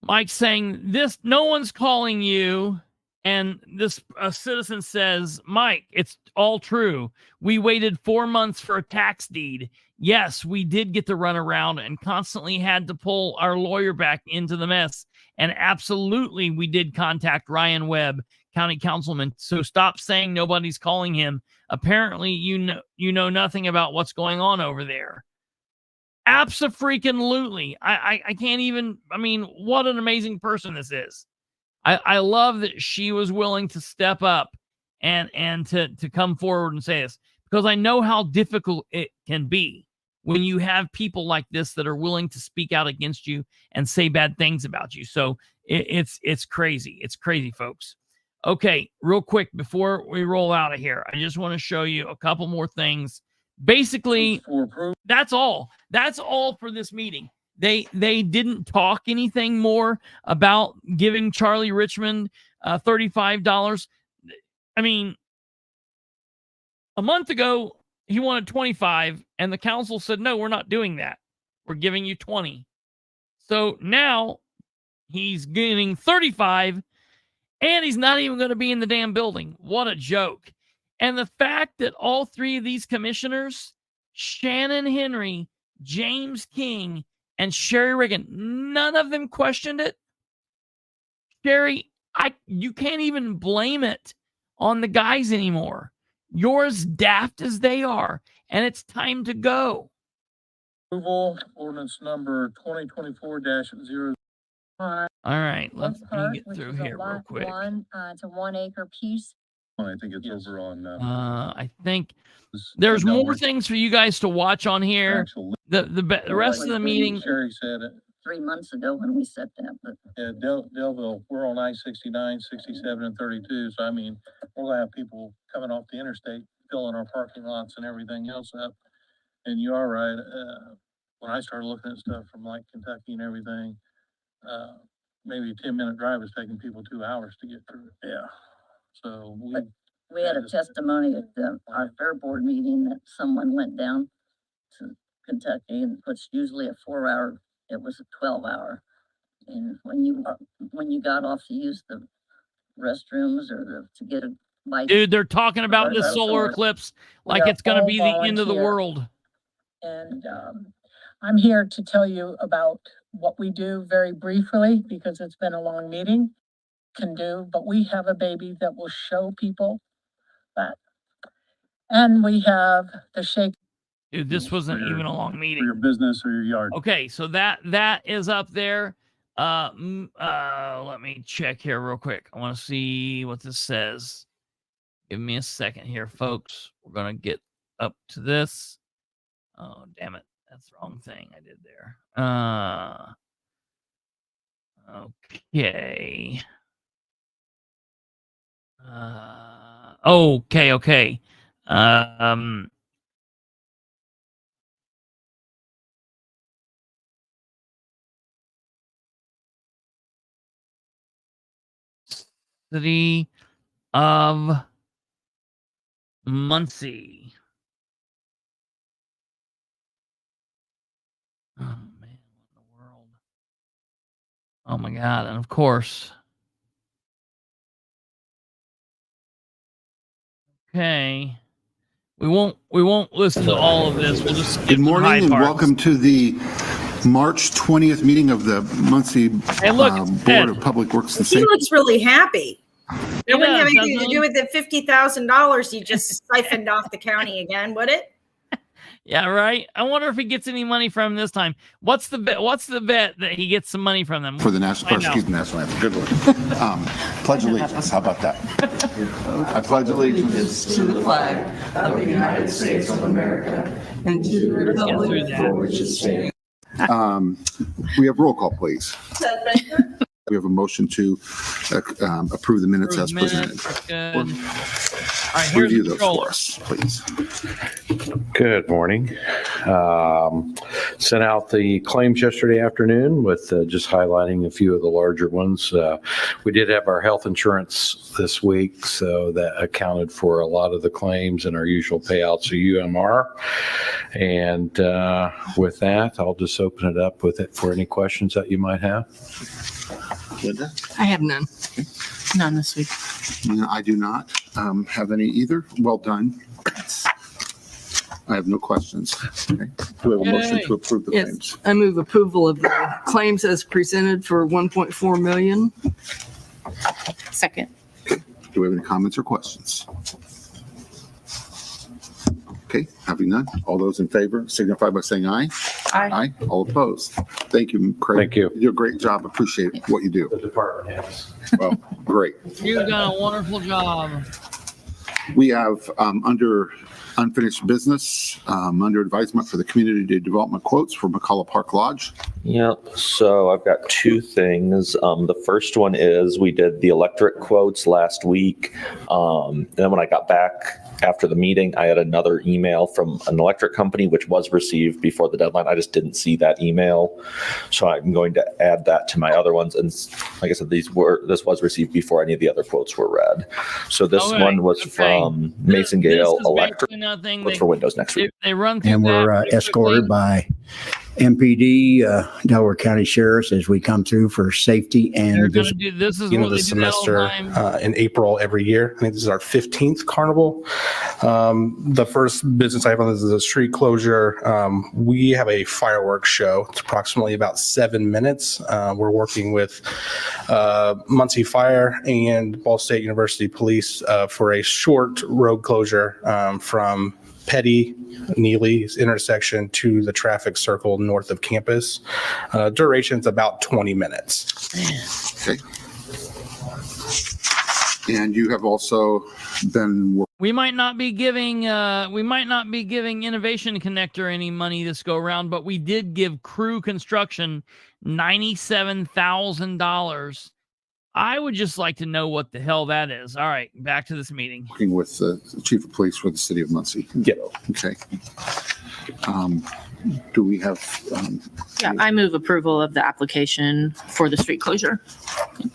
Speaker 2: Mike saying this, no one's calling you. And this citizen says, Mike, it's all true. We waited 4 months for a tax deed. Yes, we did get to run around and constantly had to pull our lawyer back into the mess. And absolutely, we did contact Ryan Webb, county councilman. So stop saying nobody's calling him. Apparently, you know nothing about what's going on over there. Abso-freaking-lutely. I can't even, I mean, what an amazing person this is. I love that she was willing to step up and to come forward and say this, because I know how difficult it can be when you have people like this that are willing to speak out against you and say bad things about you. So it's crazy. It's crazy, folks. Okay, real quick before we roll out of here, I just want to show you a couple more things. Basically, that's all. That's all for this meeting. They didn't talk anything more about giving Charlie Richmond $35. I mean, a month ago, he wanted 25, and the council said, no, we're not doing that. We're giving you 20. So now he's getting 35, and he's not even going to be in the damn building. What a joke. And the fact that all three of these commissioners, Shannon Henry, James King, and Sherry Reagan, none of them questioned it. Sherry, you can't even blame it on the guys anymore. You're as daft as they are, and it's time to go.
Speaker 11: Approval, ordinance number 2024-0.
Speaker 2: All right, let me get through here real quick.
Speaker 12: It's a 1 acre piece.
Speaker 11: I think it's over on.
Speaker 2: I think there's more things for you guys to watch on here. The rest of the meeting.
Speaker 11: Sherry said it
Speaker 12: 3 months ago when we set that, but
Speaker 11: Yeah, Delville, we're on I-69, 67, and 32. So I mean, we're gonna have people coming off the interstate, filling our parking lots and everything else up. And you are right. When I started looking at stuff from like Kentucky and everything, maybe a 10-minute drive is taking people 2 hours to get through. Yeah. So
Speaker 12: we had a testimony at our fair board meeting that someone went down to Kentucky, and what's usually a 4-hour, it was a 12-hour. And when you got off to use the restrooms or to get a bite.
Speaker 2: Dude, they're talking about this solar eclipse like it's going to be the end of the world.
Speaker 14: And I'm here to tell you about what we do very briefly because it's been a long meeting. Can do, but we have a baby that will show people that. And we have the shake.
Speaker 2: Dude, this wasn't even a long meeting.
Speaker 11: For your business or your yard.
Speaker 2: Okay, so that is up there. Let me check here real quick. I want to see what this says. Give me a second here, folks. We're gonna get up to this. Oh, damn it. That's the wrong thing I did there. Okay. Okay. City of Muncie. Oh, man, what in the world? Oh, my God. And of course. Okay. We won't listen to all of this. We'll just
Speaker 15: Good morning and welcome to the March 20th meeting of the Muncie Board of Public Works and
Speaker 1: He
Speaker 15: Safety.
Speaker 1: looks really happy. It wouldn't have anything to
Speaker 2: doesn't
Speaker 1: do with the $50,000 he just siphoned off the county again, would it?
Speaker 2: Yeah, right. I wonder if he gets any money from him this time. What's the bet? What's the bet that he gets some money from them?
Speaker 15: For the national anthem. Good one. Pledge allegiance. How about that? I pledge allegiance
Speaker 16: to the flag of the United States of America and to the republic for which it stands.
Speaker 15: We have roll call, please.
Speaker 16: Seth Baker.
Speaker 15: we have a motion to approve the minutes as presented.
Speaker 2: Good. All right, here's
Speaker 15: Review
Speaker 2: the
Speaker 15: those
Speaker 2: controller.
Speaker 15: for us, please.
Speaker 17: Good morning. Sent out the claims yesterday afternoon with just highlighting a few of the larger ones. We did have our health insurance this week, so that accounted for a lot of the claims and our usual payouts of UMR. And with that, I'll just open it up with it for any questions that you might have.
Speaker 15: Linda?
Speaker 18: I have none. None this week.
Speaker 15: No, I do not have any either. Well done. I have no questions. Okay. Do we have a motion to approve the
Speaker 18: Yes,
Speaker 15: claims?
Speaker 18: I move approval of the claims as presented for 1.4 million.
Speaker 13: Second.
Speaker 15: Do we have any comments or questions? Okay, having none. All those in favor signify by saying aye.
Speaker 18: Aye.
Speaker 15: All opposed. Thank you, Craig.
Speaker 17: Thank you.
Speaker 15: You do a great job. Appreciate what you do.
Speaker 17: The department heads.
Speaker 15: Well, great.
Speaker 2: You've done a wonderful job.
Speaker 15: We have under unfinished business, under advisement for the community development quotes for McCullough Park Lodge.
Speaker 19: Yep. So I've got two things. The first one is we did the electric quotes last week. And then when I got back after the meeting, I had another email from an electric company, which was received before the deadline. I just didn't see that email. So I'm going to add that to my other ones. And like I said, this was received before any of the other quotes were read. So this one was from Mason Gale Electric. What's for Windows next week.
Speaker 2: They run through
Speaker 20: And we're
Speaker 2: that
Speaker 20: escorted by MPD, Delaware County Sheriffs as we come through for safety
Speaker 2: They're
Speaker 20: and
Speaker 2: going to
Speaker 20: vision.
Speaker 2: do this is
Speaker 21: End
Speaker 2: what
Speaker 21: of
Speaker 2: they
Speaker 21: the
Speaker 2: do that all the
Speaker 21: semester
Speaker 2: time.
Speaker 21: in April every year. I think this is our 15th carnival. The first business I have on this is a street closure. We have a fireworks show. It's approximately about 7 minutes. We're working with Muncie Fire and Ball State University Police for a short road closure from Petty Neely's intersection to the traffic circle north of campus. Duration's about 20 minutes.
Speaker 15: Okay. And you have also been
Speaker 2: We might not be giving Innovation Connector any money this go around, but we did give Crew Construction $97,000. I would just like to know what the hell that is. All right, back to this meeting.
Speaker 15: working with the chief of police for the city of Muncie.
Speaker 21: Yep.
Speaker 15: Okay. Do we have?
Speaker 18: Yeah, I move approval of the application for the street closure.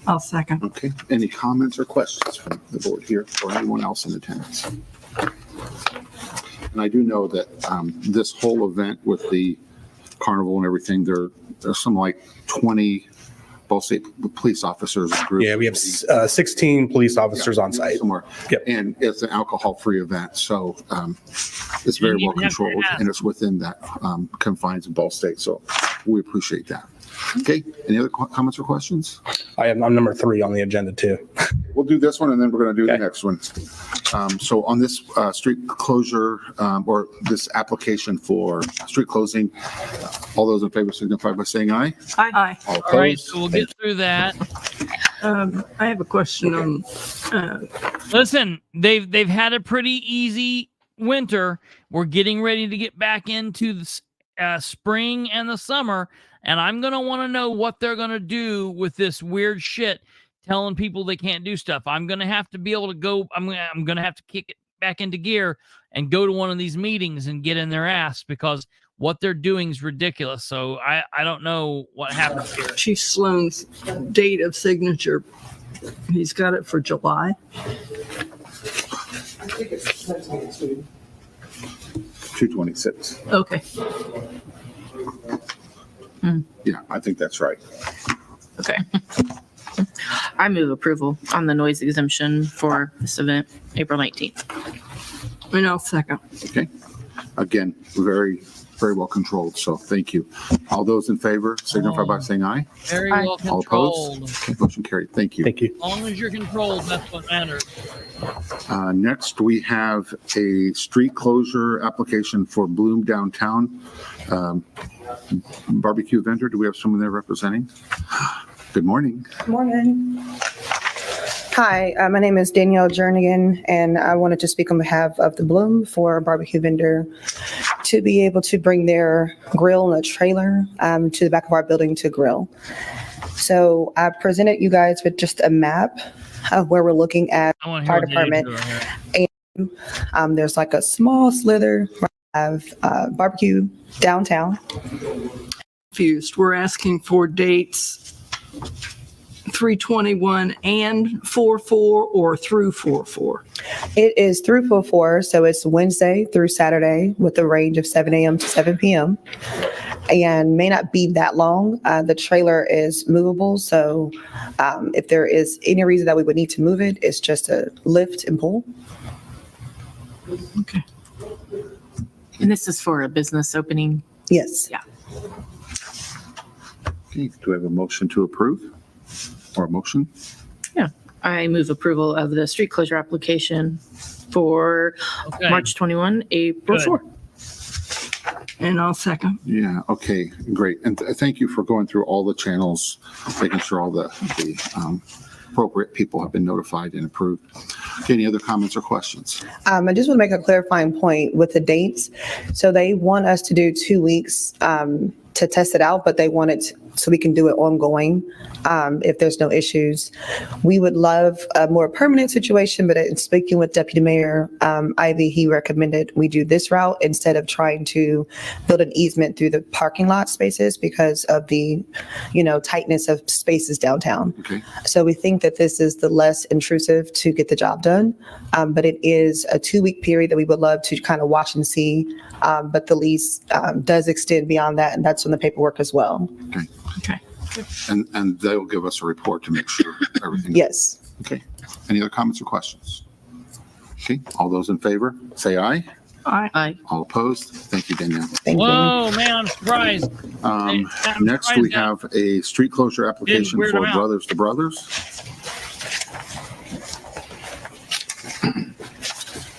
Speaker 18: I'll second.
Speaker 15: Okay. Any comments or questions from the board here or anyone else in attendance? And I do know that this whole event with the carnival and everything, there's some like 20 Ball State police officers. Group.
Speaker 21: Yeah, we have 16 police officers on site.
Speaker 15: Somewhere.
Speaker 21: Yep.
Speaker 15: And it's an alcohol-free event, so it's very well controlled and it's within that confines of Ball State. So we appreciate that. Okay. Any other comments or questions?
Speaker 21: I'm number 3 on the agenda too.
Speaker 15: We'll do this one and then we're going to do the next one. So on this street closure or this application for street closing, all those in favor signify by saying aye.
Speaker 18: Aye.
Speaker 15: All opposed?
Speaker 2: All right, so we'll get through that.
Speaker 18: I have a question on,
Speaker 2: Listen, they've had a pretty easy winter. We're getting ready to get back into the spring and the summer, and I'm going to want to know what they're going to do with this weird shit telling people they can't do stuff. I'm going to have to be able to go. I'm going to have to kick it back into gear and go to one of these meetings and get in their ass because what they're doing is ridiculous. So I don't know what happens here.
Speaker 18: Chief Sloan's date of signature. He's got it for July.
Speaker 9: I think it's
Speaker 15: 226.
Speaker 18: Okay.
Speaker 15: Yeah, I think that's right.
Speaker 18: Okay. I move approval on the noise exemption for this event, April 19th. And I'll second.
Speaker 15: Okay. Again, very, very well controlled. So thank you. All those in favor signify by saying aye.
Speaker 2: Very well
Speaker 15: All
Speaker 2: controlled.
Speaker 15: opposed? Okay, motion carried. Thank you.
Speaker 21: Thank you.
Speaker 2: As long as you're controlled, that's what matters.
Speaker 15: Next, we have a street closure application for Bloom Downtown. Barbecue vendor. Do we have someone there representing? Good morning.
Speaker 22: Morning. Hi, my name is Danielle Jernigan, and I wanted to speak on behalf of the Bloom for a barbecue vendor to be able to bring their grill and a trailer to the back of our building to grill. So I presented you guys with just a map of where we're looking at
Speaker 2: I want to
Speaker 22: fire
Speaker 2: hear what they
Speaker 22: department.
Speaker 2: do here.
Speaker 22: There's like a small slither of barbecue downtown.
Speaker 4: Confused. We're asking for dates 3/21 and 4/4 or through 4/4.
Speaker 22: It is through 4/4, so it's Wednesday through Saturday with a range of 7 a.m. to 7 p.m. and may not be that long. The trailer is movable, so if there is any reason that we would need to move it, it's just a lift and pull.
Speaker 18: Okay. And this is for a business opening?
Speaker 22: Yes.
Speaker 18: Yeah.
Speaker 15: Okay, do we have a motion to approve? Or a motion?
Speaker 18: Yeah. I move approval of the street closure application for March 21, April
Speaker 2: Good.
Speaker 18: 4.
Speaker 4: And I'll second.
Speaker 15: Yeah, okay, great. And thank you for going through all the channels, making sure all the appropriate people have been notified and approved. Okay, any other comments or questions?
Speaker 22: I just want to make a clarifying point with the dates. So they want us to do 2 weeks to test it out, but they want it so we can do it ongoing if there's no issues. We would love a more permanent situation, but in speaking with Deputy Mayor Ivy, he recommended we do this route instead of trying to build an easement through the parking lot spaces because of the, tightness of spaces downtown.
Speaker 15: Okay.
Speaker 22: So we think that this is the less intrusive to get the job done, but it is a 2-week period that we would love to kind of watch and see. But the lease does extend beyond that, and that's on the paperwork as well.
Speaker 15: Okay.
Speaker 18: Okay.
Speaker 15: And they'll give us a report to make sure everything.
Speaker 22: Yes.
Speaker 15: Okay. Any other comments or questions? Okay, all those in favor, say aye.
Speaker 4: Aye.
Speaker 15: All opposed? Thank you, Danielle.
Speaker 22: Thank
Speaker 2: Whoa, man, I'm surprised. I'm
Speaker 15: Next,
Speaker 2: surprised
Speaker 15: we
Speaker 2: that-
Speaker 15: have a street closure application
Speaker 2: weird
Speaker 15: for
Speaker 2: them out.
Speaker 15: Brothers to Brothers.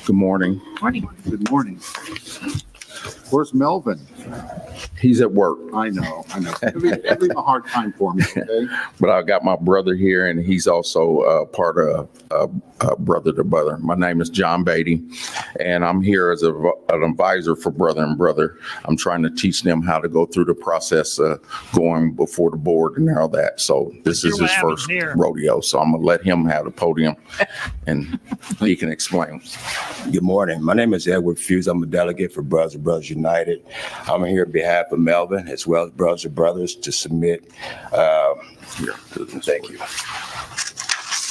Speaker 6: Good morning.
Speaker 18: Morning.
Speaker 15: Good morning. Where's Melvin?
Speaker 6: He's at work.
Speaker 15: I know. It'll be a hard time for me, okay?
Speaker 6: But I got my brother here, and he's also part of Brother to Brother. My name is John Beatty, and I'm here as an advisor for Brother and Brother. I'm trying to teach them how to go through the process of going before the board and all that. So this is his first rodeo. So I'm going to let him have the podium, and he can explain.
Speaker 23: Good morning. My name is Edward Fuse. I'm a delegate for Brothers and Brothers United. I'm here on behalf of Melvin as well as Brothers and Brothers to submit. Thank you.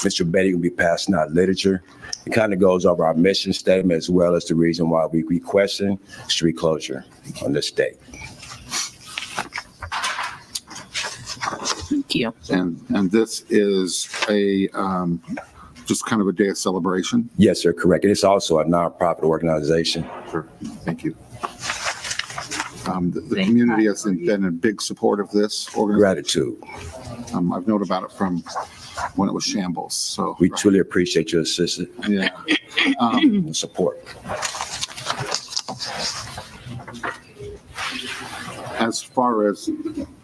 Speaker 23: Mr. Betty will be passing out literature. It kind of goes over our mission statement as well as the reason why we requesting street closure on this date.
Speaker 18: Thank you.
Speaker 15: And this is a just kind of a day of celebration.
Speaker 23: Yes, sir, correct. It is also a nonprofit organization.
Speaker 15: Sure. Thank you. The community has been in big support of this organization.
Speaker 23: Gratitude.
Speaker 15: I've known about it from when it was shambles. So
Speaker 23: we truly appreciate your assistance.
Speaker 15: Yeah.
Speaker 23: And support.
Speaker 15: As far as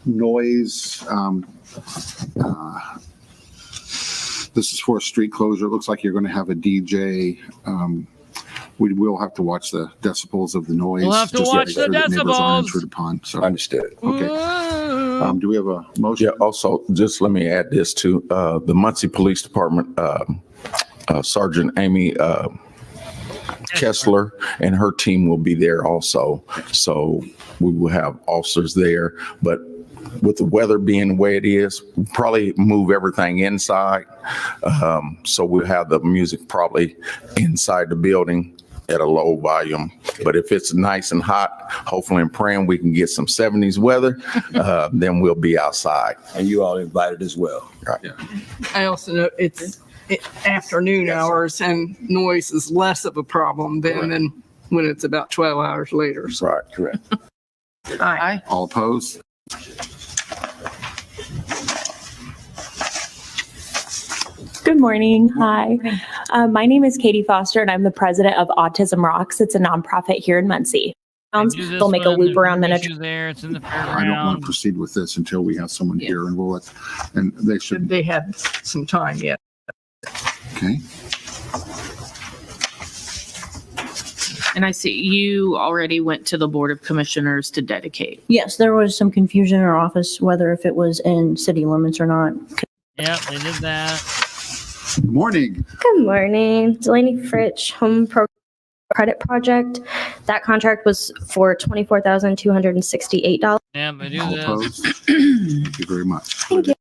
Speaker 15: noise, this is for a street closure. It looks like you're going to have a DJ. We will have to watch the decibels of the noise.
Speaker 2: We'll have to
Speaker 15: just to
Speaker 2: watch
Speaker 15: make
Speaker 2: the
Speaker 15: sure that neighbors aren't
Speaker 2: decibels.
Speaker 15: intruded upon. So
Speaker 23: understood.
Speaker 15: Okay. Do we have a motion?
Speaker 6: Yeah, also, just let me add this to the Muncie Police Department, Sergeant Amy Kessler and her team will be there also. So we will have officers there, but with the weather being the way it is, we'll probably move everything inside. So we'll have the music probably inside the building at a low volume. But if it's nice and hot, hopefully and praying we can get some 70s weather, then we'll be outside.
Speaker 23: And you all invited as well.
Speaker 6: Right.
Speaker 15: Yeah.
Speaker 4: I also know it's afternoon hours and noise is less of a problem than when it's about 12 hours later. So.
Speaker 6: Right, correct.
Speaker 18: Aye.
Speaker 15: All opposed?
Speaker 24: Good morning. Hi. My name is Katie Foster, and I'm the president of Autism Rocks. It's a nonprofit here in Muncie. They'll make a loop around miniature.
Speaker 2: There, it's in the
Speaker 15: I don't want to proceed with this until we have someone here, and we'll let, and they should.
Speaker 4: They had some time yet.
Speaker 15: Okay.
Speaker 18: And I see you already went to the Board of Commissioners to dedicate.
Speaker 5: Yes, there was some confusion in our office whether if it was in city limits or not.
Speaker 2: Yep, they did that.
Speaker 15: Good morning.
Speaker 7: Good morning. Delaney Fritsch, Home Credit Project. That contract was for $24,268.
Speaker 2: Yeah, they do
Speaker 15: All
Speaker 2: this.
Speaker 15: opposed? Thank you very much.
Speaker 7: Thank you.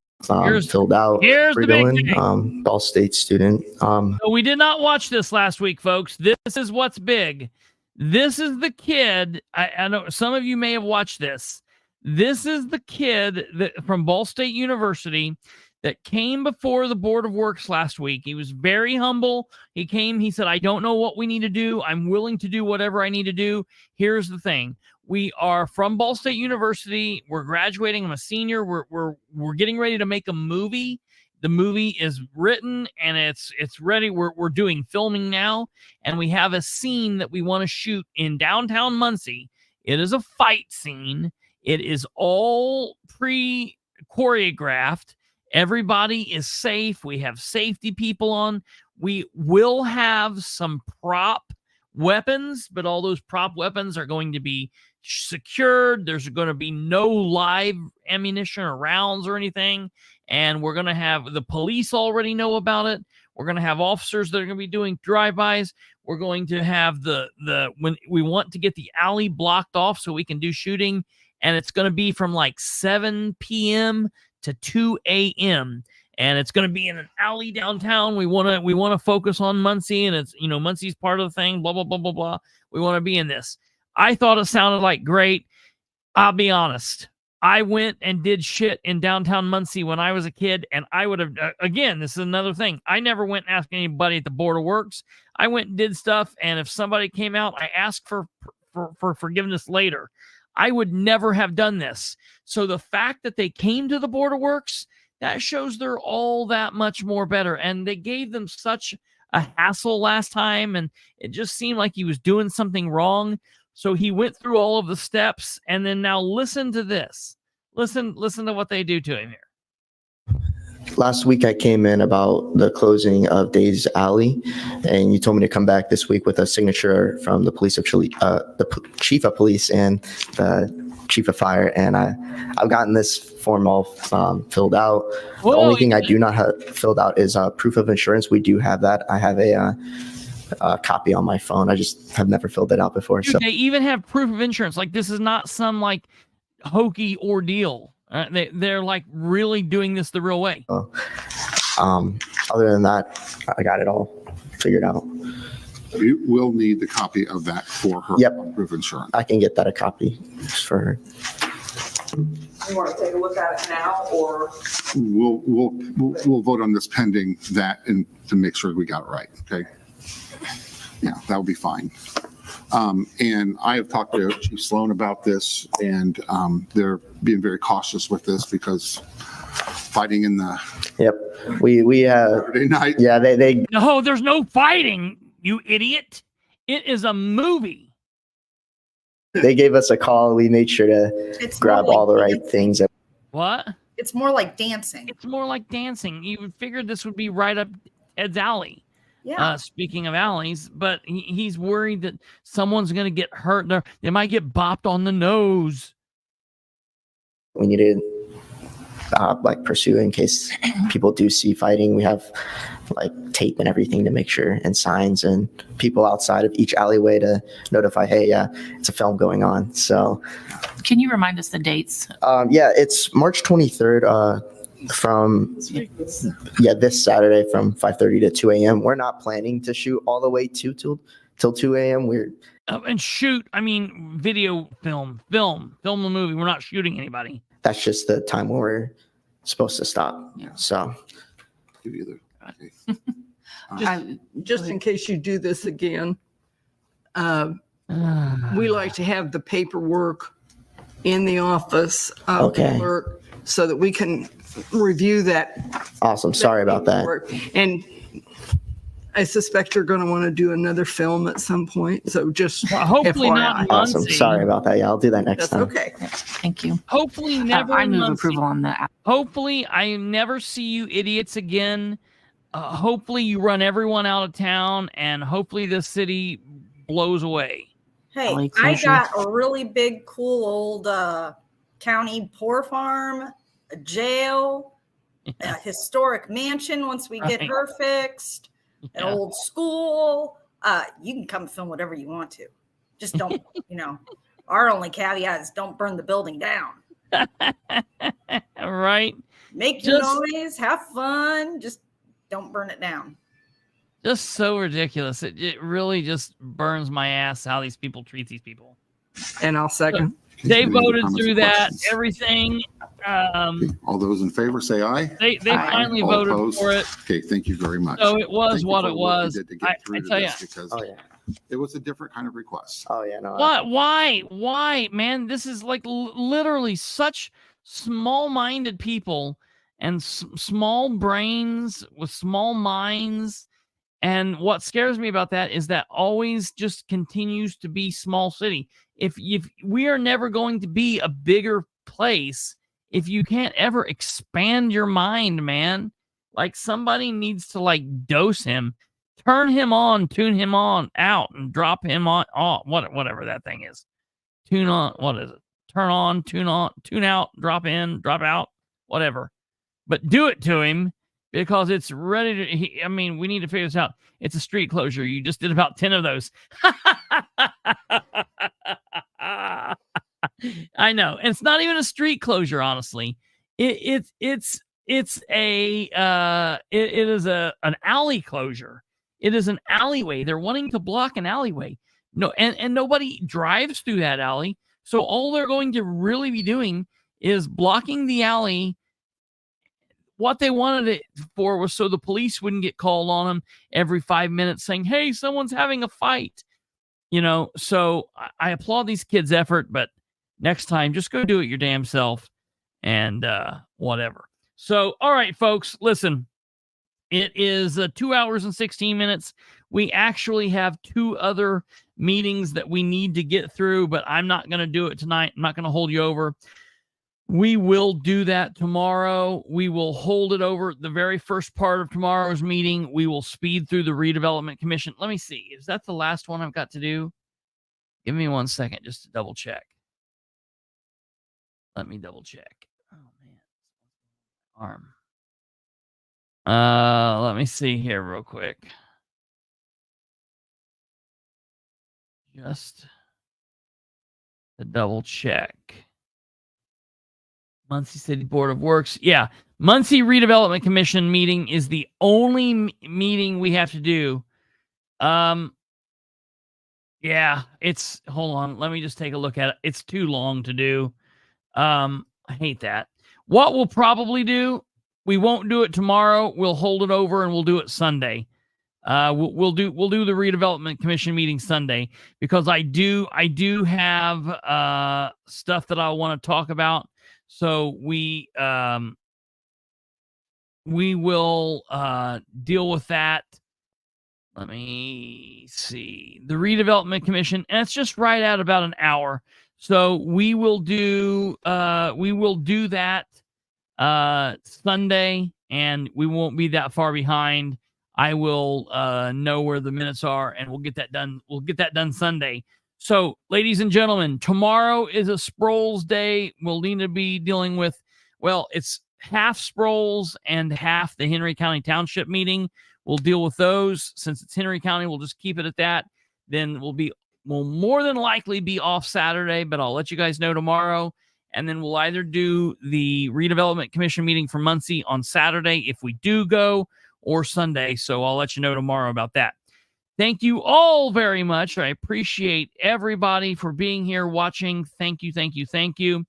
Speaker 8: Filled out.
Speaker 2: Here's the big thing.
Speaker 8: Ball State student.
Speaker 2: So we did not watch this last week, folks. This is what's big. This is the kid. I know some of you may have watched this. This is the kid that from Ball State University that came before the Board of Works last week. He was very humble. He came, he said, I don't know what we need to do. I'm willing to do whatever I need to do. Here's the thing. We are from Ball State University. We're graduating. I'm a senior. We're getting ready to make a movie. The movie is written and it's ready. We're doing filming now, and we have a scene that we want to shoot in downtown Muncie. It is a fight scene. It is all pre-choreographed. Everybody is safe. We have safety people on. We will have some prop weapons, but all those prop weapons are going to be secured. There's going to be no live ammunition or rounds or anything. And we're going to have the police already know about it. We're going to have officers that are going to be doing drive-bys. We're going to have when we want to get the alley blocked off so we can do shooting. And it's going to be from like 7 p.m. to 2 a.m. And it's going to be in an alley downtown. We want to focus on Muncie, and it's, Muncie's part of the thing, blah, blah, blah, blah, blah. We want to be in this. I thought it sounded like great. I'll be honest. I went and did shit in downtown Muncie when I was a kid, and I would have, again, this is another thing. I never went and asked anybody at the Board of Works. I went and did stuff, and if somebody came out, I asked for forgiveness later. I would never have done this. So the fact that they came to the Board of Works, that shows they're all that much more better. And they gave them such a hassle last time, and it just seemed like he was doing something wrong. So he went through all of the steps, and then now listen to this. Listen to what they do to him here.
Speaker 8: Last week I came in about the closing of Days Alley, and you told me to come back this week with a signature from the chief of police and the chief of fire, and I've gotten this form all filled out. The only thing I do not have filled out is proof of insurance. We do have that. I have a copy on my phone. I just have never filled it out before.
Speaker 2: Dude,
Speaker 8: So
Speaker 2: they even have proof of insurance. Like, this is not some like hokey ordeal. They're like really doing this the real way.
Speaker 8: Other than that, I got it all figured out.
Speaker 15: You will need the copy of that for her proof of insurance.
Speaker 8: I can get that a copy for her.
Speaker 4: You want to take a look at it now, or?
Speaker 15: We'll vote on this pending that, and to make sure we got it right. Okay. Yeah, that will be fine. And I have talked to Chief Sloan about this, and they're being very cautious with this because fighting in the
Speaker 8: we
Speaker 15: Saturday night.
Speaker 8: Yeah, they
Speaker 2: no, there's no fighting, you idiot. It is a movie.
Speaker 8: They gave us a call. We made sure to grab all the right things.
Speaker 2: What?
Speaker 1: It's more like dancing.
Speaker 2: It's more like dancing. You figured this would be right up Ed's alley.
Speaker 1: Yeah.
Speaker 2: Speaking of alleys, but he's worried that someone's going to get hurt. They might get bopped on the nose.
Speaker 8: We need to pursue in case people do see fighting. We have like tape and everything to make sure, and signs and people outside of each alleyway to notify, hey, it's a film going on. So
Speaker 18: Can you remind us the dates?
Speaker 8: It's March 23rd. From this Saturday from 5:30 to 2 a.m. We're not planning to shoot all the way till 2 a.m.
Speaker 2: And shoot, I mean, video film the movie. We're not shooting anybody.
Speaker 8: That's just the time when we're supposed to stop. So
Speaker 4: Just in case you do this again, we like to have the paperwork in the office of the clerk so that we can review that.
Speaker 8: Awesome. Sorry about that.
Speaker 4: And I suspect you're going to want to do another film at some point. So just
Speaker 2: hopefully
Speaker 4: FYI.
Speaker 2: not.
Speaker 8: Awesome. Sorry about that. Yeah, I'll do that next time.
Speaker 4: Okay.
Speaker 18: Thank you.
Speaker 2: Hopefully never.
Speaker 18: I move
Speaker 2: Muncie.
Speaker 18: approval on that.
Speaker 2: Hopefully I never see you idiots again. Hopefully you run everyone out of town, and hopefully this city blows away.
Speaker 1: Hey, I got a really big, cool old county poor farm, a jail, a historic mansion once we get her fixed, an old school. You can come film whatever you want to. Just don't, our only caveat is don't burn the building down.
Speaker 2: Right.
Speaker 1: Make your noise, have fun, just don't burn it down.
Speaker 2: Just so ridiculous. It really just burns my ass how these people treat these people.
Speaker 4: And I'll second.
Speaker 2: So they voted
Speaker 15: Comments
Speaker 2: through
Speaker 15: or
Speaker 2: that,
Speaker 15: questions?
Speaker 2: everything.
Speaker 15: All those in favor say aye.
Speaker 2: They finally
Speaker 15: All
Speaker 2: voted
Speaker 15: opposed?
Speaker 2: for it.
Speaker 15: Okay, thank you very much.
Speaker 2: So it was
Speaker 15: Thank you
Speaker 2: what
Speaker 15: for
Speaker 2: it
Speaker 15: the work you
Speaker 2: was.
Speaker 15: did to get through
Speaker 2: I
Speaker 15: to
Speaker 2: tell you.
Speaker 15: this because it was a different kind of request.
Speaker 8: Oh yeah, no.
Speaker 2: Why, man? This is like literally such small-minded people and small brains with small minds. And what scares me about that is that always just continues to be small city. If we are never going to be a bigger place, if you can't ever expand your mind, man, like somebody needs to like dose him, turn him on, tune him on out, and drop him on off. Whatever that thing is. Tune on. What is it? Turn on, tune out, drop in, drop out, whatever. But do it to him. Because it's ready to, we need to figure this out. It's a street closure. You just did about 10 of those. I know. And it's not even a street closure, honestly. It is an alley closure. It is an alleyway. They're wanting to block an alleyway. No, and nobody drives through that alley. So all they're going to really be doing is blocking the alley. What they wanted it for was so the police wouldn't get called on them every 5 minutes saying, hey, someone's having a fight. So I applaud these kids' effort, but next time, just go do it your damn self and whatever. So, all right, folks, listen, it is 2 hours and 16 minutes. We actually have 2 other meetings that we need to get through, but I'm not going to do it tonight. I'm not going to hold you over. We will do that tomorrow. We will hold it over the very first part of tomorrow's meeting. We will speed through the Redevelopment Commission. Let me see. Is that the last one I've got to do? Give me 1 second just to double check. Let me double check. Oh, man. Arm. Let me see here real quick. Just to double check. Muncie City Board of Works. Yeah. Muncie Redevelopment Commission meeting is the only meeting we have to do. Yeah, hold on. Let me just take a look at it. It's too long to do. I hate that. What we'll probably do, we won't do it tomorrow. We'll hold it over and we'll do it Sunday. We'll do the Redevelopment Commission meeting Sunday because I do have stuff that I want to talk about. So we will deal with that. Let me see. The Redevelopment Commission, and it's just right at about an hour. So we will do that Sunday, and we won't be that far behind. I will know where the minutes are, and we'll get that done. We'll get that done Sunday. So, ladies and gentlemen, tomorrow is a Sproles Day. We'll need to be dealing with, well, it's half Sproles and half the Henry County Township meeting. We'll deal with those. Since it's Henry County, we'll just keep it at that. Then we'll more than likely be off Saturday, but I'll let you guys know tomorrow. And then we'll either do the Redevelopment Commission meeting for Muncie on Saturday if we do go, or Sunday. So I'll let you know tomorrow about that. Thank you all very much. I appreciate everybody for being here watching. Thank you, thank you, thank you.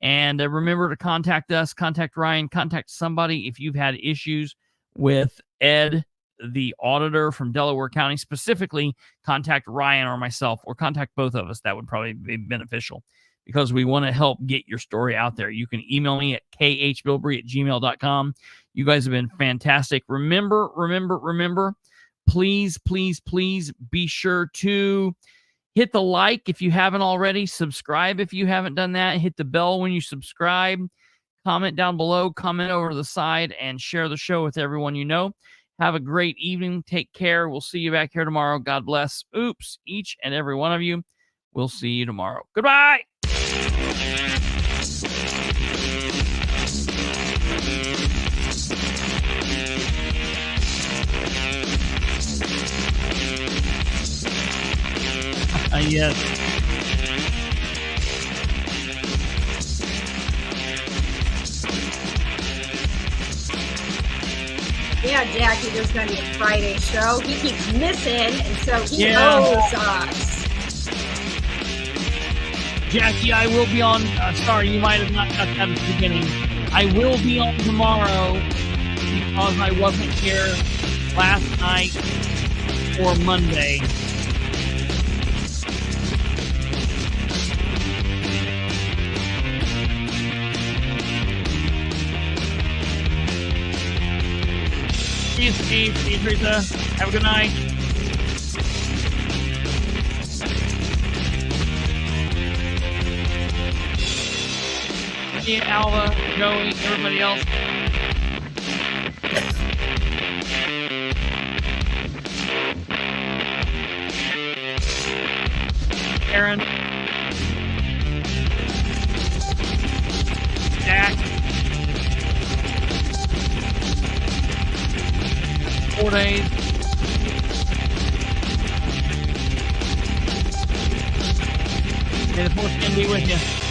Speaker 2: And remember to contact us, contact Ryan, contact somebody if you've had issues with Ed, the auditor from Delaware County. Specifically, contact Ryan or myself, or contact both of us. That would probably be beneficial because we want to help get your story out there. You can email me at khbilbrey@gmail.com. You guys have been fantastic. Remember, please be sure to hit the like if you haven't already. Subscribe if you haven't done that. Hit the bell when you subscribe. Comment down below, comment over to the side, and share the show with everyone you know. Have a great evening. Take care. We'll see you back here tomorrow. God bless. Oops, each and every one of you. We'll see you tomorrow. Goodbye. Yes.
Speaker 1: Yeah, Jackie, there's going to be a Friday show. He keeps missing, and so he
Speaker 2: Yeah.
Speaker 1: owes us.
Speaker 2: Jackie, I will be on. Sorry, you might have not got that at the beginning. I will be on tomorrow because I wasn't here last night or Monday. See you, Steve. See you, Teresa. Have a good night. See you, Alva, Joey, everybody else. Aaron. Jack. 4 days. May the 4th be with you.